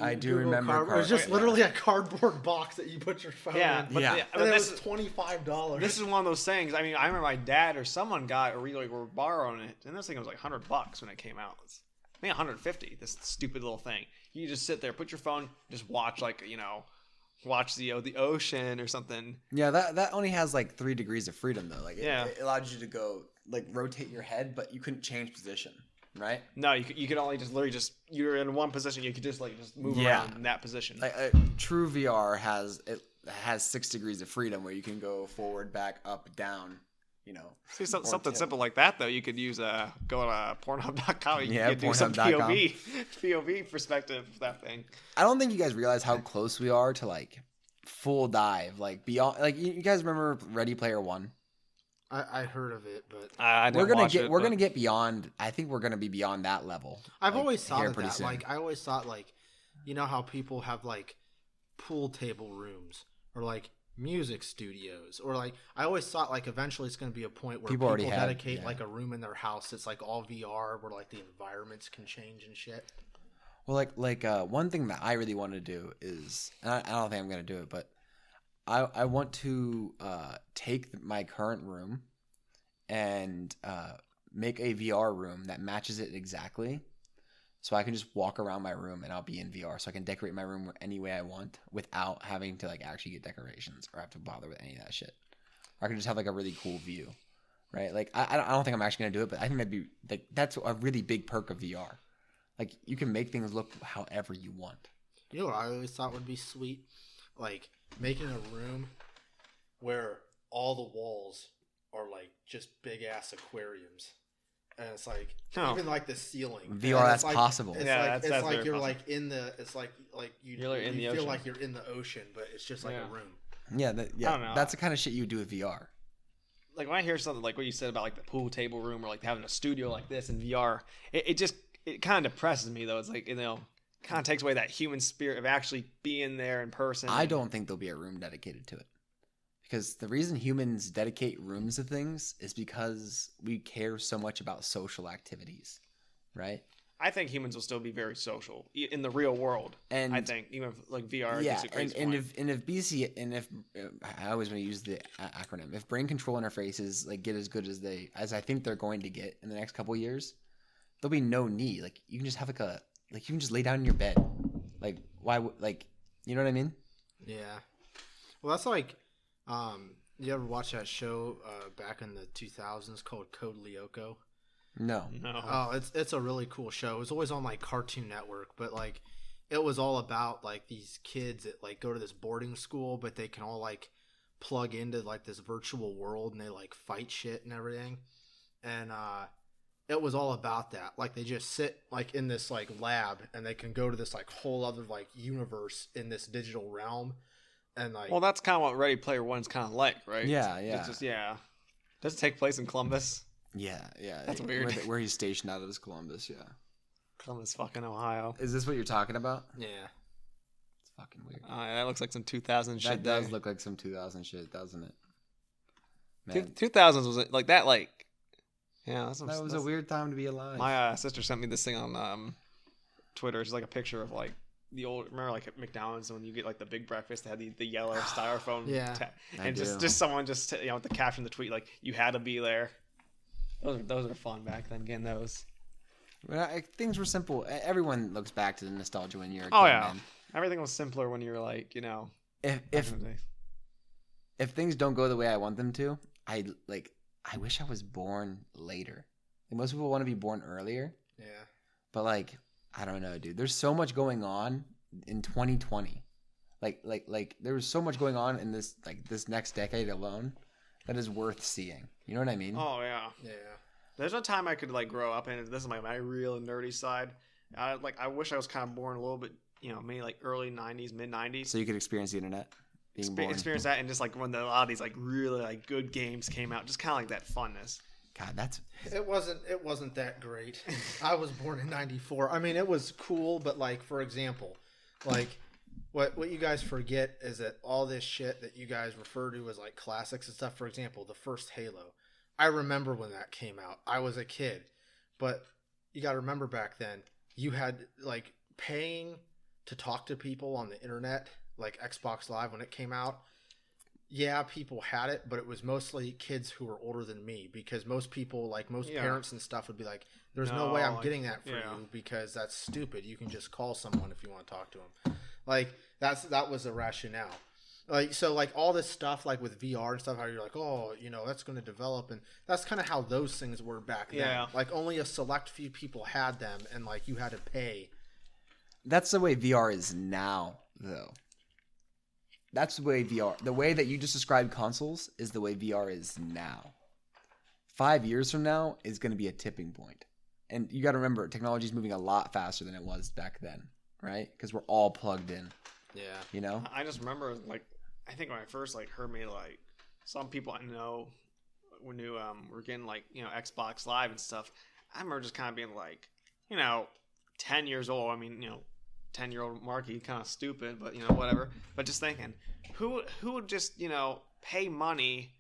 I do Google remember Cardboard. It was just yeah. literally a cardboard box that you put your phone Yeah, in. but, Yeah. but And it this was $25. This is one of those things. I mean, I remember my dad or someone got or we like were borrowing it, and this thing was like $100 when it came out. I think 150. This stupid little thing. You just sit there, put your phone, just watch watch the ocean or something. Yeah, that only has like 3 degrees of freedom though. Like it allowed you to go like rotate your head, but you couldn't change position, right? No, you could only just literally you're in one position. You could just move Yeah. around in that position. Like true VR has 6 degrees of freedom where you can go forward, back, up, down. See, or something tilt. simple like that though. You could use go to Pornhub.com. You could do some Pornhub.com. POV perspective of that thing. I don't think you guys realize how close we are to like full dive, like beyond. Like you guys remember Ready Player One? I heard of it, but I didn't watch it, we're but- gonna get beyond. I think we're gonna be beyond that level. I've like, always thought here of pretty that. soon. Like I always thought, like, you know how people have like pool table rooms or like music studios, or like I always thought like eventually it's going to be a point where People people already have, dedicate yeah. like a room in their house that's like all VR, where like the environments can change and shit. Well, like one thing that I really want to do is, and I don't think I'm gonna do it, but I want to take my current room and make a VR room that matches it exactly, so I can just walk around my room and I'll be in VR, so I can decorate my room any way I want without having to like actually get decorations or have to bother with any of that shit. Or I can just have like a really cool view, right? Like I don't think I'm actually gonna do it, but I think that'd be like that's a really big perk of VR. Like you can make things look however you want. You know what I always thought would be sweet? Like making a room where all the walls are like just big ass aquariums. And it's like even like the ceiling. VR, And that's it's like, possible. It's Yeah, like that's it's like very you're possible. like in the. It's like you You're in the feel ocean. like you're in the ocean, but it's just like Yeah. a room. Yeah, I don't know. that's the kind of shit you would do with VR. Like when I hear something like what you said about like the pool table room or like having a studio like this in VR, it kind of depresses me though. It's like kind of takes away that human spirit of actually being there in person. I don't think there'll be a room dedicated to it. Because the reason humans dedicate rooms to things is because we care so much about social activities, right? I think humans will still be very social in the real world. And I think even if, like VR. yeah, disagrees and point. if BC and if I always want to use the acronym, if brain control interfaces like get as good as I think they're going to get in the next couple of years, there'll be no need. Like you can just have you can just lay down in your bed. Like why you know what I mean? Yeah. Well, that's like, you ever watch that show back in the 2000s called Code Lyoko? No. No. Oh, it's a really cool show. It was always on like Cartoon Network, but like it was all about like these kids that like go to this boarding school, but they can all like plug into like this virtual world and they like fight shit and everything. And it was all about that. Like they just sit like in this like lab and they can go to this like whole other like universe in this digital realm. And like, Well, that's kind of what Ready Player One's kind of like, right? Yeah, It's just, yeah. Does it take place in Columbus? Yeah. That's weird. Where he's stationed out of is Columbus, yeah. Columbus, fucking Ohio. Is this what you're talking about? yeah. It's fucking weird. That looks like some 2000 shit. That does there. look like some 2000 shit, doesn't it? Two- Man, 2000s was like that, like, yeah. that was a weird time to be alive. My sister sent me this thing on Twitter. It's like a picture of like the old, remember like at McDonald's when you get like the big breakfast, they had the yellow styrofoam, Yeah. and just someone just with the caption, the tweet like you had to be there. Those are fun back then, getting those. Well, things were simple. Everyone looks back to the nostalgia when you're a kid, Oh yeah, man. everything was simpler when you were like, If things don't go the way I want them to, I wish I was born later. Like, most people want to be born earlier. Yeah. But like, I don't know, dude. There's so much going on in 2020. Like there was so much going on in this next decade alone that is worth seeing. You know what I mean? Oh yeah. Yeah. There's no time I could like grow up, and this is my real nerdy side. I wish I was kind of born a little bit, maybe like early '90s, mid '90s. So you could experience the internet. Experience that, and just like when a lot of these like really like good games came out, just kind of like that funness. God, it wasn't that great. I was born in '94. I mean, it was cool, but like, for example, like what you guys forget is that all this shit that you guys refer to as like classics and stuff. For example, the first Halo. I remember when that came out. I was a kid, but you got to remember back then you had like paying to talk to people on the internet, like Xbox Live when it came out. Yeah, people had it, but it was mostly kids who were older than me, because most people, like most parents and stuff, would be like, there's no way I'm getting that for you, because that's stupid. You can just call someone if you want to talk to them. Like that was the rationale. Like, so like all this stuff like with VR and stuff, how you're like, oh, that's going to develop, and that's kind of how those things were back then. Yeah. Like only a select few people had them, and like you had to pay. That's the way VR is now, though. That's the way the way that you just described consoles is the way VR is now. 5 years from now is going to be a tipping point. And you got to remember, technology is moving a lot faster than it was back then, right? Because we're all plugged in. Yeah. I just remember, like, I think when I first, like, heard me, like, some people I know when you were getting, like, Xbox Live and stuff, I remember just kind of being, like, 10 years old. I mean, 10-year-old Marky, kind of stupid, but whatever. But just thinking, who would just pay money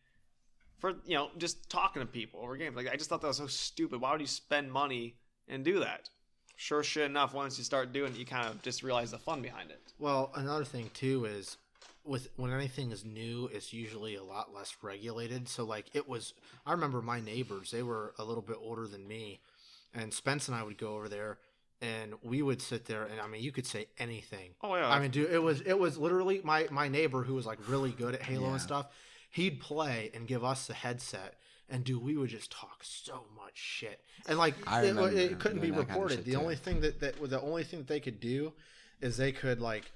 for just talking to people over games? Like, I just thought that was so stupid. Why would you spend money and do that? Sure shit enough, once you start doing it, you kind of just realize the fun behind it. Well, another thing too is when anything is new, it's usually a lot less regulated. So like I remember my neighbors, they were a little bit older than me, and Spence and I would go over there. And we would sit there, and I mean, you could say anything. Oh yeah. I mean, dude, it was literally my neighbor who was like really good at Halo and stuff. He'd play and give us the headset, and dude, we would just talk so much shit, and like it couldn't be reported. The only thing the only thing that they could do is they could like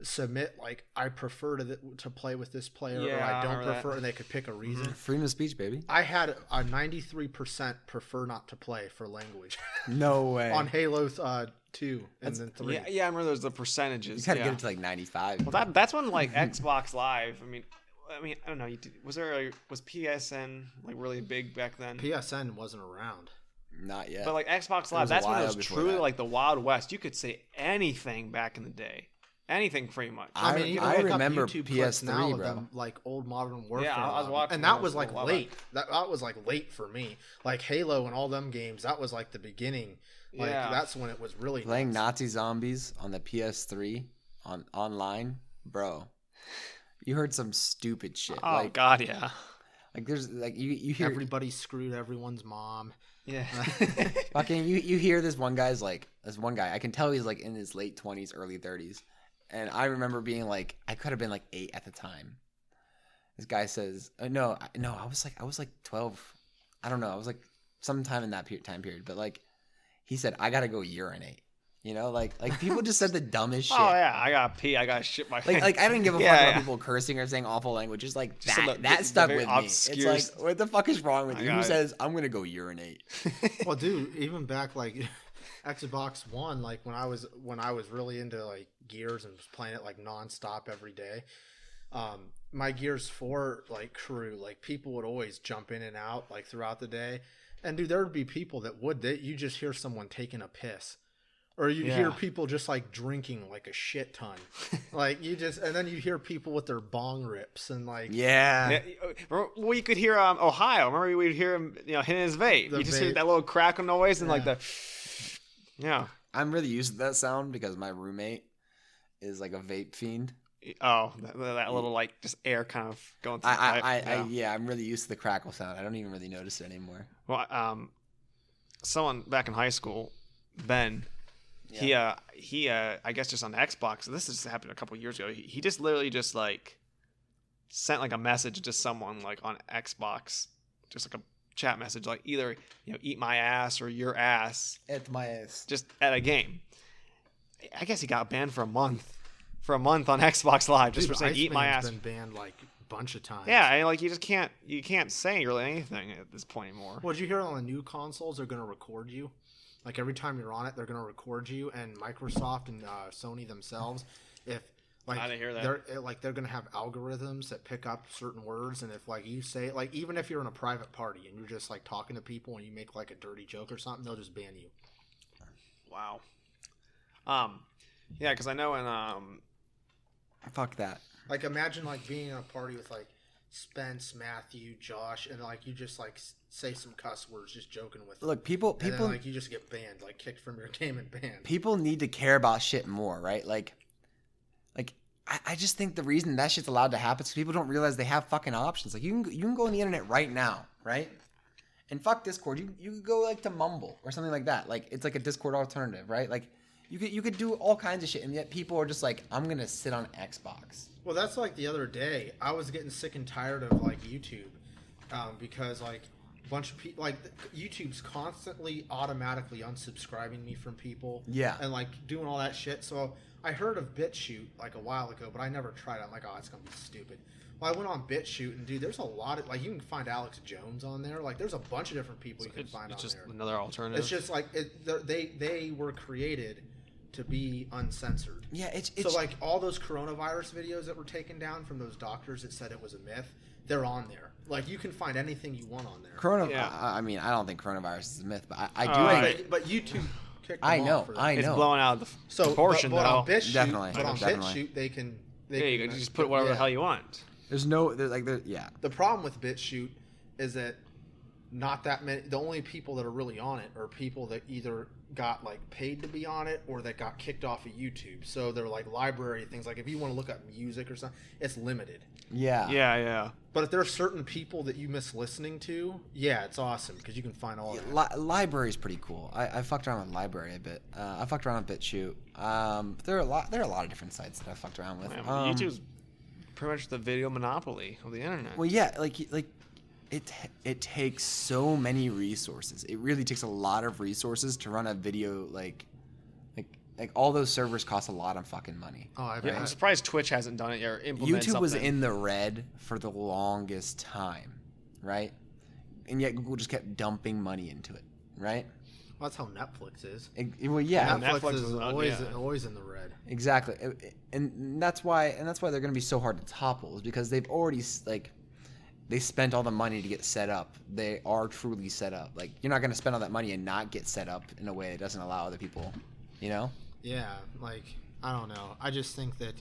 submit like, I prefer to play with this player, or I don't prefer, and they could pick a reason. Freedom of speech, baby. I had a 93% prefer not to play for language. No way. On Halo 2 and then 3. Yeah, I remember those the percentages. You gotta get it to like 95. Well, that's when like Xbox Live. I mean, I don't know. Was PSN like really big back then? PSN wasn't around. Not yet. But like Xbox Live, that's when it was truly like the Wild West. You could say anything back in the day. Anything, pretty much. I mean, you can I look remember up YouTube PS3, now of bro. them, like old Modern Warfare. Yeah, I was watching, and that was like late. That was like late for me. Like Halo and all them games, that was like the beginning. Like that's when it was really playing Nazi zombies on the PS3 online, bro. You heard some stupid shit. Oh like, God, yeah. Like there's like you hear everybody screwed everyone's mom. Yeah. Fucking you hear this one guy. I can tell he's like in his late 20s, early 30s. And I remember being like, I could have been like 8 at the time. This guy says, no, I was like 12. I don't know. I was like sometime in that time period. But like, he said, I gotta go urinate. Like people just said the dumbest shit. Oh yeah, I gotta pee. I gotta shit my pants. Like I didn't give a fuck about people cursing or saying awful language. Just like that stuck with me. Obscure. It's like, what the fuck is wrong with you? Who says I'm gonna go urinate? Well, dude, even back like Xbox One, like when I was really into like Gears and was playing it like nonstop every day. My Gears 4 like crew, like people would always jump in and out like throughout the day, and dude, there would be people that you just hear someone taking a piss. Or you hear people just like drinking like a shit ton, like and then you hear people with their bong rips and like well, you could hear Ohio. Remember we'd hear him hitting his vape. You just hear that little crackle noise and like the I'm really used to that sound because my roommate is like a vape fiend. Oh, that little like just air kind of going through the pipe. Yeah, I'm really used to the crackle sound. I don't even really notice it anymore. Well, someone back in high school, Ben, Yeah. he I guess just on Xbox. This just happened a couple years ago. He just literally just like sent like a message to someone like on Xbox, just like a chat message, like either eat my ass or your ass. At my ass. Just at a game. I guess he got banned for a month. For a month on Xbox Live, just for saying "eat my ass." Been banned like a bunch of times. Yeah, and like you can't say really anything at this point anymore. Well, did you hear on the new consoles they're going to record you? Like every time you're on it, they're going to record you, and Microsoft and Sony themselves, if like I didn't hear that. they're going to have algorithms that pick up certain words, and if like you say like even if you're in a private party and you're just like talking to people and you make like a dirty joke or something, they'll just ban you. Wow. Yeah, because I know in Fuck that. Like imagine like being in a party with like Spence, Matthew, Josh, and like you just like say some cuss words, just joking with them. Look, people, and then, like you just get banned, like kicked from your game and banned. People need to care about shit more, right? Like I just think the reason that shit's allowed to happen is because people don't realize they have fucking options. Like you can go on the internet right now, right? And fuck Discord. You could go like to Mumble or something like that. Like it's like a Discord alternative, right? Like you could do all kinds of shit, and yet people are just like, I'm gonna sit on Xbox. Well, that's like the other day. I was getting sick and tired of like YouTube, because like a bunch of people, like YouTube's constantly automatically unsubscribing me from people. Yeah. And like doing all that shit. So I heard of BitChute like a while ago, but I never tried it. I'm like, oh, it's gonna be stupid. Well, I went on BitChute, and dude, there's a lot of like you can find Alex Jones on there. Like, there's a bunch of different people you can find on there. It's just another alternative. It's just like they were created to be uncensored. Yeah, it's so like all those coronavirus videos that were taken down from those doctors that said it was a myth, they're on there. Like you can find anything you want on there. I mean, I don't think coronavirus is a myth, but I do. But YouTube kicked them I know. off for that. I know. It's blowing out of the proportion but though. on BitChute, Definitely. But on Definitely. BitChute, they can you can just put whatever the hell you want. There's yeah. The problem with BitChute is that not that many. The only people that are really on it are people that either got like paid to be on it or that got kicked off of YouTube. So they're like library things. Like if you want to look up music or something, it's limited. Yeah. Yeah. But if there are certain people that you miss listening to, yeah, it's awesome because you can find all that. Library is pretty cool. I fucked around with library a bit. I fucked around with BitChute. There are a lot of different sites that I fucked around with. YouTube's pretty much the video monopoly of the internet. Well, yeah, like it takes so many resources. It really takes a lot of resources to run a video like all those servers cost a lot of fucking money. Oh, I I'm surprised Twitch hasn't done it yet or implemented YouTube something. was in the red for the longest time, right? And yet Google just kept dumping money into it, right? Well, that's how Netflix is. Well, yeah, Netflix is always in the red. Exactly, and that's why they're going to be so hard to topple, is because they've already they spent all the money to get set up. They are truly set up. Like you're not going to spend all that money and not get set up in a way that doesn't allow other people, you know? Yeah, like I don't know. I just think that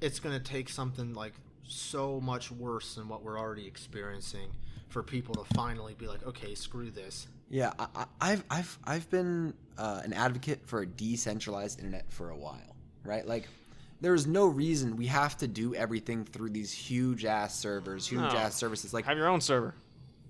it's going to take something like so much worse than what we're already experiencing for people to finally be like, okay, screw this. Yeah, I've been an advocate for a decentralized internet for a while, right? Like, there's no reason we have to do everything through these huge ass servers, huge ass services. Like, have your own server.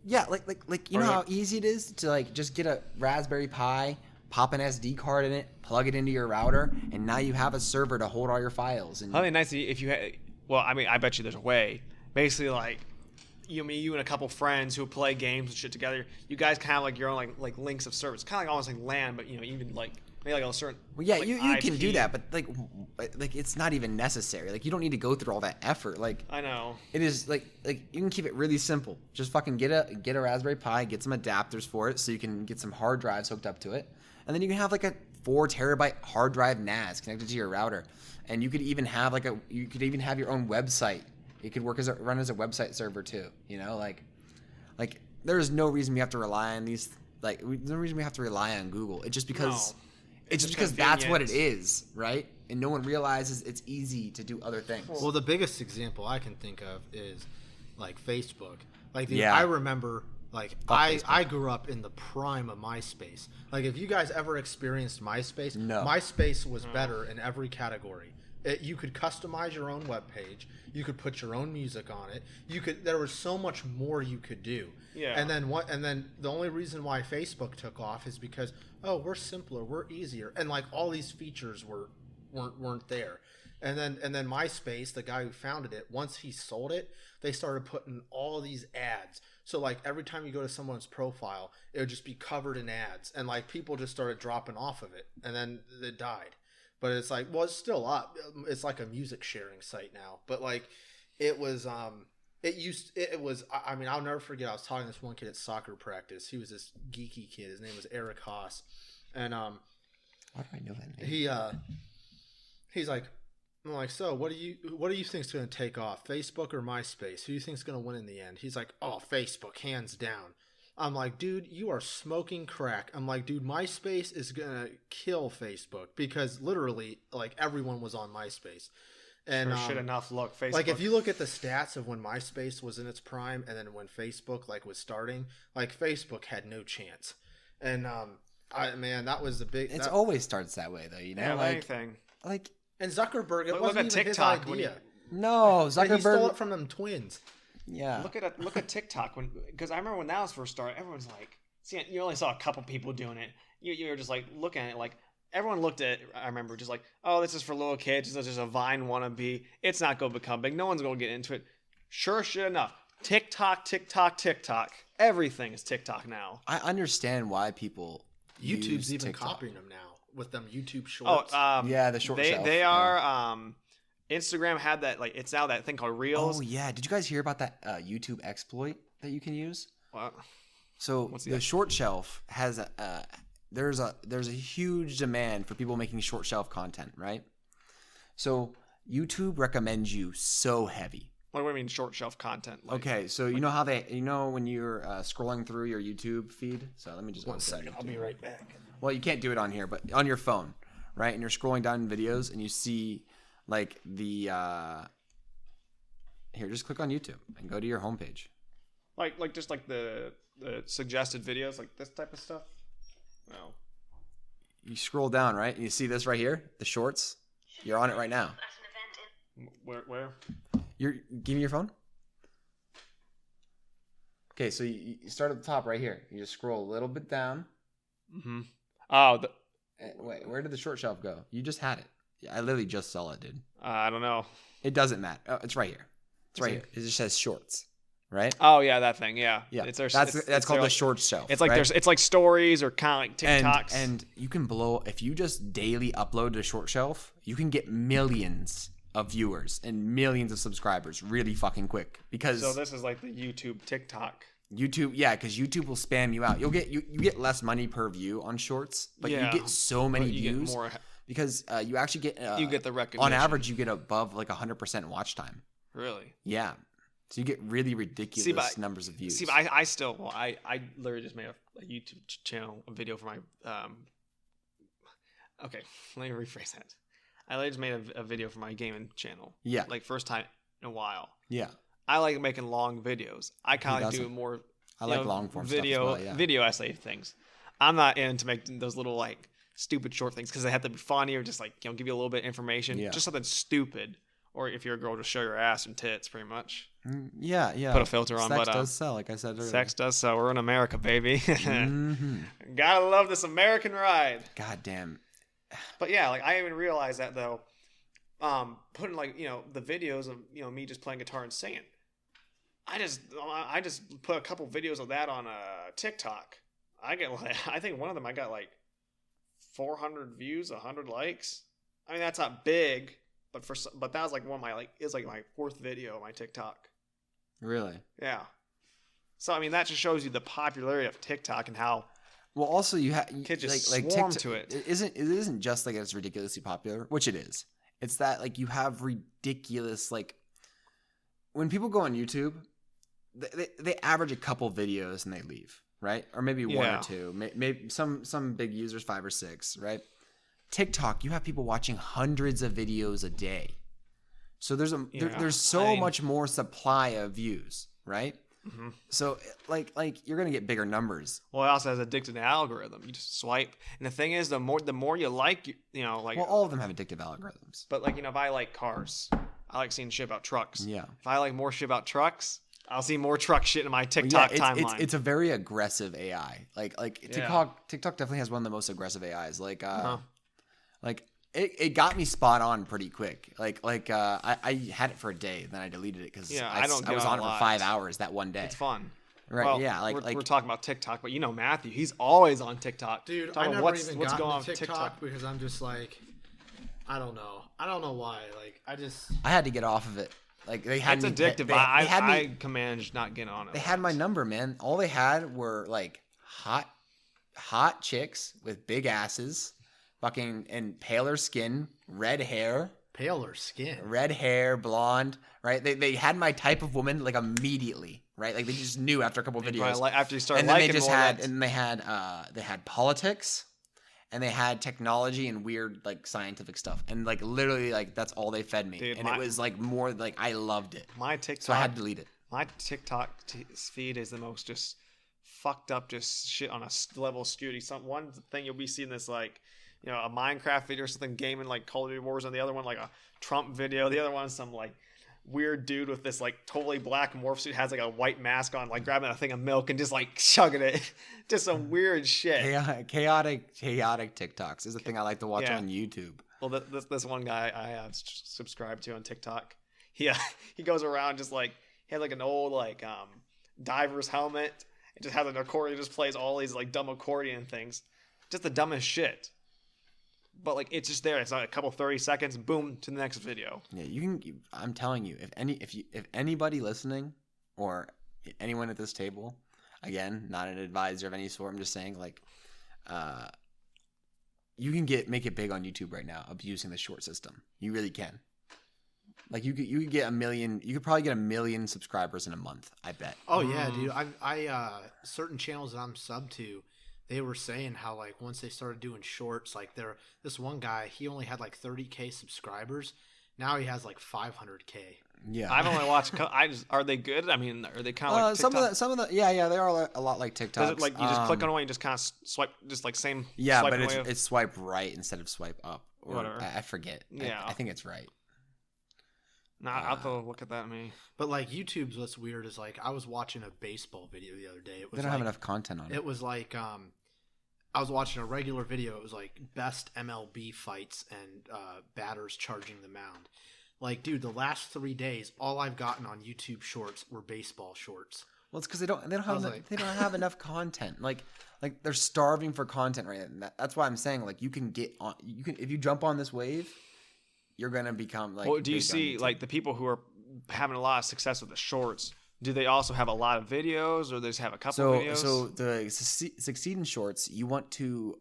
Yeah, like you know how easy it is to like just get a Raspberry Pi, pop an SD card in it, plug it into your router, and now you have a server to hold all your files. And that'd be nice if you had. Well, I mean, I bet you there's a way. Basically, like you and a couple friends who play games and shit together. You guys can have like your own like links of servers, kind of like almost like LAN, but even like maybe like a certain. Well, yeah, like, you can do that, but like it's not even necessary. Like you don't need to go through all that effort. Like I know it is like you can keep it really simple. Just fucking get a Raspberry Pi, get some adapters for it, so you can get some hard drives hooked up to it, and then you can have like a 4 terabyte hard drive NAS connected to your router, and you could even have your own website. It could run as a website server too. You know, like there is no reason we have to rely on these. Like there's no reason we have to rely on Google. It's just because. No. It's just because that's what it is, right? And no one realizes it's easy to do other things. Well, the biggest example I can think of is like Facebook. Like, dude, Yeah. I remember, like, I grew up in the prime of MySpace. Like, if you guys ever experienced MySpace, No. MySpace was better in every category. You could customize your own web page. You could put your own music on it. There was so much more you could do. Yeah. And then the only reason why Facebook took off is because, oh, we're simpler, we're easier, and like all these features weren't there. And then MySpace, the guy who founded it, once he sold it, they started putting all these ads. So like every time you go to someone's profile, it would just be covered in ads, and like people just started dropping off of it, and then it died. But it's like, well, it's still up. It's like a music sharing site now. But like, it was, I mean, I'll never forget. I was talking to this one kid at soccer practice. He was this geeky kid. His name was Eric Haas, and why do I know that name? He's like, I'm like, so what do you think is going to take off, Facebook or MySpace? Who do you think is going to win in the end? He's like, oh, Facebook, hands down. I'm like, dude, you are smoking crack. I'm like, dude, MySpace is going to kill Facebook, because literally like everyone was on MySpace. And sure, shit enough. Look, Facebook. Like if you look at the stats of when MySpace was in its prime and then when Facebook like was starting, like Facebook had no chance. And that was the big. It always starts that way though, you know. Yeah, like anything. Like and Zuckerberg, it look wasn't at even TikTok his idea. no, Zuckerberg, Zuckerberg he stole it from them twins. Yeah. Look at TikTok, because I remember when that was first started, everyone's like, see, you only saw a couple people doing it. You were just like looking at it, like everyone looked at it. I remember just like, oh, this is for little kids. This is just a Vine wannabe. It's not going to become big. No one's going to get into it. Sure, shit enough. TikTok. Everything is TikTok now. I understand why people YouTube's use even TikTok. copying them now with them YouTube shorts. Yeah, the short shelf. They are. Instagram had that, like, it's now that thing called Reels. Oh yeah, did you guys hear about that YouTube exploit that you can use? What? So the short shelf has there's a huge demand for people making short shelf content, right? So YouTube recommends you so heavy. What do you mean short shelf content? Like, Okay, so you know how when you're scrolling through your YouTube feed. So let me just 1 second, I'll be right back. Well, you can't do it on here, but on your phone, right? And you're scrolling down videos and you see like the here, just click on YouTube and go to your homepage. Like just like the suggested videos, like this type of stuff. No. You scroll down, right? And you see this right here, the shorts. You're on it right now. Where? Give me your phone. Okay, so you start at the top right here. You just scroll a little bit down. Mm-hmm. Oh, wait, where did the short shelf go? You just had it. I literally just saw it, dude. I don't know. It doesn't matter. Oh, it's right here. It's right here. It just says shorts, right? Oh yeah, that thing. Yeah. Yeah. That's called the short shelf. It's like right? it's like stories or kind of like TikToks. And you can blow if you just daily upload to short shelf. You can get millions of viewers and millions of subscribers really fucking quick, because so this is like the YouTube TikTok. YouTube, yeah, because YouTube will spam you out. You'll get you get less money per view on shorts, but you get so many views. Get more. Because you actually get you get the recognition. On average, you get above like 100% watch time. Really? Yeah. So you get really ridiculous numbers of views. See, but I literally just made a YouTube channel, a video for my okay, let me rephrase that. I literally just made a video for my gaming channel. Yeah. Like first time in a while. Yeah. I like making long videos. I kind of do more. I like long form video stuff as well, yeah. video essay things. I'm not into making those little like stupid short things because they have to be funny or just like give you a little bit of information. Yeah. Just something stupid. Or if you're a girl, just show your ass and tits, pretty much. Yeah. Put a filter on. Sex does sell, like I said earlier. Sex does sell. We're in America, baby. Mm-hmm. Gotta love this American ride. God damn. But yeah, like I even realized that though. Putting like the videos of me just playing guitar and singing. I just put a couple videos of that on TikTok. I think one of them I got like 400 views, 100 likes. I mean that's not big. But that was like one of my is like my fourth video on my TikTok. Really? Yeah. So I mean that just shows you the popularity of TikTok and how. Well, also you have kids just like swarm TikTok, to it. It isn't just like it's ridiculously popular, which it is. It's that like you have ridiculous like when people go on YouTube, they average a couple videos and they leave, right? Or maybe one or two. Maybe some big users 5 or 6, right? TikTok, you have people watching hundreds of videos a day. So there's so much more supply of views, right? Mm-hmm. So like you're gonna get bigger numbers. Well, it also has addictive algorithm. You just swipe, and the thing is, the more you like, like. Well, all of them have addictive algorithms. But like if I like cars, I like seeing shit about trucks. Yeah. If I like more shit about trucks, I'll see more truck shit in my TikTok timeline. It's a very aggressive AI. Like TikTok definitely has one of the most aggressive AIs. Like it got me spot on pretty quick. I had it for a day, then I deleted it because I was on it for 5 hours that one day. It's fun. Right? Well, yeah. We're talking about TikTok, but Matthew, he's always on TikTok. Dude, I never what's even going gotten on to TikTok because I'm just like, I don't know why. Like I had to get off of it. Like they had it's me, addictive. I command just not getting on it. They had my number, man. All they had were like hot chicks with big asses, fucking and paler skin, red hair, blonde. Right? They had my type of woman like immediately. Right? Like they just knew after a couple of videos. After you started and then liking they just more, they had politics. And they had technology and weird like scientific stuff, and like literally like that's all they fed me. Dude, and it was like more like I loved it. My TikTok, so I had to delete it. My TikTok feed is the most just fucked up, just shit on a level of skew. One thing you'll be seeing this like, a Minecraft video or something, gaming like Call of Duty Wars, and the other one like a Trump video. The other one some like weird dude with this like totally black morph suit, has like a white mask on, like grabbing a thing of milk and just like chugging it. Just some weird shit. Chaotic TikToks is the thing I like to watch on YouTube. Well, this one guy I have subscribed to on TikTok, he goes around just like, he has like an old like diver's helmet. It just has an accordion, just plays all these like dumb accordion things. Just the dumbest shit. But like it's just there. It's like a couple 30 seconds, boom, to the next video. Yeah, you can. I'm telling you, if anybody listening or anyone at this table, again, not an advisor of any sort. I'm just saying, like, you can make it big on YouTube right now, abusing the short system. You really can. Like you could get 1 million. You could probably get 1 million subscribers in a month. I bet. Oh yeah, dude. I certain channels that I'm sub to, they were saying how like once they started doing shorts, like this one guy, he only had like 30K subscribers. Now he has like 500K. Yeah, I've only watched. Are they good? I mean, are they kind of like TikTok? some of the yeah they are a lot like TikTok. Does it like you just click on one, you just kind of swipe, just like same. Yeah, but it's swipe right instead of swipe up. Or whatever. I forget. Yeah, I think it's right. Nah, I'll have to look at that. But like YouTube's what's weird is like I was watching a baseball video the other day. They don't have enough content on it. It was like I was watching a regular video. It was like best MLB fights and batters charging the mound. Like, dude, the last 3 days, all I've gotten on YouTube Shorts were baseball shorts. Well, it's because they don't have enough content. Like they're starving for content right now. That's why I'm saying like you can if you jump on this wave, you're gonna become like. Well, do you see like the people who are having a lot of success with the shorts? Do they also have a lot of videos, or they just have a couple videos? So to succeed in shorts, you want to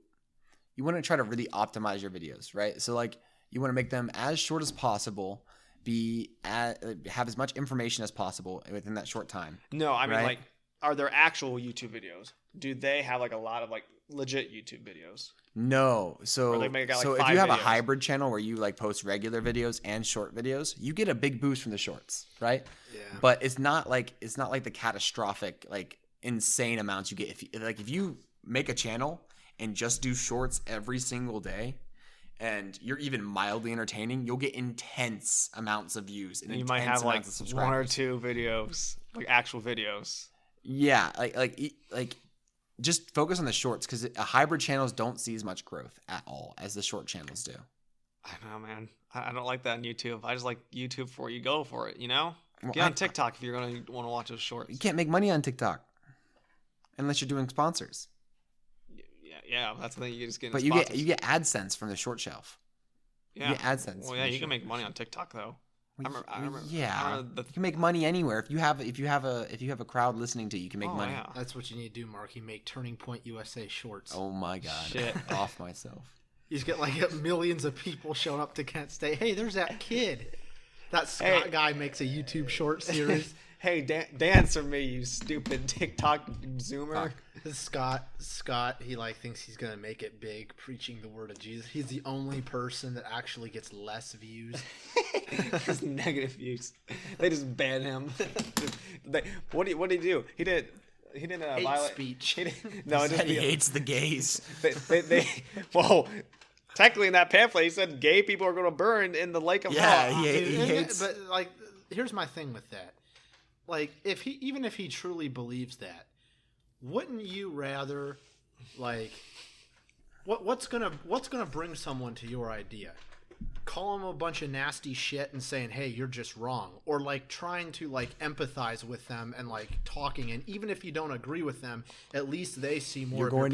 try to really optimize your videos, right? So like you want to make them as short as possible, have as much information as possible within that short time. No, I mean like, are there actual YouTube videos? Do they have like a lot of like legit YouTube videos? No. So if you have a hybrid channel where you like post regular videos and short videos, you get a big boost from the shorts, right? Yeah. But it's not like the catastrophic like insane amounts you get if you make a channel and just do shorts every single day and you're even mildly entertaining, you'll get intense amounts of views and you might have like 1 or 2 videos, like actual videos. Yeah, like just focus on the shorts because hybrid channels don't see as much growth at all as the short channels do. I don't know, man. I don't like that on YouTube. I just like YouTube for you go for it, Well, get on TikTok if you're going to want to watch those shorts. You can't make money on TikTok unless you're doing sponsors. Yeah, that's the thing. You just get. But you get AdSense from the short shelf. Yeah, you get AdSense. Well, yeah, you can make money on TikTok though. I remember. Yeah, you can make money anywhere. If you have a crowd listening to you, can make money. Yeah. That's what you need to do, Mark. You make Turning Point USA shorts. Oh my god! Shit. Off myself. You just get like millions of people showing up to Kent State. Hey, there's that kid. That Scott guy makes a YouTube short series. Hey, dance for me, you stupid TikTok zoomer. Scott, he like thinks he's gonna make it big preaching the word of Jesus. He's the only person that actually gets less views. Just negative views. They just ban him. What did he do? He didn't Hate violate speech. He didn't, no, He hates the gays. Well, technically in that pamphlet he said gay people are going to burn in the lake of Yeah, hell. he hates. But like, here's my thing with that. Like, even if he truly believes that, wouldn't you rather, like, what's gonna bring someone to your idea? Call them a bunch of nasty shit and saying, hey, you're just wrong, or like trying to like empathize with them and like talking, and even if you don't agree with them, at least they see more. You're going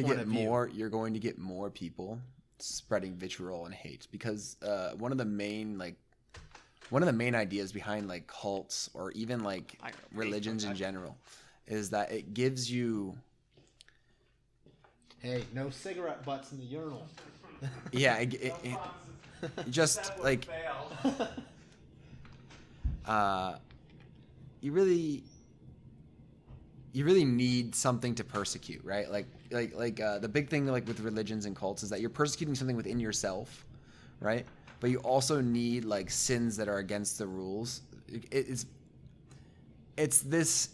to get more people spreading vitriol and hate, because one of the main ideas behind like cults or even like religions in general is that it gives you. Hey, no cigarette butts in the urinal. Yeah, just like you really need something to persecute, right? Like the big thing like with religions and cults is that you're persecuting something within yourself, right? But you also need like sins that are against the rules. It's this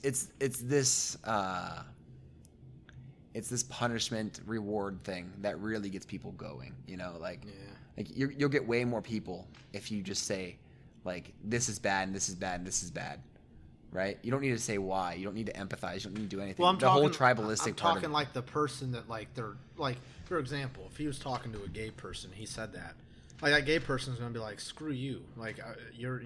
punishment reward thing that really gets people going, you know, like. Yeah. Like you'll get way more people if you just say, like, this is bad and this is bad and this is bad, right? You don't need to say why. You don't need to empathize. You don't need to do anything. Well, whole tribalistic I'm talking like the person that like they're like, for example, if he was talking to a gay person, he said that, like that gay person's gonna be like, screw you, like you're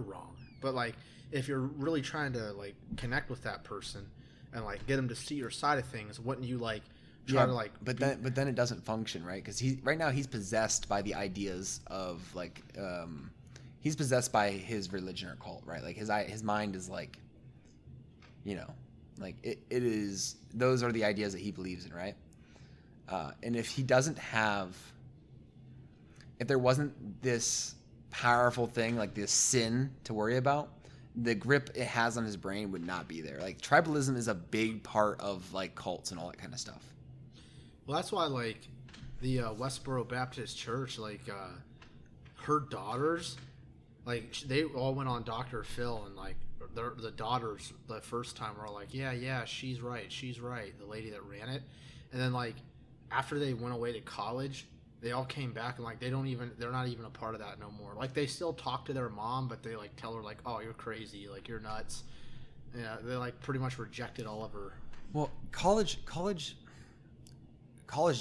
wrong. But like if you're really trying to like connect with that person and like get them to see your side of things, wouldn't you like? But then it doesn't function, right? Because right now he's possessed by the ideas of like he's possessed by his religion or cult, right? Like his mind is like, you know, like it is. Those are the ideas that he believes in, right? And if there wasn't this powerful thing like this sin to worry about, the grip it has on his brain would not be there. Like tribalism is a big part of like cults and all that kind of stuff. Well, that's why, like, the Westboro Baptist Church, like, her daughters, like, they all went on Dr. Phil, and, like, the daughters, the first time, were all like, yeah, she's right, the lady that ran it. And then, like, after they went away to college, they all came back, and, like, they're not even a part of that no more. Like, they still talk to their mom, but they, like, tell her, like, oh, you're crazy, like, you're nuts. Yeah, they, like, pretty much rejected all of her. Well, college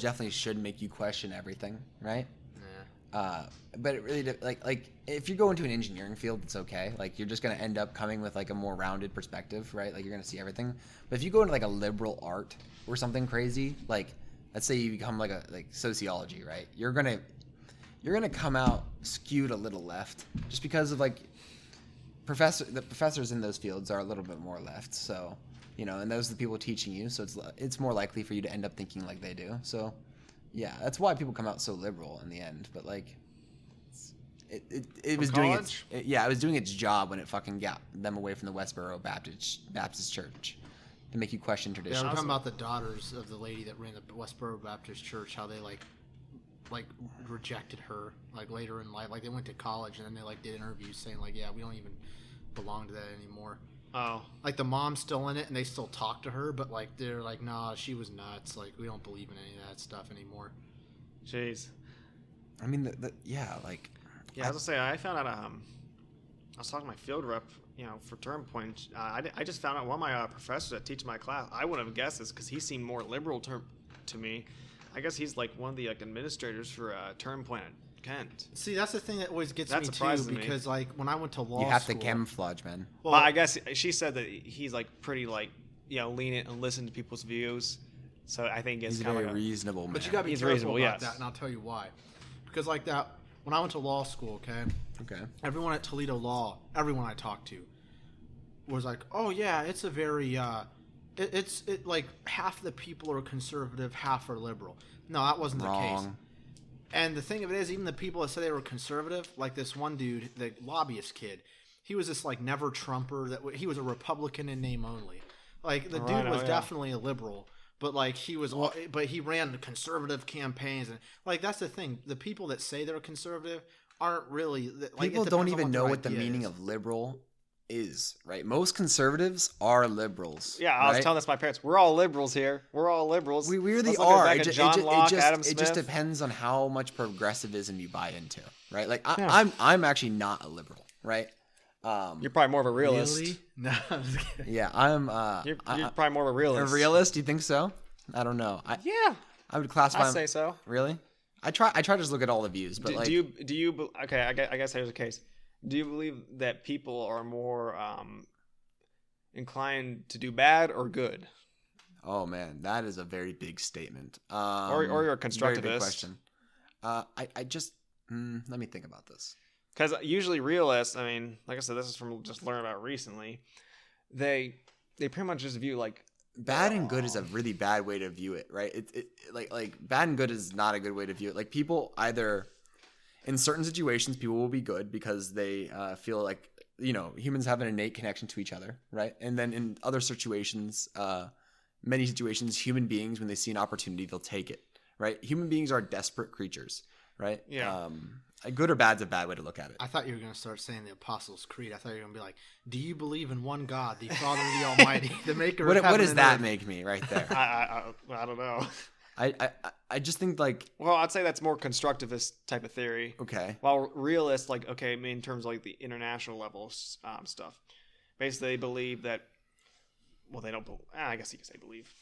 definitely should make you question everything, right? Yeah. But it really like if you go into an engineering field, it's okay. Like you're just gonna end up coming with like a more rounded perspective, right? Like you're gonna see everything. But if you go into like a liberal art or something crazy, like let's say you become like sociology, right? You're gonna come out skewed a little left, just because of like the professors in those fields are a little bit more left, so. You know, and those are the people teaching you, so it's more likely for you to end up thinking like they do. So, yeah, that's why people come out so liberal in the end. But like, it was doing its job when it fucking got them away from the Westboro Baptist Church to make you question tradition. Yeah, we're talking about the daughters of the lady that ran the Westboro Baptist Church, how they like rejected her like later in life. Like they went to college and then they like did interviews saying like, yeah, we don't even belong to that anymore. Oh. Like the mom's still in it and they still talk to her, but like they're like, nah, she was nuts. Like we don't believe in any of that stuff anymore. Jeez. I mean, like. Yeah, I was gonna say I found out. I was talking to my field rep, you know, for term point. I just found out one of my professors that teach my class. I wouldn't have guessed this because he seemed more liberal to me. I guess he's like one of the like administrators for term point at Kent. See, that's the thing that always gets me too, because like when I went to law school, you have to camouflage, man. Well, I guess she said that he's like pretty like, you know, lenient and listen to people's views. So I think it's he's kind very of reasonable, man. But you gotta be careful about that, and I'll tell you why. Because like that, when I went to law school, okay, everyone at Toledo Law, everyone I talked to, was like, oh yeah, it's a very it's like half the people are conservative, half are liberal. No, that wasn't the case. And the thing of it is, even the people that said they were conservative, like this one dude, the lobbyist kid, he was this like never Trumper he was a Republican in name only. Like the Right, dude was yeah. definitely a liberal, but like but he ran conservative campaigns and like that's the thing. The people that say they're conservative aren't really like People don't even know what the meaning of liberal is, right? Most conservatives are liberals. Yeah, I was right? telling this to my parents. We're all liberals here. We're all liberals. We really Let's look at are. back It at just, John Locke, Adam it just Smith. depends on how much progressivism you buy into, right? Like Yeah. I'm actually not a liberal, right? You're probably more of a realist. Really? No, I'm just kidding. Yeah, I'm. You're probably more of a realist. A realist? You think so? I don't know. Yeah, I would classify. I say so. Really? I try to just look at all the views, but like, do you okay? I guess there's a case. Do you believe that people are more inclined to do bad or good? oh man, that is a very big statement. Or you're a very big constructivist? question. I just let me think about this. Because usually realists, I mean, like I said, this is from just learning about recently. They pretty much just view like Bad and good is a really bad way to view it, right? It like bad and good is not a good way to view it. Like people either in certain situations people will be good because they feel like humans have an innate connection to each other, right? And then in other situations, many situations, human beings when they see an opportunity they'll take it, right? Human beings are desperate creatures, right? Yeah. Good or bad's a bad way to look at it. I thought you were going to start saying the Apostles' Creed. I thought you were going to be like, do you believe in one God, the Father, the Almighty, the maker of heaven What does and that earth? make me right there? I don't know. I just think like Well, I'd say that's more constructivist type of theory. okay. While realist, like okay, I mean, in terms of like the international level stuff, basically they believe that. Well, they don't. I guess you could say believe.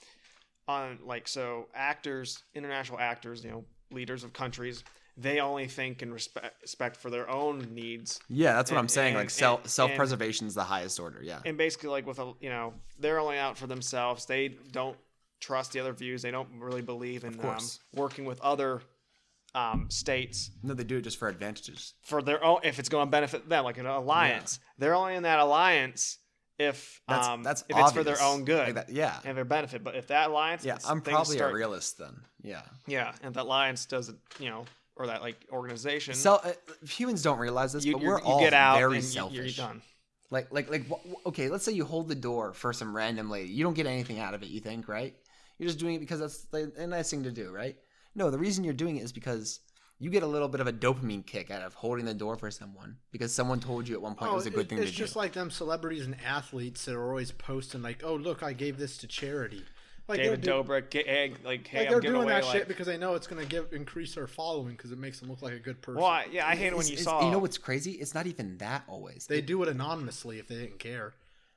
On like so, actors, international actors, leaders of countries, they only think in respect for their own needs. Yeah, that's what I'm saying. and- Like and- self-preservation is the highest order. Yeah. And basically, like with they're only out for themselves. They don't trust the other views. They don't really believe in course. working with other states No, they do it just for advantages. for their own. If it's going to benefit them, like an alliance, they're only in that alliance if That's if it's for their obvious. own good Like that, yeah. and their benefit. But if that alliance, Yeah, I'm things probably start- a realist then. Yeah. Yeah, and that alliance doesn't, or that like organization. Humans don't realize this, you, but you we're all get out very and selfish. you're done. Okay, let's say you hold the door for some random lady. You don't get anything out of it, you think, right? You're just doing it because that's a nice thing to do, right? No, the reason you're doing it is because you get a little bit of a dopamine kick out of holding the door for someone because someone told you at one point it was a good thing to do. It's just like them celebrities and athletes that are always posting like, "Oh, look, I gave this to charity." Like David they're Dobrik, hey, they're I'm giving doing away that like. shit because they know it's going to increase their following because it makes them look like a good person. Well, I hate it when you saw. You know what's crazy? It's not even that always. They do it anonymously if they didn't care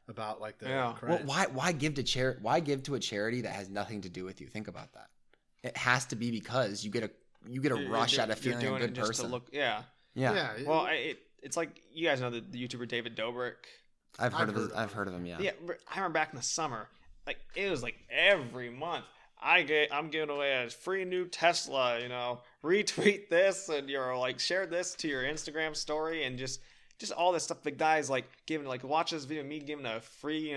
about like the Yeah. Well, credits. why give to charity? Why give to a charity that has nothing to do with you? Think about that. It has to be because you get a rush out of feeling you're a doing good it just person. to look. Yeah. Yeah. Well, it's like you guys know the YouTuber David Dobrik. I've heard of him. Yeah. Yeah, I remember back in the summer, like it was like every month. I'm giving away a free new Tesla, retweet this and like share this to your Instagram story and just all this stuff. The guy's like giving watch this video of me giving a free,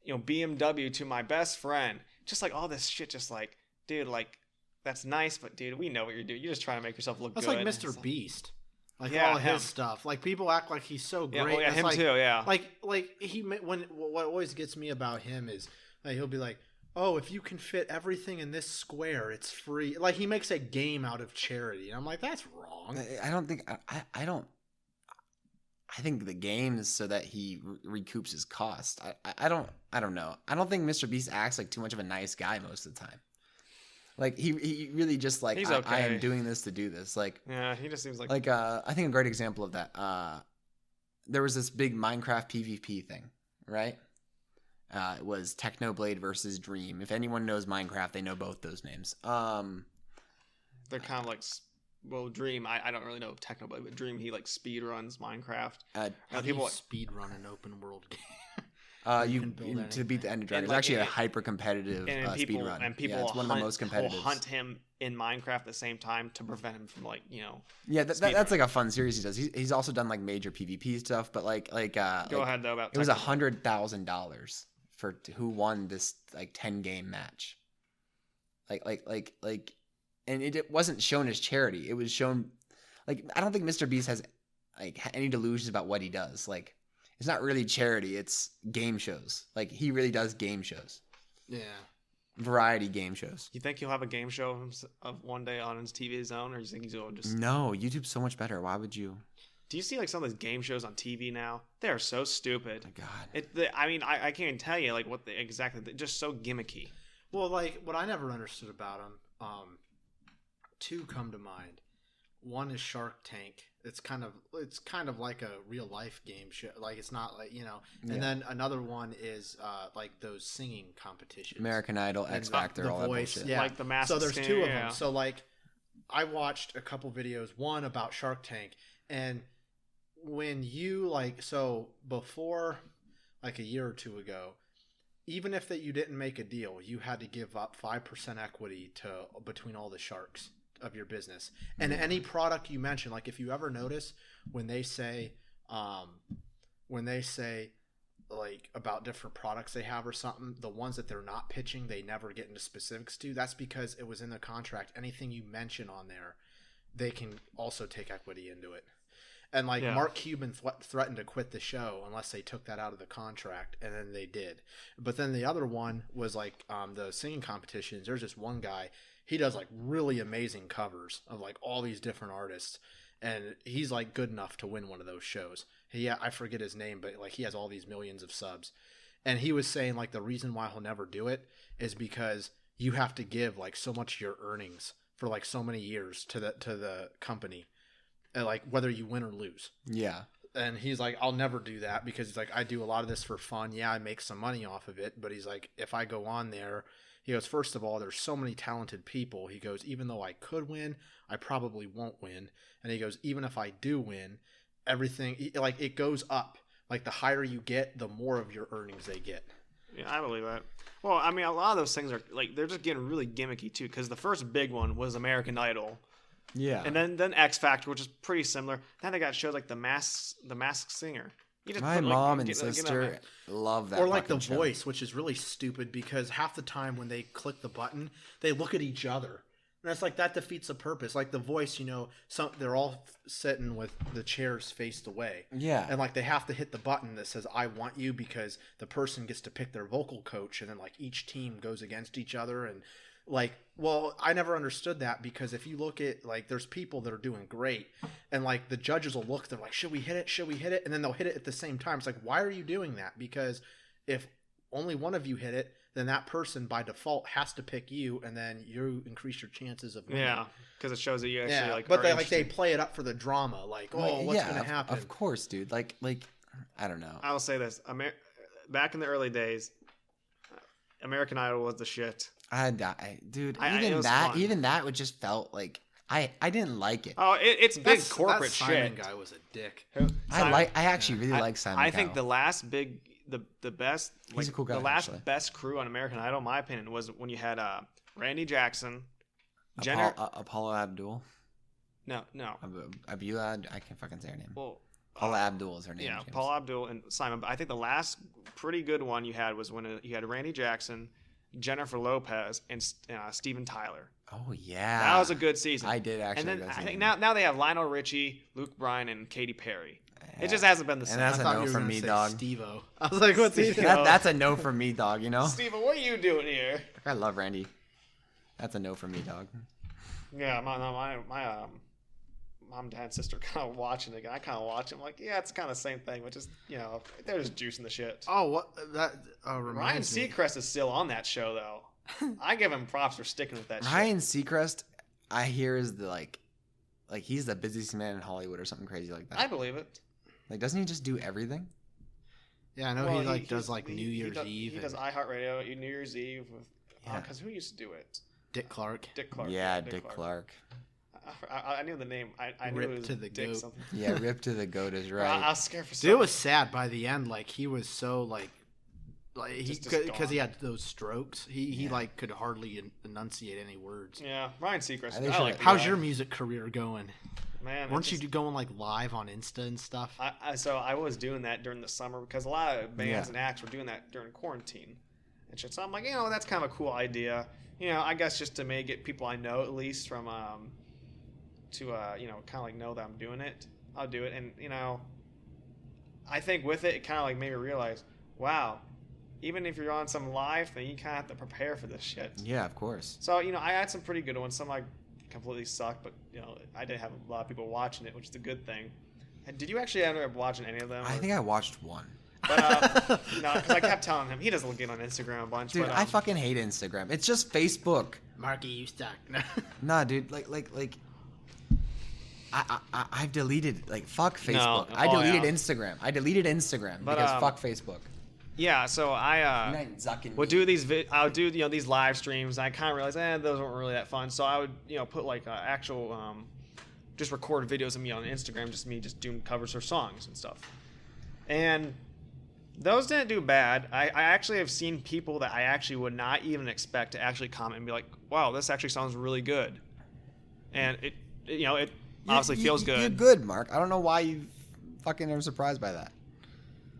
BMW to my best friend. Just like all this shit, just like, dude, like that's nice, but dude, we know what you're doing. You're just trying to make yourself look That's good. like It's Mr. Beast. Like Yeah, all of him. his stuff. Like people act like he's so Yeah, great. well, yeah, It's him like, too, yeah. Like what always gets me about him is like he'll be like, "Oh, if you can fit everything in this square, it's free." Like he makes a game out of charity, and I'm like, that's wrong. I don't think I don't. I think the game is so that he recoups his cost. I don't know. I don't think Mr. Beast acts like too much of a nice guy most of the time. Like he really just like He's I okay. am doing this to do this. Like Yeah, he just seems like I think a great example of that. There was this big Minecraft PvP thing, right? It was Technoblade versus Dream. If anyone knows Minecraft, they know both those names. they're kind of like. Well, Dream, I don't really know Technoblade, but Dream, he like speed runs Minecraft. How do people you speed run an open world game? You can build to beat the Ender Dragon. And, It's like, actually a and- hyper competitive and speed people run. and people yeah, it's one of the most competitive. will hunt him in Minecraft at the same time to prevent him from Yeah, speed that's like a fun series he does. He's also done like major PvP stuff, but Go ahead though about it was Technoblade. $100,000 for who won this like 10-game match. And it wasn't shown as charity. It was shown like I don't think Mr. Beast has like any delusions about what he does. Like, it's not really charity; it's game shows. Like, he really does game shows, Yeah. variety game shows. You think he'll have a game show of one day on his TV zone, or you think he's going to just? No, YouTube's so much better. Why would you? Do you see like some of those game shows on TV now? They are so stupid. Oh my God. I can't even tell you like what exactly. They're just so gimmicky. Well, like what I never understood about him, two come to mind. One is Shark Tank. It's kind of like a real life game show. Like it's not like And then another one is like those singing competitions. American Idol, X Factor, The all Voice, that bullshit. yeah. Like the Masked So there's Singer, two of yeah. them. So like, I watched a couple videos. One about Shark Tank, and when you before like a year or two ago, even if that you didn't make a deal, you had to give up 5% equity to between all the sharks of your business. And any product you mention, like if you ever notice when they say like about different products they have or something, the ones that they're not pitching, they never get into specifics to. That's because it was in the contract. Anything you mention on there, they can also take equity into it. And like Mark Cuban threatened to quit the show unless they took that out of the contract, and then they did. But then the other one was like the singing competitions. There's this one guy, he does like really amazing covers of like all these different artists, and he's like good enough to win one of those shows. I forget his name, but like he has all these millions of subs, and he was saying like the reason why he'll never do it is because you have to give like so much of your earnings for like so many years to the company. Like whether you win or lose. Yeah. And he's like, I'll never do that because he's like, I do a lot of this for fun. Yeah, I make some money off of it. But he's like, if I go on there, he goes, first of all, there's so many talented people. He goes, even though I could win, I probably won't win. And he goes, even if I do win, everything, like it goes up. Like the higher you get, the more of your earnings they get. Yeah, I believe that. Well, I mean, a lot of those things are like, they're just getting really gimmicky too. Because the first big one was American Idol. Yeah. And then X Factor, which is pretty similar. Then they got shows like the Masked Singer. You just My put, like, mom and get sister love that. Or like The fucking show. Voice, which is really stupid because half the time when they click the button, they look at each other. And it's like that defeats the purpose. Like The Voice, they're all sitting with the chairs faced away. Yeah. And like they have to hit the button that says I want you because the person gets to pick their vocal coach, and then like each team goes against each other. And like, well, I never understood that because if you look at like there's people that are doing great and like the judges will look, they're like, should we hit it? Should we hit it? And then they'll hit it at the same time. It's like, why are you doing that? Because if only one of you hit it, then that person by default has to pick you, and then you increase your chances of winning. Yeah, because it shows that you actually like. But are they play it up for the drama, like, oh, what's going to happen? Of course, dude. Like I don't know. I will say this: back in the early days, American Idol was the shit. Dude, fun. even that would just felt like I didn't like it. Oh, it's big corporate that Simon shit. guy was a dick. I actually really like Simon. I think Cowell. the last big, the best, He's a cool guy, the last actually. best crew on American Idol, in my opinion, was when you had Randy Jackson, Jenner. Apollo Abdul. No. Abdullah, I can't fucking say her name. Well, Paula Abdul is her name. yeah, James. Paul Abdul and Simon. But I think the last pretty good one you had was when you had Randy Jackson, Jennifer Lopez, and Steven Tyler. Oh yeah, That was a good season. I did actually. And then like that I think season. now they have Lionel Richie, Luke Bryan, and Katy Perry. It just hasn't been the same. that's I a thought no you were from gonna me, say dog. Steve-O. I was like, what's he doing? That's a no from me, dog. You know. Steven, what are you doing here? I love Randy. That's a no from me, dog. Yeah, my mom, dad, and sister kind of watching it. I kind of watch it. I'm like, yeah, it's kind of the same thing, but just they're just juicing the shit. Oh, what that Ryan reminds me. Seacrest is still on that show though. I give him props for sticking with that. Ryan Seacrest, I hear is the like he's the busiest man in Hollywood or something crazy like that. I believe it. Like, doesn't he just do everything? Yeah, I know Well, he does like New Year's Eve. He does iHeartRadio, New Year's Eve with because who used to do it? Dick Clark. Dick Clark. Yeah, Dick Clark. I knew the name. I knew Rip it was to the Dick goat. something. Yeah, Rip to the Goat is right. I was scared for Dude, something. it was sad by the end. Like he was so like he Just because he gone. had those strokes. He like could hardly enunciate any words. Yeah, Ryan Seacrest. I think I like the How's guy. your music career going? Man? Weren't you going like live on Insta and stuff? So I was doing that during the summer because a lot of bands Yeah. and acts were doing that during quarantine and shit. So I'm like, that's kind of a cool idea. I guess just to get people I know at least from to kind of like know that I'm doing it. I'll do it. And I think with it, it kind of like made me realize, wow, even if you're on some live thing, you kind of have to prepare for this shit. Yeah, of course. So I had some pretty good ones. Some like completely sucked, but I did have a lot of people watching it, which is a good thing. And did you actually end up watching any of them? I think I watched one. But no, because I kept telling him he doesn't get on Instagram a bunch. Dude, but, I fucking hate Instagram. It's just Facebook. Marky, you suck. Nah, dude, like I've deleted fuck Facebook. No. I deleted Yeah. Instagram. I deleted Instagram But, because fuck Facebook. Yeah, so I would do these I would do these live streams. And I kind of realized those weren't really that fun. So I would put like actual just record videos of me on Instagram, just me just doing covers or songs and stuff. And those didn't do bad. I actually have seen people that I actually would not even expect to actually comment and be like, "Wow, this actually sounds really good," and it obviously feels good. You're good, Mark. I don't know why you fucking are surprised by that.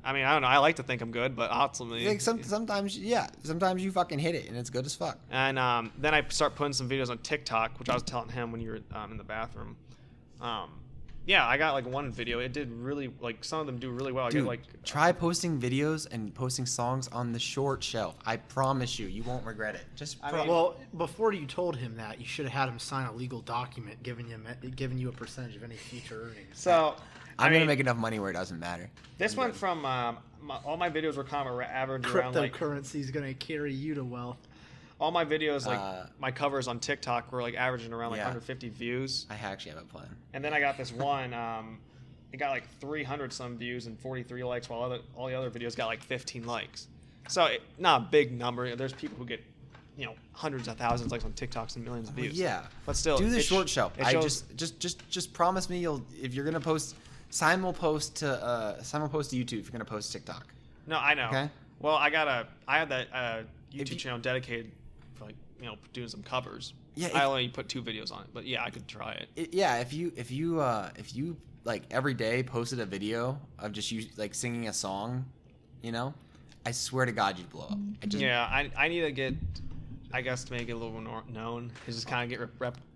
I mean, I don't know. I like to think I'm good, but ultimately, sometimes you fucking hit it and it's good as fuck. And then I start putting some videos on TikTok, which I was telling him when you were in the bathroom. Yeah, I got like one video. It did really some of them do really well. Dude, I get try posting videos and posting songs on the short shelf. I promise you won't regret it. Well, before you told him that, you should have had him sign a legal document giving you a percentage of any future earnings. So I'm gonna make enough money where it doesn't matter. This went from all my videos were kind of average around cryptocurrency is gonna carry you to wealth. All my videos, my covers on TikTok were averaging around 150 views. I actually have a plan. And then I got this one, it got 300 some views and 43 likes, while all the other videos got 15 likes. So not a big number. There's people who get hundreds of thousands of likes on TikToks and millions of views. Yeah, but still, do the short shelf. Just promise me if you're gonna post, Simon will post to YouTube if you're gonna post TikTok. No, I know. Okay. Well, I have that YouTube channel dedicated for doing some covers. Yeah, I only put 2 videos on it, but yeah, I could try it. If you every day posted a video of just you singing a song, I swear to God you'd blow up. I need to get, I guess, to make it a little more known, is just kind of get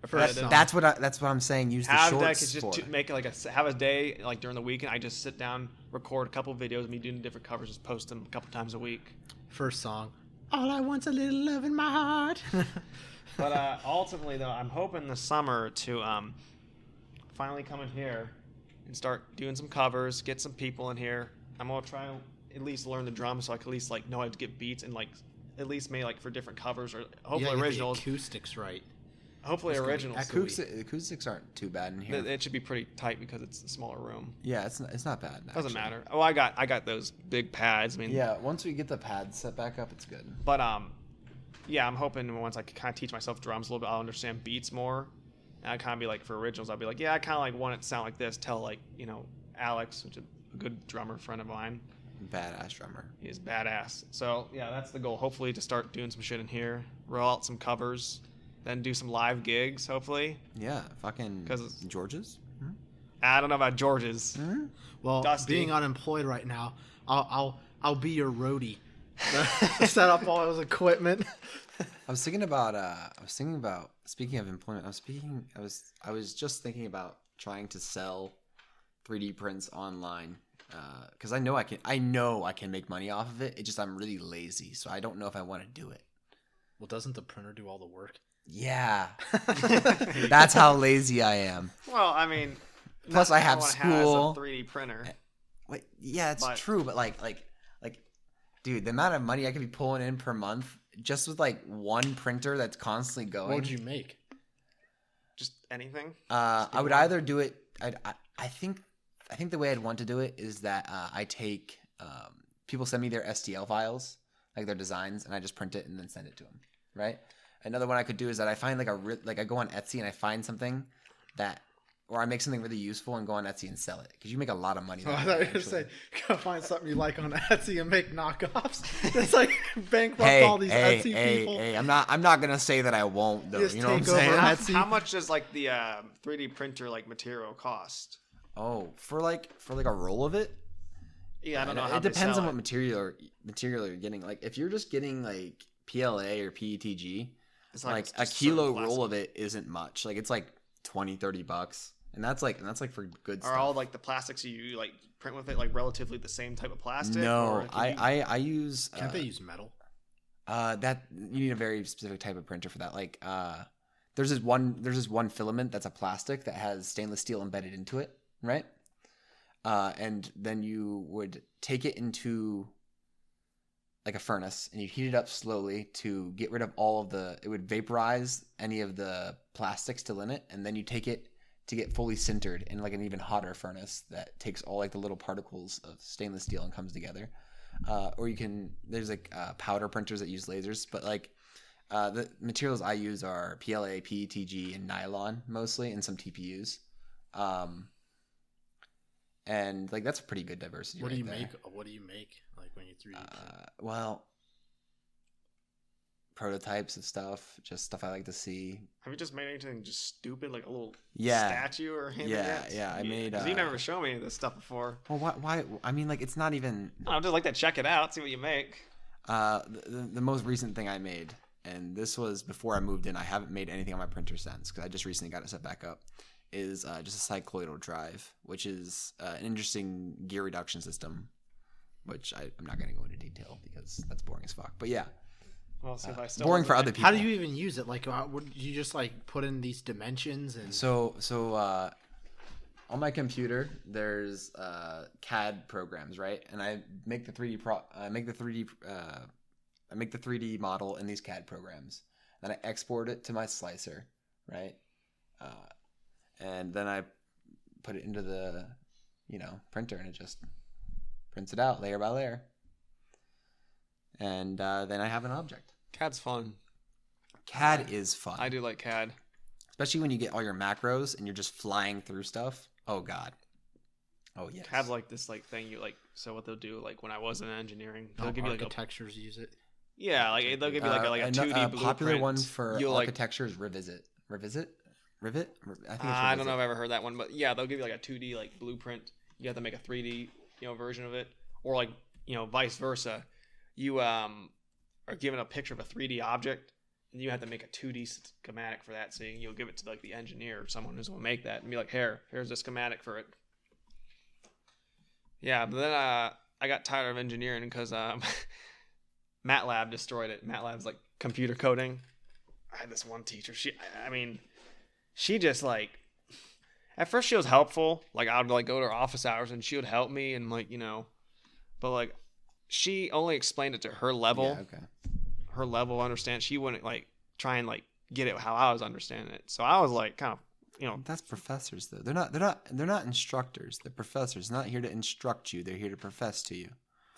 repetitive. That's what I'm saying. Use the shorts just make it have a day during the weekend. I just sit down, record a couple of videos of me doing different covers, just post them a couple times a week. First song, all I want's a little love in my heart. But ultimately, though, I'm hoping this summer to finally come in here and start doing some covers, get some people in here. I'm gonna try to at least learn the drums so I can at least know how to get beats and at least maybe for different covers or hopefully originals. The acoustics right. Hopefully originals. Acoustics aren't too bad in here. It should be pretty tight because it's a smaller room. Yeah, it's not bad. Doesn't matter. Oh, I got those big pads. I mean, yeah. Once we get the pads set back up, it's good. But yeah, I'm hoping once I can kind of teach myself drums a little bit, I'll understand beats more. And I kind of be for originals, I'll be yeah, I kind of want it to sound like this. Tell Alex, which is a good drummer friend of mine. Badass drummer. He is badass. So yeah, that's the goal. Hopefully to start doing some shit in here, roll out some covers, then do some live gigs. Hopefully. Yeah, fucking. George's. Hmm? I don't know about George's. Hmm? Well, Dusty. Being unemployed right now, I'll be your roadie. Set up all his equipment. I was thinking about. Speaking of employment, I was just thinking about trying to sell 3D prints online. Because I know I can make money off of it. It's just I'm really lazy, so I don't know if I want to do it. Well, doesn't the printer do all the work? Yeah, that's how lazy I am. Well, I mean, plus I have school. Has a 3D printer. Wait, yeah, it's true, but dude, the amount of money I could be pulling in per month just with one printer that's constantly going. What would you make? Just anything. I would either do it. I think the way I'd want to do it is that I take people send me their STL files, their designs, and I just print it and then send it to them. Right. Another one I could do is that I find I go on Etsy and I find something or I make something really useful and go on Etsy and sell it because you make a lot of money. I thought you were going to say go find something you like on Etsy and make knockoffs. It's bankrupt all these Etsy people. Hey, I'm not gonna say that I won't though. You know what I'm saying? How much does the 3D printer material cost? Oh, for a roll of it? Yeah, I don't know how it depends on what material you're getting. If you're just getting PLA or PETG, it's a kilo roll of it isn't much. It's $20-$30, And that's like for good Are stuff. all like the plastics you like print with it like relatively the same type of plastic? No, or I use. Can't they use metal? That you need a very specific type of printer for that. Like, there's this one filament that's a plastic that has stainless steel embedded into it, right? And then you would take it into like a furnace and you heat it up slowly to get rid of it would vaporize any of the plastic still in it, and then you take it to get fully sintered in like an even hotter furnace that takes all like the little particles of stainless steel and comes together. Or there's like powder printers that use lasers, but like the materials I use are PLA, PETG, and nylon mostly, and some TPUs. And like that's a pretty good diversity. What do you there. make? What do you make? Like when you 3D print? Well, prototypes of stuff, just stuff I like to see. Have you just made anything just stupid, like a little Yeah. statue or anything? Yeah. I made. 'Cause you never shown me any of this stuff before. Well, why? I mean, like it's not even. I'd just like to check it out, see what you make. The most recent thing I made, and this was before I moved in. I haven't made anything on my printer since because I just recently got it set back up. Is just a cycloidal drive, which is an interesting gear reduction system, which I'm not going to go into detail because that's boring as fuck. But yeah, Well, see if I still boring for other people. How do you even use it? Like, would you just like put in these dimensions and? So on my computer, there's CAD programs, right? And I make the 3D model in these CAD programs. Then I export it to my slicer, right? And then I put it into the, printer, and it just prints it out layer by layer. And then I have an object. CAD's fun. CAD is fun. I do like CAD. Especially when you get all your macros and you're just flying through stuff. Oh, God. Oh, yes. CAD's like this like thing you like. So what they'll do, like when I was in engineering, they'll give you like architectures use it. Yeah, like they'll give you like a 2D blueprint. Popular one for You'll, architecture is Rivet? I think it's I don't know if I've ever heard that one, but yeah, they'll give you like a 2D like blueprint. You have to make a 3D version of it, or like vice versa. You are given a picture of a 3D object, and you have to make a 2D schematic for that. So you'll give it to like the engineer or someone who's going to make that, and be like, here's a schematic for it. Yeah, but then I got tired of engineering because MATLAB destroyed it. MATLAB's like computer coding. I had this one teacher. She just like, at first she was helpful. Like I would like go to her office hours and she would help me and but like she only explained it to her level. Yeah, okay. Her level of understand. She wouldn't like try and like get it how I was understanding it. So I was like kind of That's professors though. They're not instructors. They're professors. Not here to instruct you. They're here to profess to you.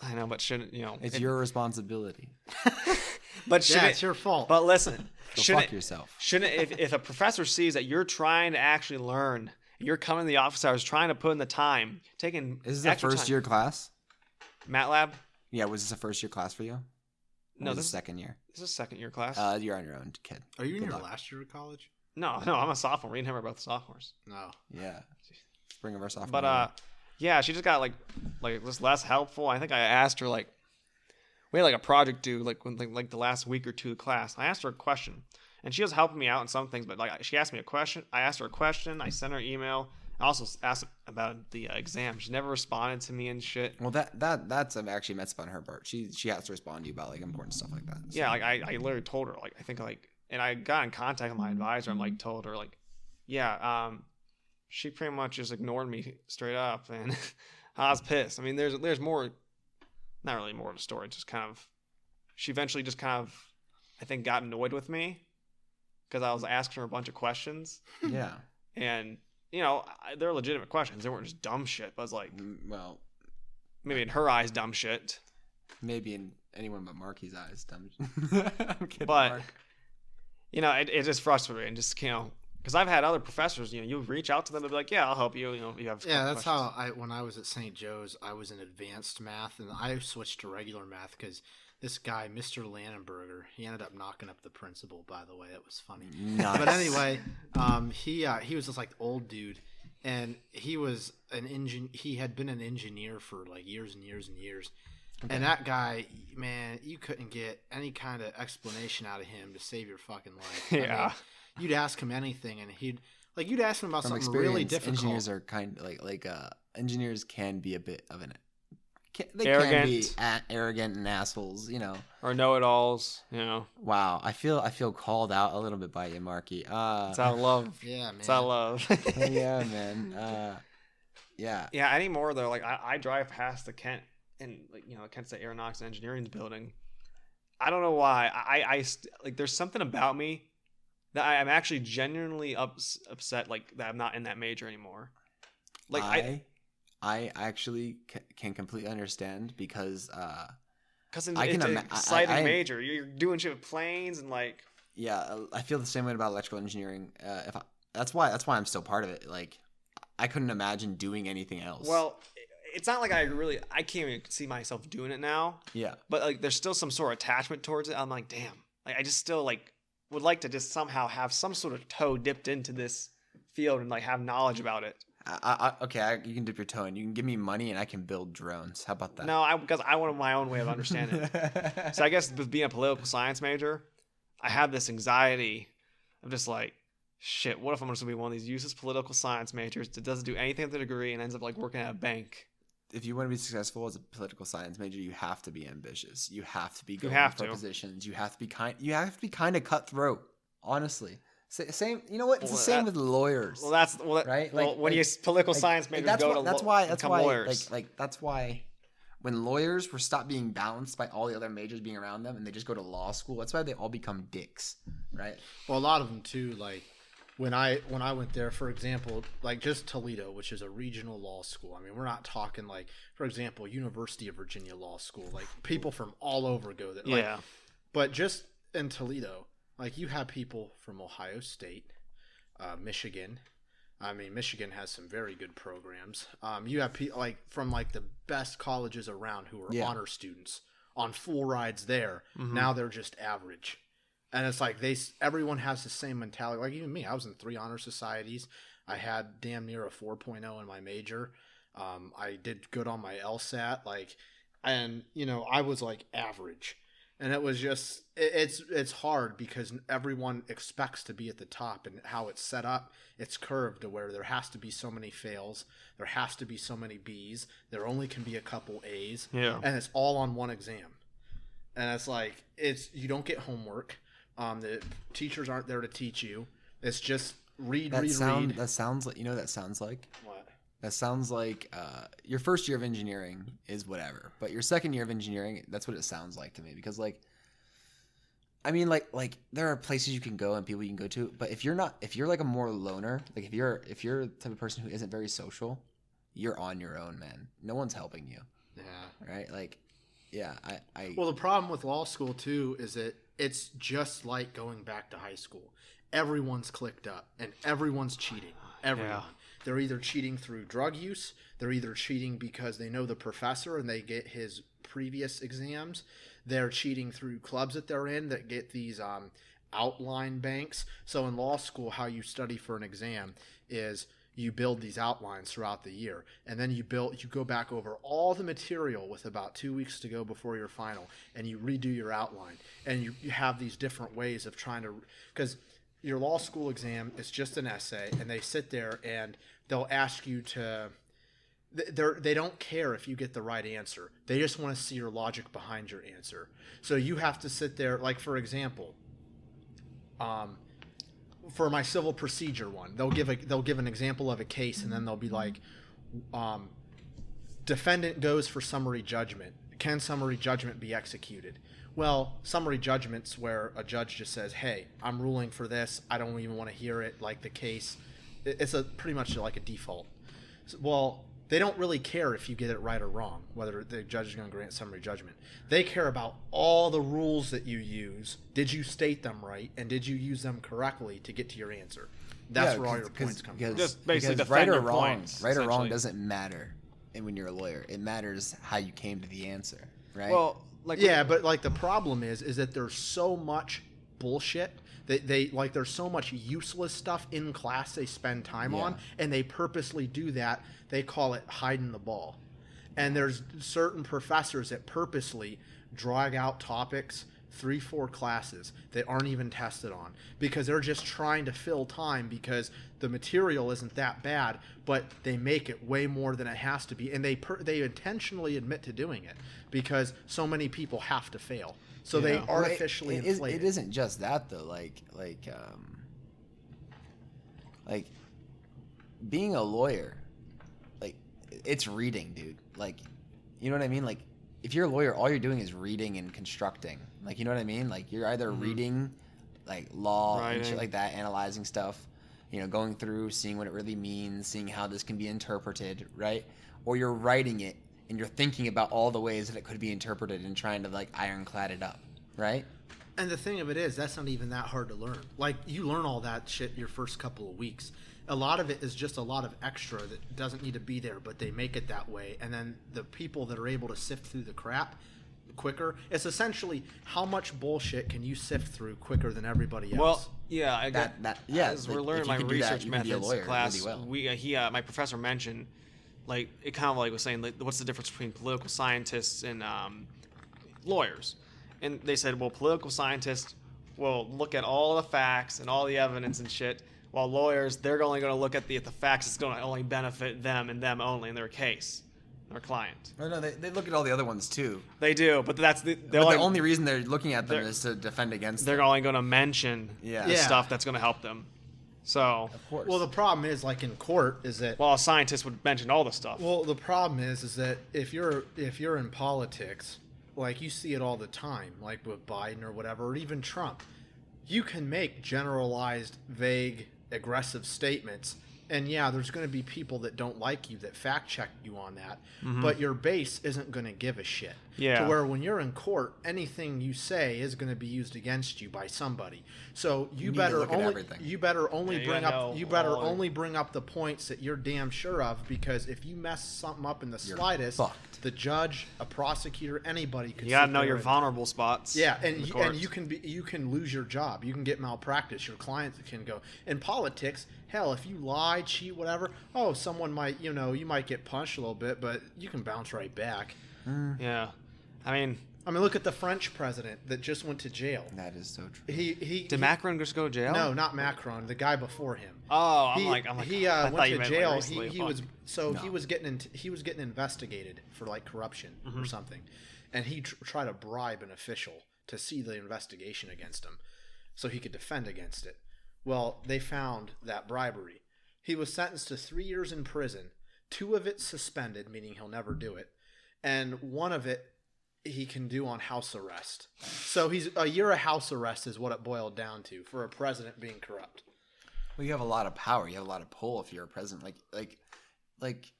I know, but shouldn't It's your responsibility. But yeah, it's your fault. But listen, fuck yourself. Shouldn't if a professor sees that you're trying to actually learn, you're coming to the office hours, trying to put in the time, taking. Is this a first year class? MATLAB? Yeah, was this a first year class for you? No, this is second year. This is a second year class. You're on your own, kid. Are you in Good your luck. last year of college? No, I'm a sophomore. Me and him are both sophomores. No. Yeah. Spring of our sophomore. But yeah, she just got like was less helpful. I think I asked her like, we had like a project due like the last week or two of class. I asked her a question, and she was helping me out in some things. But like she asked me a question, I asked her a question. I sent her an email. I also asked about the exam. She never responded to me and shit. Well, that's actually messed up on her part. She has to respond to you about like important stuff like that. So. Yeah, like I literally told her like I think like, and I got in contact with my advisor. I'm like told her like, yeah, she pretty much just ignored me straight up, and I was pissed. I mean, there's more, not really more of the story. Just kind of, she eventually just kind of, I think, got annoyed with me because I was asking her a bunch of questions. Yeah. And they're legitimate questions. They weren't just dumb shit. But I was like, well, maybe in her eyes, dumb shit. Maybe in anyone but Marky's eyes, dumb. I'm kidding, But Mark. it just frustrated me, and just because I've had other professors, you reach out to them and be like, yeah, I'll help you. You have that's questions. how when I was at St. Joe's, I was in advanced math, and I switched to regular math because this guy, Mr. Lannenberger, he ended up knocking up the principal. By the way, it was funny. Nice. But anyway, he was just like old dude, and he was he had been an engineer for like years and years and years. Okay. And that guy, man, you couldn't get any kind of explanation out of him to save your fucking life. Yeah. I mean, you'd ask him anything, and he'd Like you'd ask them about From something experience, really difficult. engineers are kind of engineers can be a bit of Arrogant. can be arrogant and assholes, or know-it-alls. Wow, I feel called out a little bit by you, Marky. It's out of love. Yeah, man. It's out of love. Yeah, man. Yeah. Yeah. Anymore though, like I drive past the Kent and Kent State Aeronautics and Engineering building. I don't know why. I like there's something about me that I'm actually genuinely upset like that I'm not in that major anymore. Like I actually can completely understand because it's an exciting major. You're doing shit with planes and like. Yeah, I feel the same way about electrical engineering. That's why I'm still part of it. Like, I couldn't imagine doing anything else. Well, it's not like I can't even see myself doing it now. Yeah. But like, there's still some sort of attachment towards it. I'm like, damn. Like, I just still like would like to just somehow have some sort of toe dipped into this field and like have knowledge about it. You can dip your toe in. You can give me money and I can build drones. How about that? No, because I want my own way of understanding it. So I guess with being a political science major, I have this anxiety of just like, shit, what if I'm just going to be one of these useless political science majors that doesn't do anything with the degree and ends up like working at a bank? If you want to be successful as a political science major, you have to be ambitious. You have to be going for positions. You have to be kind of cutthroat, honestly. Same, you know what? It's the same with lawyers. Right? Like when you political science majors go to lawyers. That's why when lawyers were stopped being balanced by all the other majors being around them and they just go to law school, that's why they all become dicks, right? Well, a lot of them too, like when I went there, for example, like just Toledo, which is a regional law school. I mean, we're not talking like, for example, University of Virginia Law School. Like people from all over go there. Like, yeah. But just in Toledo, like you have people from Ohio State, Michigan. I mean, Michigan has some very good programs. You have people like from like the best colleges around who are honor students on full rides there. Mm-hmm. Now they're just average. And it's like everyone has the same mentality. Like even me, I was in 3 honor societies. I had damn near a 4.0 in my major. I did good on my LSAT. And I was like average. And it was just, it's hard because everyone expects to be at the top, and how it's set up, it's curved to where there has to be so many fails. There has to be so many Bs. There only can be a couple As. Yeah. And it's all on one exam. And it's like, you don't get homework. The teachers aren't there to teach you. It's just read. That sounds like, that sounds like? What? That sounds like your first year of engineering is whatever, but your second year of engineering, that's what it sounds like to me. Because like there are places you can go and people you can go to, but if you're like a more loner, like if you're the type of person who isn't very social, you're on your own, man. No one's helping you. Yeah. Right. Like, yeah. Well, the problem with law school too is that it's just like going back to high school. Everyone's clicked up and everyone's cheating. Everyone. Yeah. They're either cheating through drug use. They're either cheating because they know the professor and they get his previous exams. They're cheating through clubs that they're in that get these outline banks. So in law school, how you study for an exam is you build these outlines throughout the year. And then you go back over all the material with about 2 weeks to go before your final. And you redo your outline. And you have these different ways of trying to – because your law school exam is just an essay. And they sit there and – they'll ask you to they don't care if you get the right answer. They just want to see your logic behind your answer. So you have to sit there, like for example, for my civil procedure one, they'll give an example of a case, and then they'll be like, defendant goes for summary judgment. Can summary judgment be executed? Well, summary judgment's where a judge just says, hey, I'm ruling for this. I don't even want to hear it, like the case. It's pretty much like a default. Well, they don't really care if you get it right or wrong, whether the judge is going to grant summary judgment. They care about all the rules that you use. Did you state them right, and did you use them correctly to get to your answer? That's where all your points come from. Just basically defend your points. Right or wrong doesn't matter when you're a lawyer. It matters how you came to the answer, right? Well, but the problem is that there's so much bullshit. There's so much useless stuff in class they spend time on, and they purposely do that. They call it hiding the ball. And there's certain professors that purposely drag out topics 3-4 classes that aren't even tested on because they're just trying to fill time because the material isn't that bad, but they make it way more than it has to be, and they intentionally admit to doing it because so many people have to fail. So they artificially inflate it. It isn't just that though. Like being a lawyer, like it's reading, dude. Like, you know what I mean? Like, if you're a lawyer, all you're doing is reading and constructing. Like, you know what I mean? Like, you're either reading, like, law and shit like that, analyzing stuff, you know, going through, seeing what it really means, seeing how this can be interpreted, right? Or you're writing it and you're thinking about all the ways that it could be interpreted and trying to, like, ironclad it up, right? And the thing of it is, that's not even that hard to learn. Like, you learn all that shit your first couple of weeks. A lot of it is just a lot of extra that doesn't need to be there, but they make it that way. And then the people that are able to sift through the crap quicker, it's essentially how much bullshit can you sift through quicker than everybody else. Well, yeah, I got as we're learning my research methods class. My professor mentioned, like, it kind of like was saying, like, what's the difference between political scientists and lawyers? And they said, well, political scientists will look at all the facts and all the evidence and shit, while lawyers, they're only going to look at the facts that's going to only benefit them and them only in their case, their client. Well, no, they look at all the other ones too. They do, but that's the only reason they're looking at them is to defend against them. They're only going to mention the stuff that's going to help them. So, of course. Well, the problem is, like in court, is that a scientist would mention all the stuff. Well, the problem is that if you're in politics, like you see it all the time, like with Biden or whatever, or even Trump, you can make generalized, vague, aggressive statements, and there's going to be people that don't like you that fact check you on that, but your base isn't going to give a shit. To where when you're in court, anything you say is going to be used against you by somebody. So you better only bring up the points that you're damn sure of, because if you mess something up in the slightest, the judge, a prosecutor, anybody could. You gotta know your vulnerable spots. Yeah, and you can lose your job. You can get malpractice. Your clients can go. In politics, hell, if you lie, cheat, whatever, someone might, you might get punched a little bit, but you can bounce right back. Yeah, I mean, look at the French president that just went to jail. That is so true. Did Macron just go to jail? No, not Macron. The guy before him. Oh, he went to jail. He was getting investigated for like corruption or something, and he tried to bribe an official to see the investigation against him, so he could defend against it. Well, they found that bribery. He was sentenced to 3 years in prison. 2 of it suspended, meaning he'll never do it, and 1 of it he can do on house arrest. So he's a year of house arrest is what it boiled down to for a president being corrupt. Well, you have a lot of power. You have a lot of pull if you're a president. Like,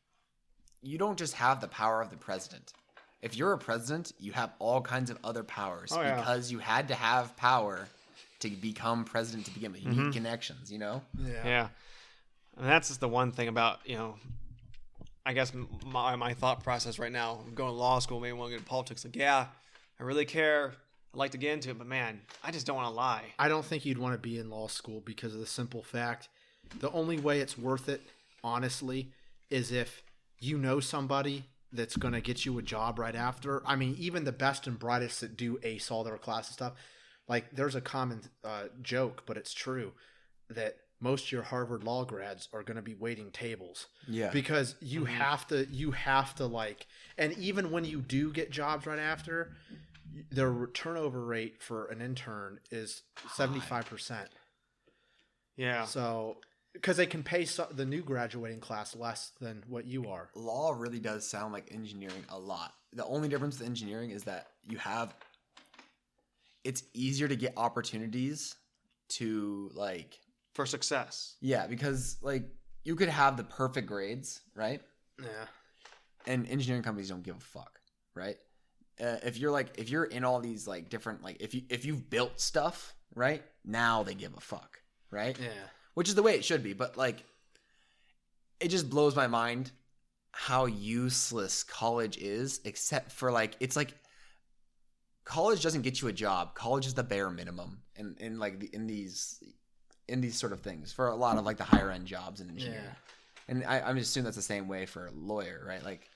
you don't just have the power of the president. If you're a president, you have all kinds of other powers because you had to have power to become president to begin with. You need connections, you know? Yeah. And that's just the one thing about, I guess my thought process right now, I'm going to law school, maybe want to get into politics. Like, I really care. I'd like to get into it, but man, I just don't want to lie. I don't think you'd want to be in law school because of the simple fact, the only way it's worth it, honestly, is if you know somebody that's going to get you a job right after. I mean, even the best and brightest that do ace all their class and stuff, like there's a common joke, but it's true, that most of your Harvard law grads are going to be waiting tables. Yeah. Because you have to like, and even when you do get jobs right after, their turnover rate for an intern is 75%. Yeah. So, because they can pay the new graduating class less than what you are. Law really does sound like engineering a lot. The only difference with engineering is that it's easier to get opportunities to like, for success. Yeah, because like you could have the perfect grades, right? Yeah. And engineering companies don't give a fuck, right? If you're in all these like different, like if you've built stuff, right? Now they give a fuck, right? Yeah. Which is the way it should be, but like it just blows my mind how useless college is, except for like it's like college doesn't get you a job. College is the bare minimum in these sort of things for a lot of like the higher end jobs in engineering. Yeah. And I'm assuming that's the same way for a lawyer, right? Like,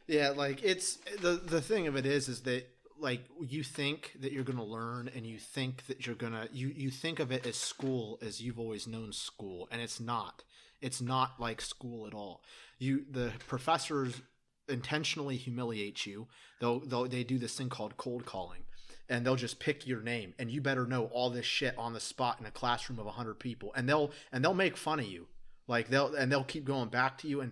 yeah, like it's the thing of it is that like you think that you're gonna learn, and you think that you're gonna you think of it as school as you've always known school, and it's not. It's not like school at all. The professors intentionally humiliate you. They do this thing called cold calling, and they'll just pick your name, and you better know all this shit on the spot in a classroom of 100 people, and they'll make fun of you. Like they'll keep going back to you, and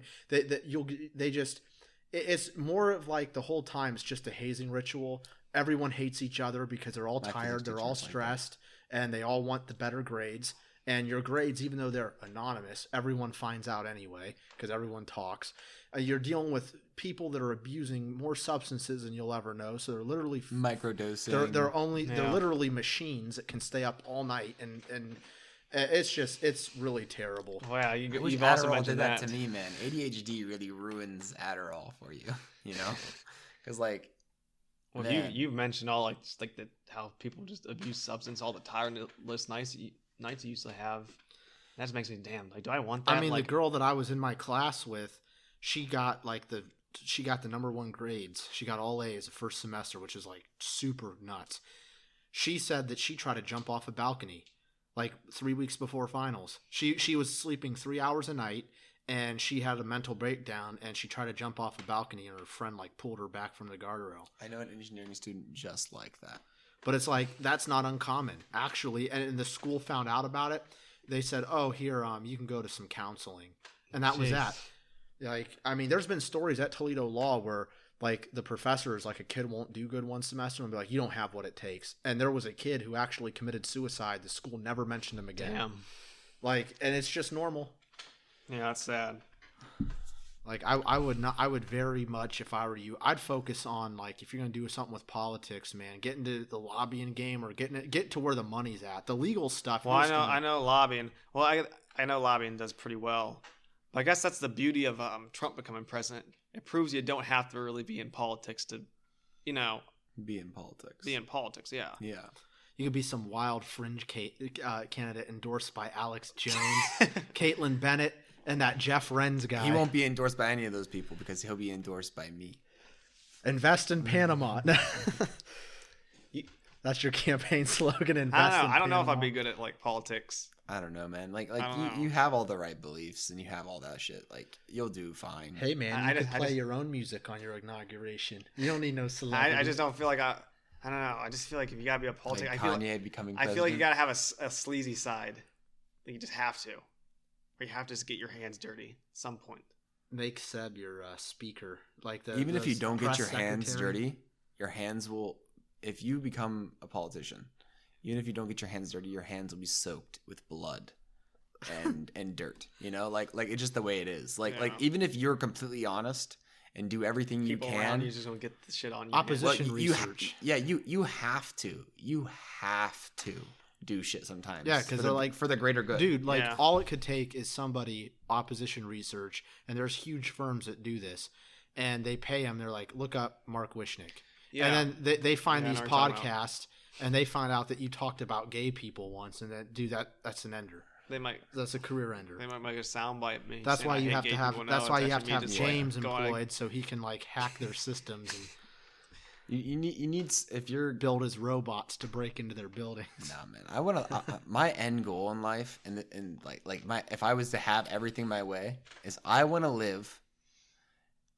it's more of like the whole time it's just a hazing ritual. Everyone hates each other because they're all tired, they're all stressed, and they all want the better grades. And your grades, even though they're anonymous, everyone finds out anyway because everyone talks. You're dealing with people that are abusing more substances than you'll ever know. So they're literally microdosing. They're literally machines that can stay up all night, and it's really terrible. Wow, you've also mentioned that to me, man. ADHD really ruins Adderall for you, you know, because like. Well, you've mentioned all how people just abuse substance, all the tireless nights you used to have. That just makes me damn. Like, do I want that? I mean, the girl that I was in my class with, she got the number one grades. She got all A's the first semester, which is like super nuts. She said that she tried to jump off a balcony, like 3 weeks before finals. She was sleeping 3 hours a night, and she had a mental breakdown, and she tried to jump off a balcony, and her friend like pulled her back from the guardrail. I know an engineering student just like that. But it's like, that's not uncommon, actually. And the school found out about it. They said, oh, here, you can go to some counseling. And that was that. Like, I mean, there's been stories at Toledo Law where, like, the professors, like, a kid won't do good one semester and be like, you don't have what it takes. And there was a kid who actually committed suicide. The school never mentioned him again. Damn. Like, and it's just normal. Yeah, that's sad. Like, I would very much, if I were you, I'd focus on, like, if you're going to do something with politics, man, get into the lobbying game or get to where the money's at. The legal stuff. Well, I know lobbying. Well, I know lobbying does pretty well. But I guess that's the beauty of Trump becoming president. It proves you don't have to really be in politics to, you know. Be in politics. Be in politics, yeah. Yeah. You could be some wild fringe candidate endorsed by Alex Jones, Caitlin Bennett, and that Jeff Renz guy. He won't be endorsed by any of those people because he'll be endorsed by me. Invest in Panama. That's your campaign slogan. Invest in I don't know if Panama. I'd be good at like politics. I don't know, man. Like you have all the right beliefs and you have all that shit. Like, you'll do fine. Hey, man, you can play your own music on your inauguration. You don't need no celebrity. I just don't feel like I don't know. I just feel like if you gotta be a politician, like Kanye becoming president. I feel like you gotta have a sleazy side. Like you just have to. Or you have to just get your hands dirty at some point. Make Seb your speaker. Even if you don't get your hands dirty, your hands will. If you become a politician, even if you don't get your hands dirty, your hands will be soaked with blood and dirt. You know, like it's just the way it is. Like even if you're completely honest and do everything you People can, around you just gonna get the shit on you. Opposition research. You have to do shit sometimes. Yeah, because they're like for the greater good, dude. Like all it could take is somebody opposition research, and there's huge firms that do this, and they pay them. They're like, look up Mark Wishnick. Yeah. And then they find these podcasts, and they find out that you talked about gay people once, and then that's an ender. That's a career ender. They might make a soundbite. That's why you have to have. That's why you have to have James employed so he can like hack their systems and. You need if you're build his robots to break into their buildings. Nah, man. I want to. My end goal in life, and if I was to have everything my way, is I want to live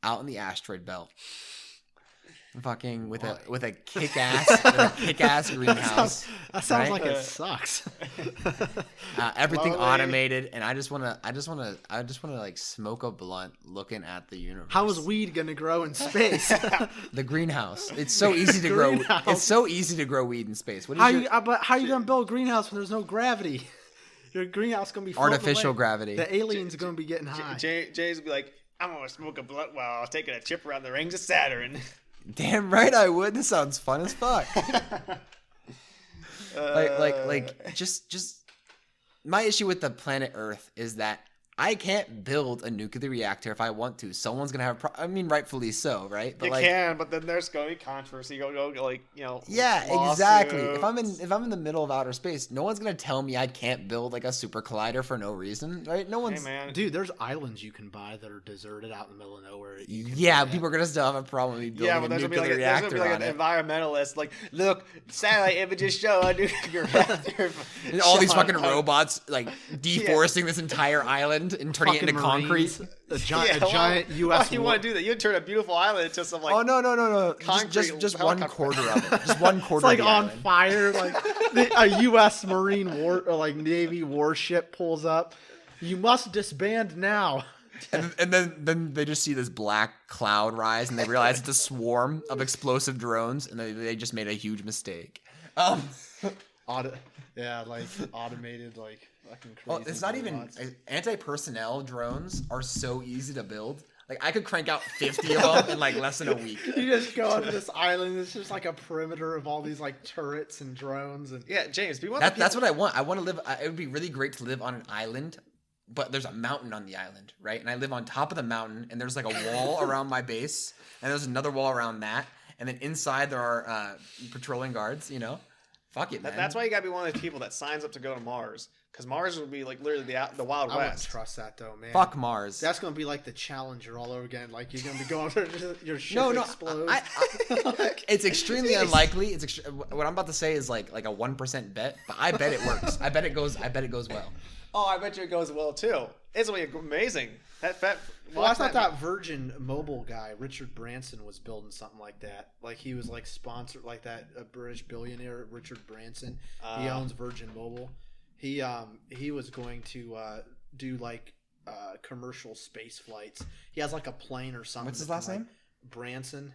out in the asteroid belt. Fucking with a kick ass greenhouse. That sounds like it sucks. Everything automated, and I just wanna like smoke a blunt looking at the universe. How is weed gonna grow in space? The greenhouse. It's so easy to grow. It's so easy to grow weed in space. How you gonna build a greenhouse when there's no gravity? Your greenhouse gonna be artificial gravity. The aliens gonna be getting high. Jay's will be like, I'm gonna smoke a blunt while taking a trip around the rings of Saturn. Damn right I would. This sounds fun as fuck. Just my issue with the planet Earth is that I can't build a nuclear reactor if I want to. Someone's gonna have. I mean, rightfully so, right? But you can, but then there's gonna be controversy. Go like Yeah, lawsuits. exactly. If I'm in the middle of outer space, no one's gonna tell me I can't build like a super collider for no reason, right? No one's. Hey, man. Dude, there's islands you can buy that are deserted out in the middle of nowhere. People are gonna still have a problem with me building a nuclear reactor there's gonna be like an environmentalist like, look, satellite images show a nuclear reactor. And all these fucking robots like deforesting this entire island and turning it into concrete. A giant U.S. Why do you want to do that? You would turn a beautiful island into some like. Oh no! Just one quarter of it. Just one quarter. It's like of the on fire. Like a U.S. Marine war or like Navy warship pulls up. You must disband now. And then they just see this black cloud rise, and they realize it's a swarm of explosive drones, and they just made a huge mistake. Like automated, like fucking crazy. Well, it's not even anti-personnel drones are so easy to build. Like I could crank out 50 of them in like less than a week. You just go onto this island. It's just like a perimeter of all these like turrets and drones and James, that's what I want. I want to live. It would be really great to live on an island, but there's a mountain on the island, right? And I live on top of the mountain, and there's like a wall around my base, and there's another wall around that, and then inside there are patrolling guards. Fuck it, man. That's why you gotta be one of those people that signs up to go to Mars, because Mars would be like literally the Wild I wouldn't West. trust that though, man. Fuck Mars. That's gonna be like the Challenger all over again. Like you're gonna be going there, your ship No, explodes. It's extremely unlikely. What I'm about to say is like a 1% bet, but I bet it works. I bet it goes well. Oh, I bet you it goes well too. It's gonna be amazing. Well, I thought that Virgin Mobile guy, Richard Branson, was building something like that. Like he was like sponsored, like that a British billionaire, Richard Branson. He owns Virgin Mobile. He was going to do like commercial space flights. He has like a plane or something. What's his last name? Branson.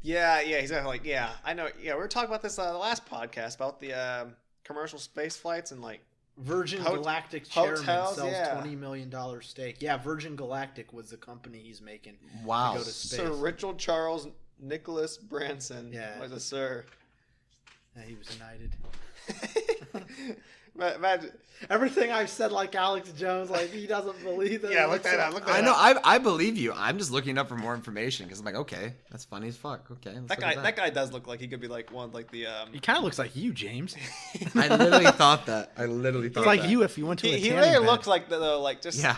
Yeah, he's like I know. Yeah, we were talking about this the last podcast about the commercial space flights and like. Virgin Galactic chairman hotels, sells $20 million stake. Yeah, Virgin Galactic was the company he's making to Wow. go to space. Sir Richard Charles Nicholas Branson was a sir. Yeah, he was knighted. Imagine. Everything I've said like Alex Jones, like he doesn't believe that. Yeah, look that up. I know. I believe you. I'm just looking up for more information because I'm like, okay, that's funny as fuck. Okay, That guy does look like he could be like one of like the. He kind of looks like you, James. I literally thought that. It's like you if you went to a He tanning literally bed. looks like like just. Yeah.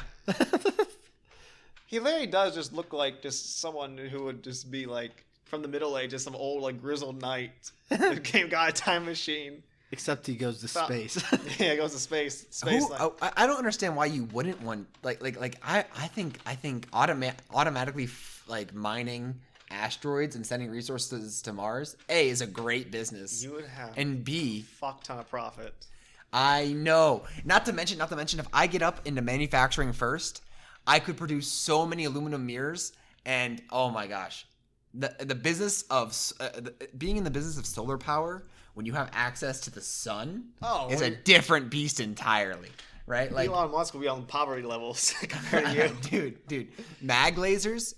He literally does just look like just someone who would just be like from the Middle Ages, some old like grizzled knight who got a time machine. Except he goes to space. Yeah, he goes to space. I don't understand why you wouldn't want I think automatically like mining asteroids and sending resources to Mars is a great business. You would have and B fuck ton of profit. I know. Not to mention if I get up into manufacturing first, I could produce so many aluminum mirrors, and oh my gosh, the business of being in the business of solar power when you have access to the sun is a different beast entirely, right? Like Elon Musk will be on poverty levels compared to you, dude. Mag lasers,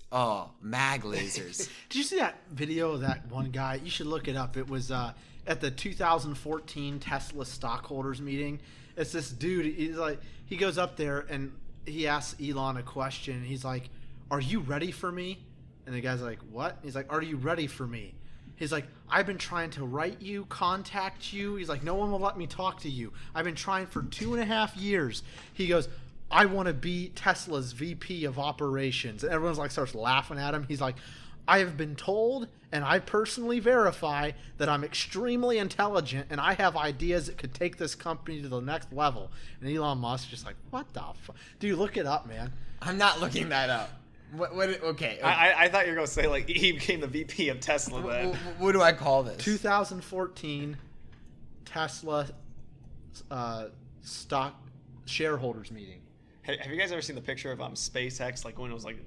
mag lasers. Did you see that video of that one guy? You should look it up. It was at the 2014 Tesla stockholders meeting. It's this dude. He's like, he goes up there and he asks Elon a question. He's like, "Are you ready for me?" And the guy's like, "What?" He's like, "Are you ready for me?" He's like, "I've been trying to write you, contact you." He's like, "No one will let me talk to you. I've been trying for 2.5 years." He goes, "I want to be Tesla's VP of operations." And everyone's like starts laughing at him. He's like, "I have been told and I personally verify that I'm extremely intelligent and I have ideas that could take this company to the next level." And Elon Musk just like, "What the fuck?" Dude, look it up, man. I'm not looking that up. What okay. I thought you were going to say like he became the VP of Tesla then. What do I call this? 2014 Tesla stock shareholders meeting. Have you guys ever seen the picture of SpaceX, like when it was like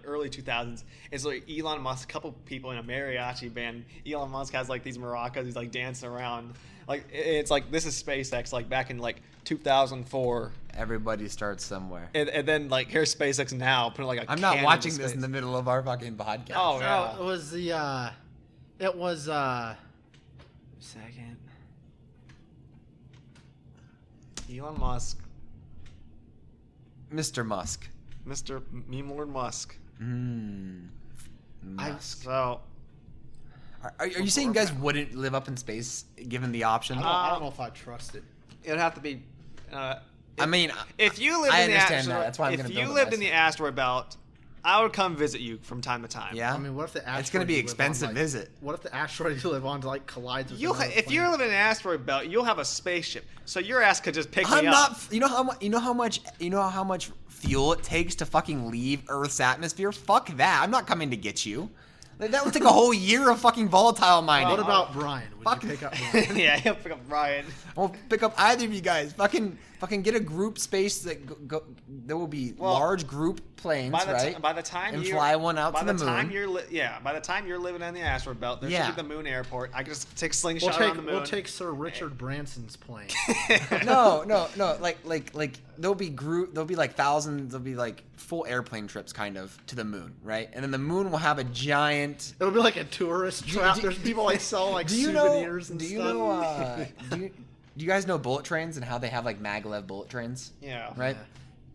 early 2000s? It's like Elon Musk, a couple people in a mariachi band. Elon Musk has like these maracas, he's like dancing around. Like it's like this is SpaceX, like back in like 2004. Everybody starts somewhere. And then like here's SpaceX now, putting like a. I'm not watching this in the middle of our fucking podcast. Oh yeah. No, it was second. Elon Musk. Mr. Musk. Mr. Meme Lord Musk. Musk. So, Are you saying you guys wouldn't live up in space given the option? I don't know if I trust it. it'd have to be. I mean, If you lived I in the understand asteroid, that. That's why I'm if gonna you build it lived in the myself. asteroid belt, I would come visit you from time to time. Yeah. I mean, what if the asteroid It's gonna be you live on, expensive like- visit. What if the asteroid you live on like collides with You'll another if you planet? live in an asteroid belt, you'll have a spaceship, so your ass could just pick I'm me not. up. You know how much fuel it takes to fucking leave Earth's atmosphere? Fuck that. I'm not coming to get you. Like, that would take a whole year of fucking volatile mining. What about Brian? Would Fuck. you pick up Brian? Yeah, he'll pick up Ryan. I won't pick up either of you guys. Fucking get a group space that go there will be large group planes, right? By the time and you fly one out to the moon. By the time you're living in the asteroid belt, there should be the moon airport. I can just take a slingshot around the moon. We'll take Sir Richard Branson's plane. No. Like there'll be like thousands. There'll be like full airplane trips kind of to the moon, right? And then the moon will have a giant. It'll be like a tourist trap. There's people like sell like souvenirs and stuff. Do you guys know bullet trains and how they have like maglev bullet trains? Yeah. Right. Yeah.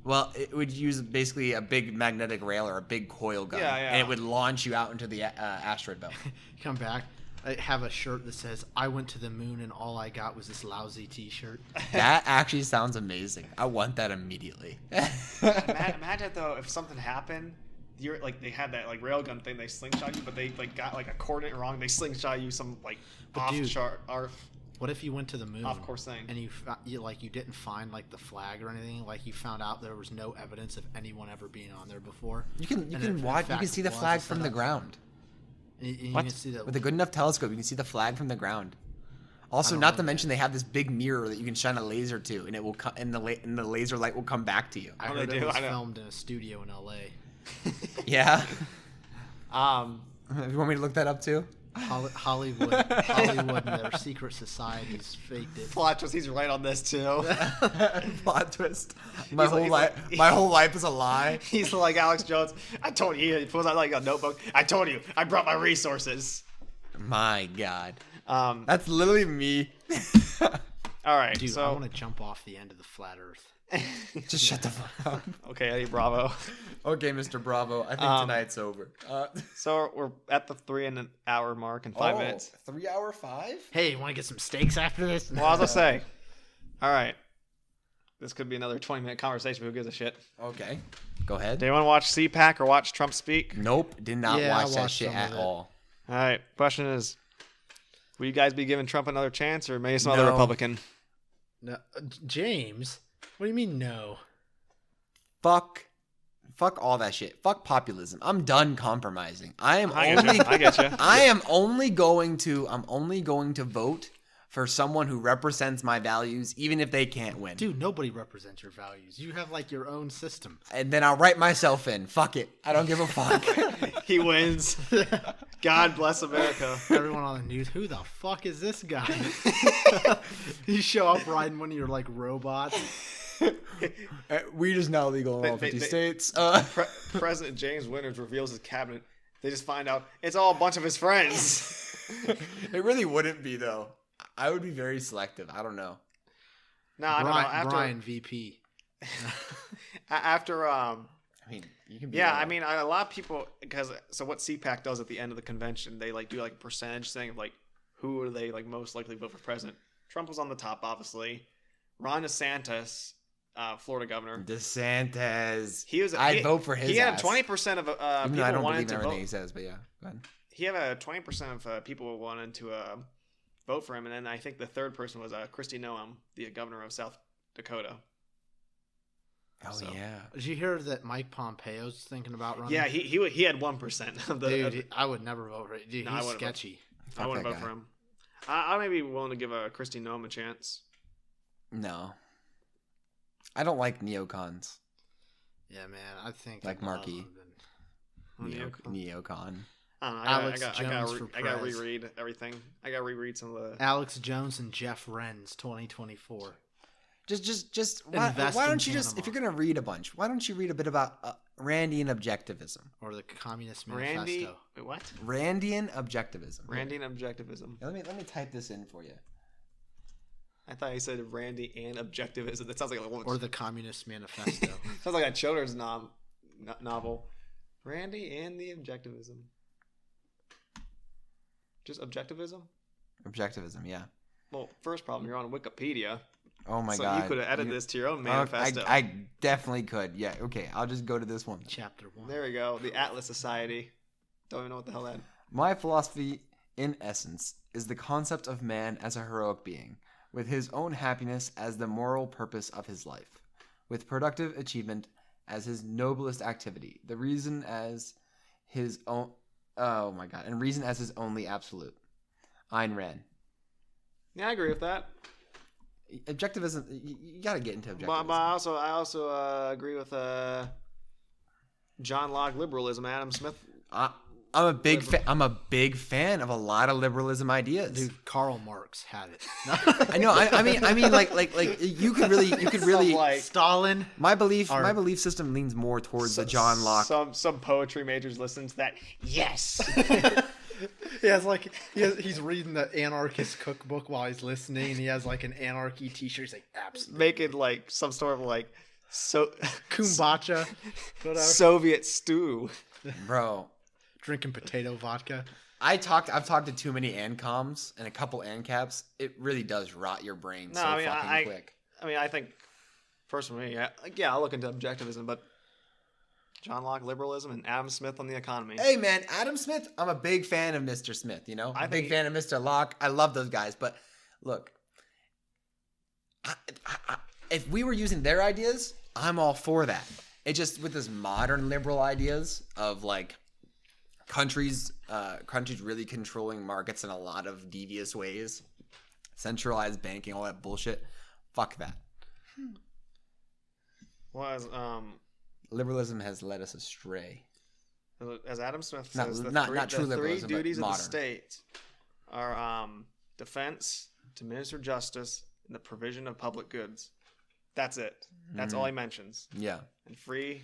Well, it would use basically a big magnetic rail or a big coil gun, and it would launch you out into the asteroid belt. Come back. I have a shirt that says, "I went to the moon and all I got was this lousy T-shirt." That actually sounds amazing. I want that immediately. Imagine though if something happened. You're like they had that like railgun thing. They slingshot you, but they like got like a coordinate wrong. They slingshot you some like What if you went to the moon? Off course thing. And you didn't find like the flag or anything. Like you found out there was no evidence of anyone ever being on there before. You can see the flag from the ground. You can see that With a good enough telescope, you can see the flag from the ground. Also, not to mention they have this big mirror that you can shine a laser to, and it will and the laser light will come back to you. I heard it was filmed in a studio in L.A. Yeah. You want me to look that up too? Hollywood and their secret societies faked it. Plot twist, he's right on this too. Plot twist. My whole life is a lie. He's like Alex Jones. I told you. He pulls out like a notebook. I told you. I brought my resources. My God. That's literally me. All right, dude. so I want to jump off the end of the flat Earth. Just shut the fuck up. Okay, Eddie Bravo. Okay, Mr. Bravo. I think tonight's over. So we're at the 3 hour mark in 5 minutes. 3 hour 5? Hey, you want to get some steaks after this? Well, as I say, all right. This could be another 20-minute conversation. Who gives a shit? Okay, go ahead. Do you want to watch CPAC or watch Trump speak? Nope, did not Yeah, I watch that watched shit some at of it. all. All right. Question is, will you guys be giving Trump another chance, or maybe some other Republican? No, James. What do you mean no? Fuck all that shit. Fuck populism. I'm done compromising. I get you. I am only going to vote for someone who represents my values, even if they can't win. Dude, nobody represents your values. You have like your own system. And then I'll write myself in. Fuck it. I don't give a fuck. He wins. God bless America. Everyone on the news, who the fuck is this guy? You show up riding one of your like robots. Weed is now legal in all 50 states. President James Winters reveals his cabinet. They just find out it's all a bunch of his friends. It really wouldn't be, though. I would be very selective. I don't know. No, I don't know. After, Brian VP. After I mean, you can be. Yeah, I mean, a lot of people so what CPAC does at the end of the convention, they like do like a percentage thing of like who are they like most likely to vote for president. Trump was on the top, obviously. Ron DeSantis, Florida governor. DeSantis. I'd vote for his. He had ass. 20% of Even people I don't wanted believe to everything vote. he says, but yeah, go ahead. He had a 20% of people wanted to vote for him, and then I think the third person was Kristi Noem, the governor of South Dakota. Oh yeah. Did you hear that Mike Pompeo's thinking about running? Yeah, he had 1% of the. Dude, I would never vote for it. Dude, he's sketchy. I wouldn't vote for him. I may be willing to give Kristi Noem a chance. No. I don't like neocons. Yeah, man. I think like Markey. Neocon. I gotta reread everything. I gotta reread some of the Alex Jones and Jeff Renz 2024. Just why don't you just, if you're gonna read a bunch, why don't you read a bit about Randian objectivism or the Communist Manifesto? Wait, what? Randian objectivism. Randian objectivism. Let me type this in for you. I thought he said Randy and objectivism. That sounds like or the Communist Manifesto. sounds like a children's novel. Randy and the objectivism. Just objectivism? Objectivism, yeah. Well, first problem, you're on Wikipedia. Oh my so god. you could have added this to your own manifesto. I definitely could. Yeah, okay. I'll just go to this one. Chapter 1. There we go. The Atlas Society. Don't even know what the hell that. My philosophy, in essence, is the concept of man as a heroic being, with his own happiness as the moral purpose of his life, with productive achievement as his noblest activity, the reason as his own. Oh my god. And reason as his only absolute. Ayn Rand. Yeah, I agree with that. Objectivism, you got to get into objectivism. But I also agree with John Locke liberalism. Adam Smith. I'm a big fan of a lot of liberalism ideas. Dude, Karl Marx had it. I know. I mean, like you could really like Stalin. My belief system leans more towards the John Locke. Some poetry majors listen to that. Yes. He's reading the anarchist cookbook while he's listening. He has like an anarchy T-shirt. He's like, absolutely making like some sort of like kombucha, whatever. Soviet stew, bro. Drinking potato vodka. I've talked to too many ANCOMs and a couple ANCAPs. It really does rot your brain fucking quick. I mean, I think first for me, yeah, I'll look into objectivism, but John Locke liberalism and Adam Smith on the economy. Hey man, Adam Smith, I'm a big fan of Mr. Smith, you know? I'm a big fan of Mr. Locke. I love those guys, but look, if we were using their ideas, I'm all for that. It just with this modern liberal ideas of like countries really controlling markets in a lot of devious ways, centralized banking, all that bullshit. Fuck that. Liberalism has led us astray. As Adam Smith says, not true the three liberalism, duties but of the modern. state are defense, to administer justice, and the provision of public goods. That's it. That's all he mentions. Yeah. And free.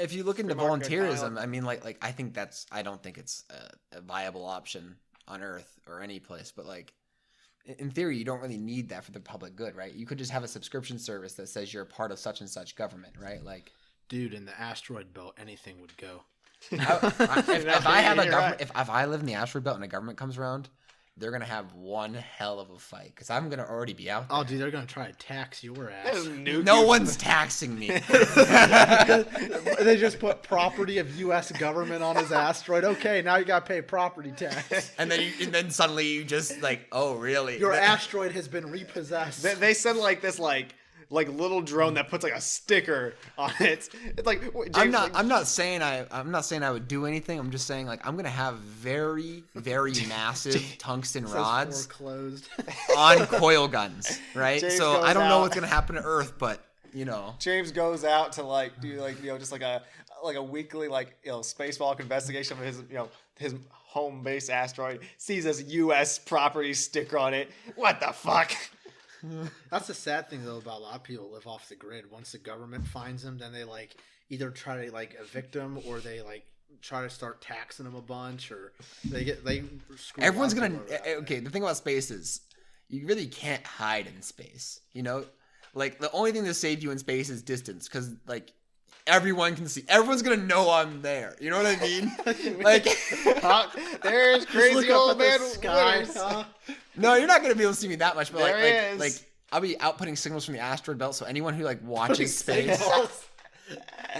If you look into market volunteerism, I mean, like I don't think it's a viable option on Earth or any place. But like, in theory, you don't really need that for the public good, right? You could just have a subscription service that says you're a part of such and such government, right? Like, dude, in the asteroid belt, anything would go. If I have a government, if I live in the asteroid belt and a government comes around, they're gonna have one hell of a fight because I'm gonna already be out there. Oh, dude, they're gonna try to tax your ass. No one's taxing me. They just put property of U.S. government on his asteroid. Okay, now you gotta pay property tax. And then suddenly you just like, oh really? Your asteroid has been repossessed. They send like this like little drone that puts like a sticker on it. It's like I'm not saying I would do anything. I'm just saying like I'm gonna have very very massive tungsten rods foreclosed on coil guns, right? James so I don't goes know out. what's gonna happen to Earth, but you know. James goes out to like do like just like a weekly spacewalk investigation of his his home base asteroid. Sees this U.S. property sticker on it. What the fuck? That's the sad thing though about a lot of people live off the grid. Once the government finds them, then they like either try to like evict them or they like try to start taxing them a bunch or they screw Everyone's a lot of gonna people over that. okay. The thing about space is you really can't hide in space. You know, like the only thing that saves you in space is distance because like everyone can see. Everyone's gonna know I'm there. You know what I mean? Like there's crazy old man Winters. No, you're not gonna be able to see me that much, but There like is. I'll be outputting signals from the asteroid belt, so anyone who like watches space,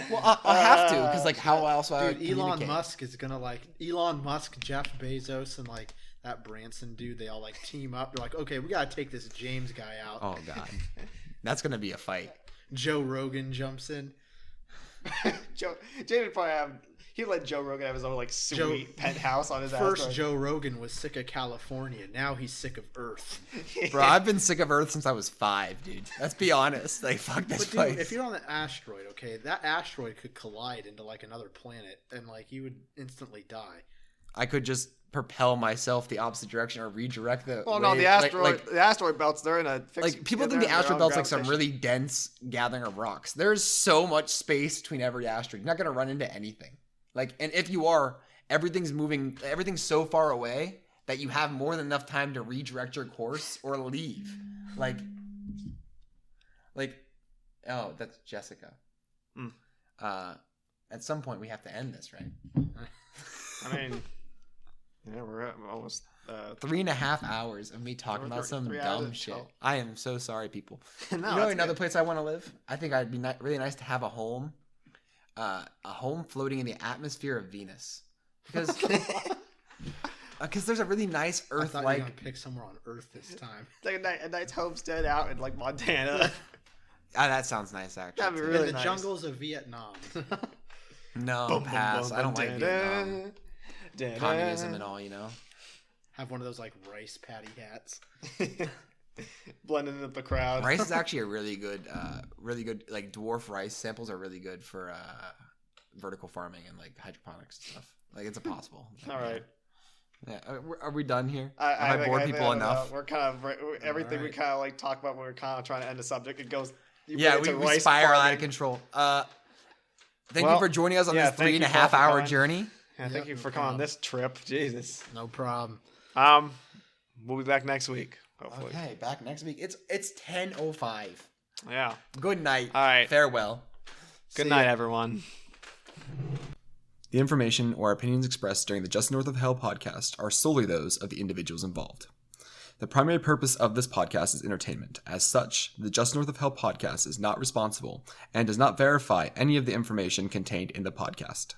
well, I'll have to because like how else would I Dude, Elon communicate? Musk is gonna like Elon Musk, Jeff Bezos, and like that Branson dude. They all like team up. They're like, okay, we gotta take this James guy out. Oh god, that's gonna be a fight. Joe Rogan jumps in. James would probably he'd let Joe Rogan have his own like sweet penthouse on his First, asteroid. Joe Rogan was sick of California. Now he's sick of Earth. Bro, I've been sick of Earth since I was 5, dude. Let's be honest. Like, fuck this But place. dude, if you're on an asteroid, okay, that asteroid could collide into like another planet, and like you would instantly die. I could just propel myself the opposite direction or redirect the. Well, no, wave. the asteroid belts. They're in a fixed, Like people think the asteroid belt's like some really dense gathering of rocks. There's so much space between every asteroid. You're not gonna run into anything. Like, and if you are, everything's moving. Everything's so far away that you have more than enough time to redirect your course or leave. Like, oh, that's Jessica. At some point, we have to end this, right? I mean, yeah, we're at almost 3.5 hours of me talking about some 3 dumb hours. shit. Oh. I am so sorry, people. No, You know that's another good. place I want to live? I think I'd be really nice to have a home floating in the atmosphere of Venus, because there's a really nice I thought you were Earth-like. gonna pick somewhere on Earth this time. Like a nice homestead out in like Montana. That sounds nice, actually. That'd be too. really in the nice. jungles of Vietnam. No, Boom, boom, pass. boom, I don't boom, like da, Vietnam. da, da, Communism and all, you know. Have one of those like rice paddy hats. Blending in with the crowd. Rice is actually a really good. Like dwarf rice samples are really good for vertical farming and like hydroponics and stuff. Like it's possible. All right. Yeah. Are we done here? I Have I bored people don't enough? know. We're kind of everything we right. kind of like talk about when we're kind of trying to end the subject. It goes. Yeah, we spiral out of control. Thank you for joining us on this thank you, 3.5 Paul, for hour coming. journey. Yeah, thank Yep, you no for coming on problem. this trip. Jesus. No problem. We'll be back next week. Hopefully. Okay, back next week. It's 10:05. Yeah. Good night. All right. Farewell. Good See night, ya. everyone. The information or opinions expressed during the Just North of Hell podcast are solely those of the individuals involved. The primary purpose of this podcast is entertainment. As such, the Just North of Hell podcast is not responsible and does not verify any of the information contained in the podcast.